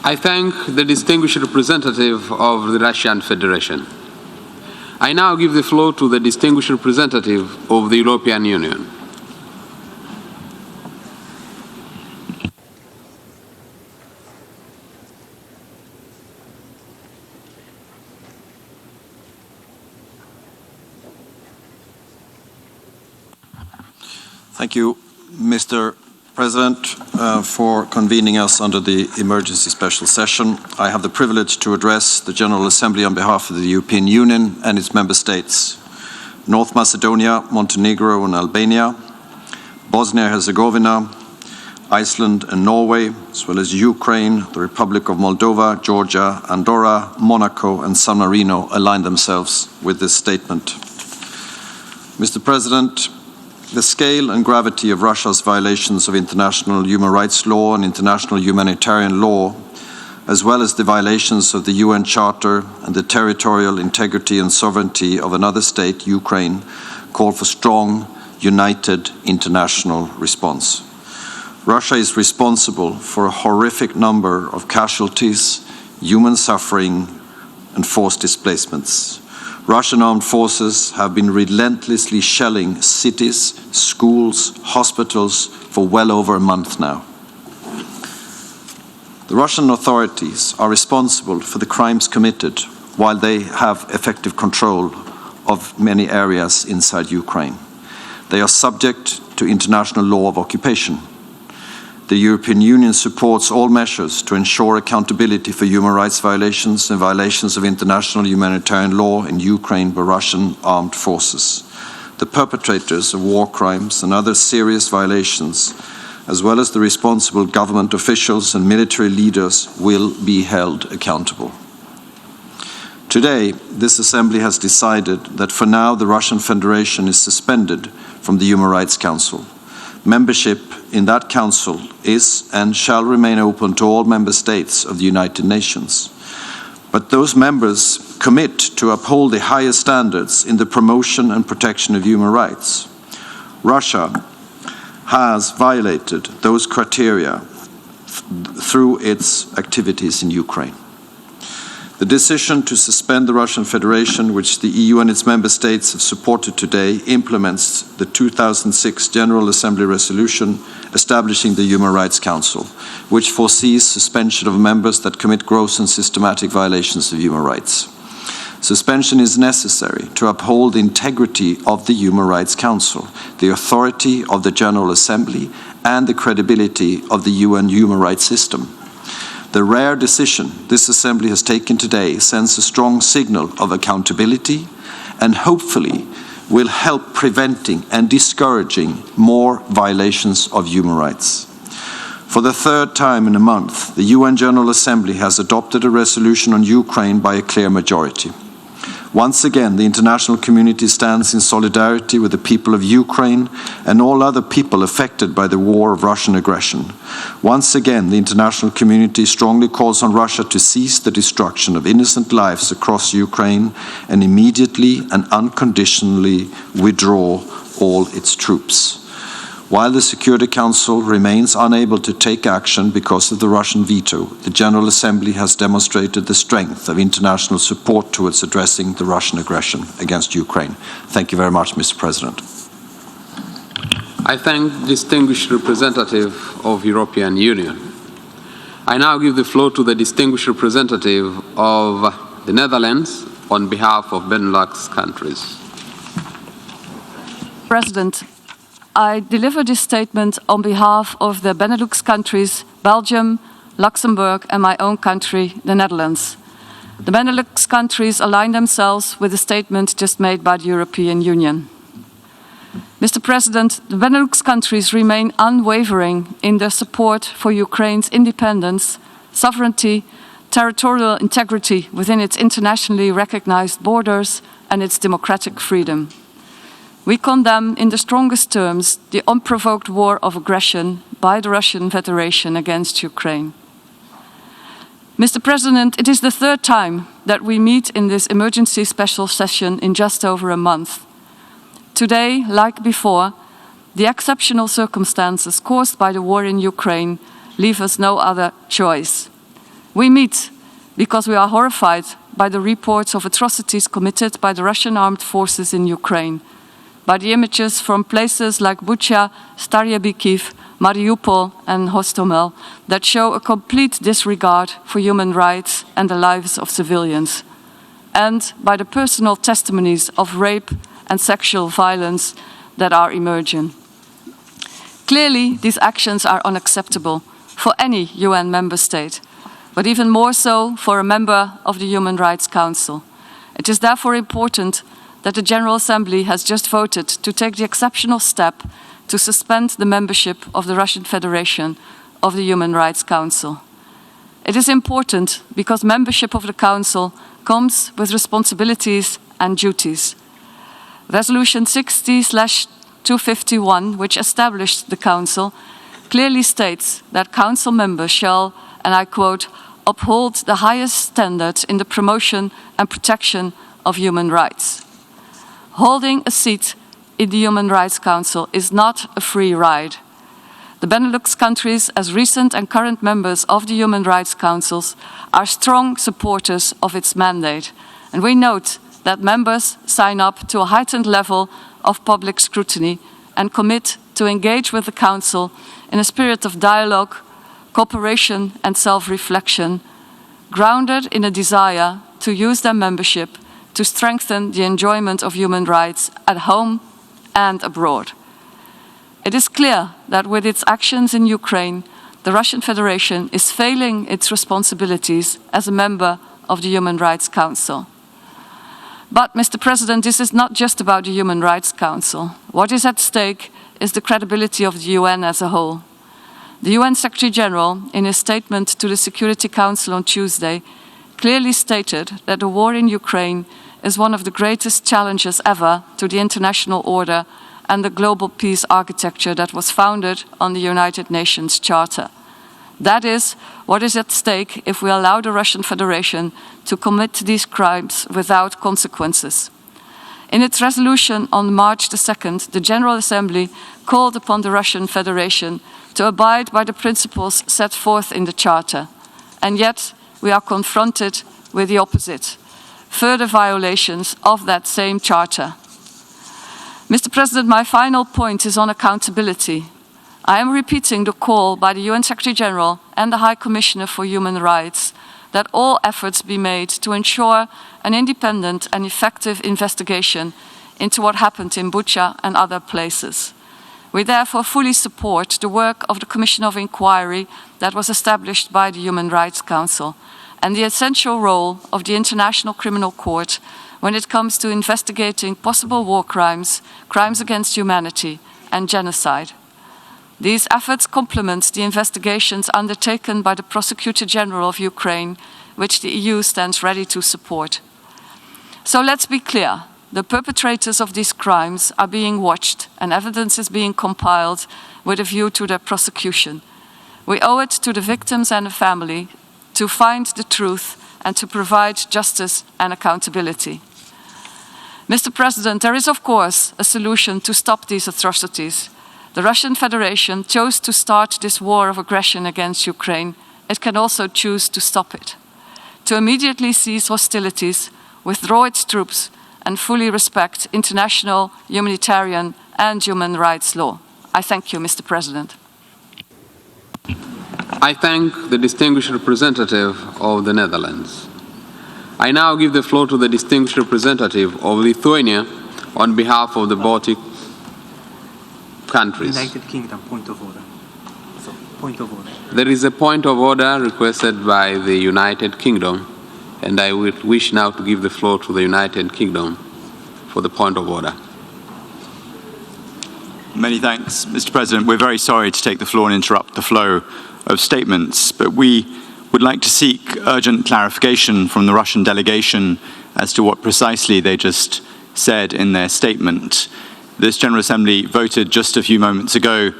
Speaker 3: I thank the distinguished representative of the Russian Federation. I now give the floor to the distinguished representative of the European Union.
Speaker 13: Thank you, Mr. President, for convening us under the emergency special session. I have the privilege to address the General Assembly on behalf of the European Union and its member states: North Macedonia, Montenegro and Albania, Bosnia-Herzegovina, Iceland and Norway, as well as Ukraine, the Republic of Moldova, Georgia, Andorra, Monaco and San Marino align themselves with this statement. Mr. President, the scale and gravity of Russia's violations of international human rights law and international humanitarian law, as well as the violations of the UN Charter and the territorial integrity and sovereignty of another state, Ukraine, call for strong, united international response. Russia is responsible for a horrific number of casualties, human suffering, and forced displacements. Russian armed forces have been relentlessly shelling cities, schools, hospitals for well over a month now. The Russian authorities are responsible for the crimes committed while they have effective control of many areas inside Ukraine. They are subject to international law of occupation. The European Union supports all measures to ensure accountability for human rights violations and violations of international humanitarian law in Ukraine by Russian armed forces. The perpetrators of war crimes and other serious violations, as well as the responsible government officials and military leaders, will be held accountable. Today, this Assembly has decided that for now the Russian Federation is suspended from the Human Rights Council. Membership in that council is and shall remain open to all member states of the United Nations. But those members commit to uphold the highest standards in the promotion and protection of human rights. Russia has violated those criteria through its activities in Ukraine. The decision to suspend the Russian Federation, which the EU and its member states have supported today, implements the 2006 General Assembly resolution establishing the Human Rights Council, which foresees suspension of members that commit gross and systematic violations of human rights. Suspension is necessary to uphold the integrity of the Human Rights Council, the authority of the General Assembly, and the credibility of the UN human rights system. The rare decision this Assembly has taken today sends a strong signal of accountability and hopefully will help preventing and discouraging more violations of human rights. For the third time in a month, the UN General Assembly has adopted a resolution on Ukraine by a clear majority. Once again, the international community stands in solidarity with the people of Ukraine and all other people affected by the war of Russian aggression. Once again, the international community strongly calls on Russia to cease the destruction of innocent lives across Ukraine and immediately and unconditionally withdraw all its troops. While the Security Council remains unable to take action because of the Russian veto, the General Assembly has demonstrated the strength of international support towards addressing the Russian aggression against Ukraine. Thank you very much, Mr. President.
Speaker 3: I thank the distinguished representative of European Union. I now give the floor to the distinguished representative of the Netherlands on behalf of Benelux countries.
Speaker 5: President, I deliver this statement on behalf of the Benelux countries, Belgium, Luxembourg, and my own country, the Netherlands. The Benelux countries align themselves with the statement just made by the European Union. Mr. President, the Benelux countries remain unwavering in their support for Ukraine's independence, sovereignty, territorial integrity within its internationally recognized borders, and its democratic freedom. We condemn in the strongest terms the unprovoked war of aggression by the Russian Federation against Ukraine. Mr. President, it is the third time that we meet in this emergency special session in just over a month. Today, like before, the exceptional circumstances caused by the war in Ukraine leave us no other choice. We meet because we are horrified by the reports of atrocities committed by the Russian armed forces in Ukraine, by the images from places like Bucha, Starye-Bikiv, Mariupol and Hostomel that show a complete disregard for human rights and the lives of civilians, and by the personal testimonies of rape and sexual violence that are emerging. Clearly, these actions are unacceptable for any UN member state, but even more so for a member of the Human Rights Council. It is therefore important that the General Assembly has just voted to take the exceptional step to suspend the membership of the Russian Federation of the Human Rights Council. It is important because membership of the Council comes with responsibilities and duties. Resolution 60/251, which established the Council, clearly states that Council members shall, and I quote, uphold the highest standards in the promotion and protection of human rights. Holding a seat in the Human Rights Council is not a free ride. The Benelux countries, as recent and current members of the Human Rights Councils, are strong supporters of its mandate, and we note that members sign up to a heightened level of public scrutiny and commit to engage with the Council in a spirit of dialogue, cooperation and self-reflection, grounded in a desire to use their membership to strengthen the enjoyment of human rights at home and abroad. It is clear that with its actions in Ukraine, the Russian Federation is failing its responsibilities as a member of the Human Rights Council. But, Mr. President, this is not just about the Human Rights Council. What is at stake is the credibility of the UN as a whole. The UN Secretary General, in his statement to the Security Council on Tuesday, clearly stated that the war in Ukraine is one of the greatest challenges ever to the international order and the global peace architecture that was founded on the United Nations Charter. That is what is at stake if we allow the Russian Federation to commit these crimes without consequences. In its resolution on March 2nd, the General Assembly called upon the Russian Federation to abide by the principles set forth in the Charter. And yet, we are confronted with the opposite, further violations of that same charter. Mr. President, my final point is on accountability. I am repeating the call by the UN Secretary General and the High Commissioner for Human Rights that all efforts be made to ensure an independent and effective investigation into what happened in Bucha and other places. We therefore fully support the work of the Commission of Inquiry that was established by the Human Rights Council and the essential role of the International Criminal Court when it comes to investigating possible war crimes, crimes against humanity, and genocide. These efforts complement the investigations undertaken by the Prosecutor General of Ukraine, which the EU stands ready to support. So let's be clear. The perpetrators of these crimes are being watched and evidence is being compiled with a view to their prosecution. We owe it to the victims and the family to find the truth and to provide justice and accountability. Mr. President, there is of course a solution to stop these atrocities. The Russian Federation chose to start this war of aggression against Ukraine. It can also choose to stop it, to immediately cease hostilities, withdraw its troops, and fully respect international, humanitarian, and human rights law. I thank you, Mr. President.
Speaker 3: I thank the distinguished representative of the Netherlands. I now give the floor to the distinguished representative of Lithuania on behalf of the Baltic countries.
Speaker 9: United Kingdom, point of order. So, point of order.
Speaker 3: There is a point of order requested by the United Kingdom, and I would wish now to give the floor to the United Kingdom for the point of order.
Speaker 14: Many thanks, Mr. President. We're very sorry to take the floor and interrupt the flow of statements, but we would like to seek urgent clarification from the Russian delegation as to what precisely they just said in their statement. This General Assembly voted just a few moments ago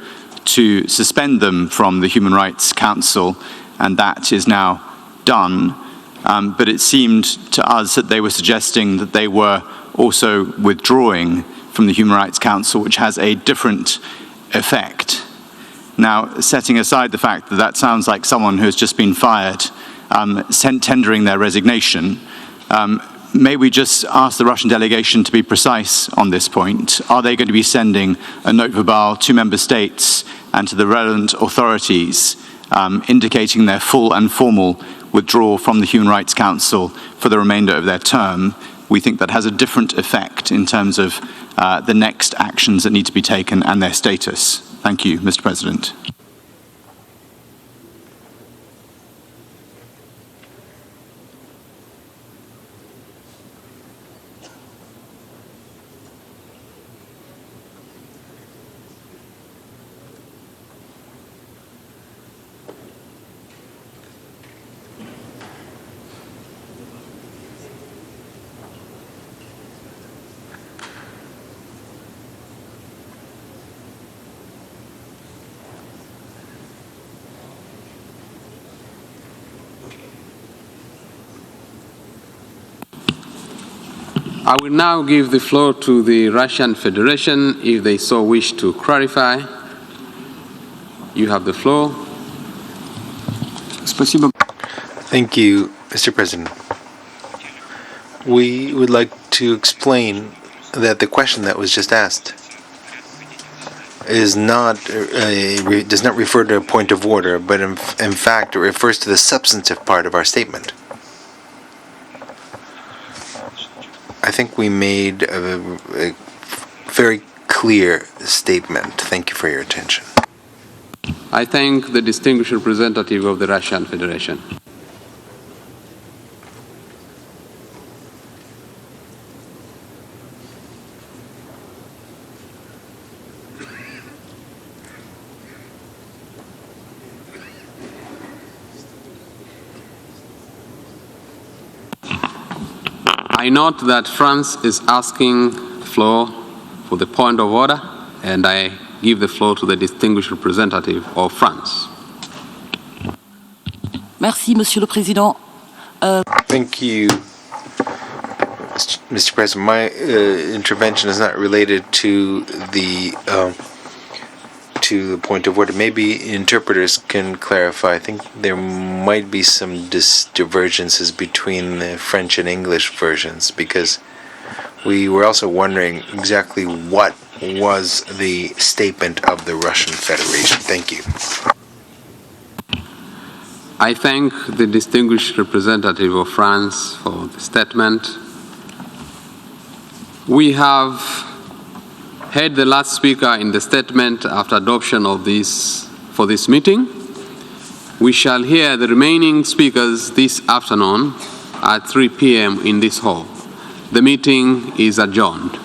Speaker 14: to suspend them from the Human Rights Council, and that is now done. But it seemed to us that they were suggesting that they were also withdrawing from the Human Rights Council, which has a different effect. Now, setting aside the fact that that sounds like someone who has just been fired, tendering their resignation, may we just ask the Russian delegation to be precise on this point? Are they going to be sending a note verbale to member states and to the relevant authorities indicating their full and formal withdrawal from the Human Rights Council for the remainder of their term? We think that has a different effect in terms of the next actions that need to be taken and their status. Thank you, Mr. President.
Speaker 3: I will now give the floor to the Russian Federation if they so wish to clarify. You have the floor.
Speaker 8: Thank you, Mr. President. We would like to explain that the question that was just asked is not does not refer to a point of order, but in fact it refers to the substantive part of our statement. I think we made a very clear statement. Thank you for your attention.
Speaker 3: I thank the distinguished representative of the Russian Federation. I note that France is asking the floor for the point of order, and I give the floor to the distinguished representative of France.
Speaker 23: Merci, Monsieur le Président.
Speaker 8: Thank you, Mr. President. My intervention is not related to the to the point of order. Maybe interpreters can clarify. I think there might be some divergences between the French and English versions, because we were also wondering exactly what was the statement of the Russian Federation. Thank you.
Speaker 3: I thank the distinguished representative of France for the statement. We have heard the last speaker in the statement after adoption of this for this meeting. We shall hear the remaining speakers this afternoon at 3 p.m. in this hall. The meeting is adjourned.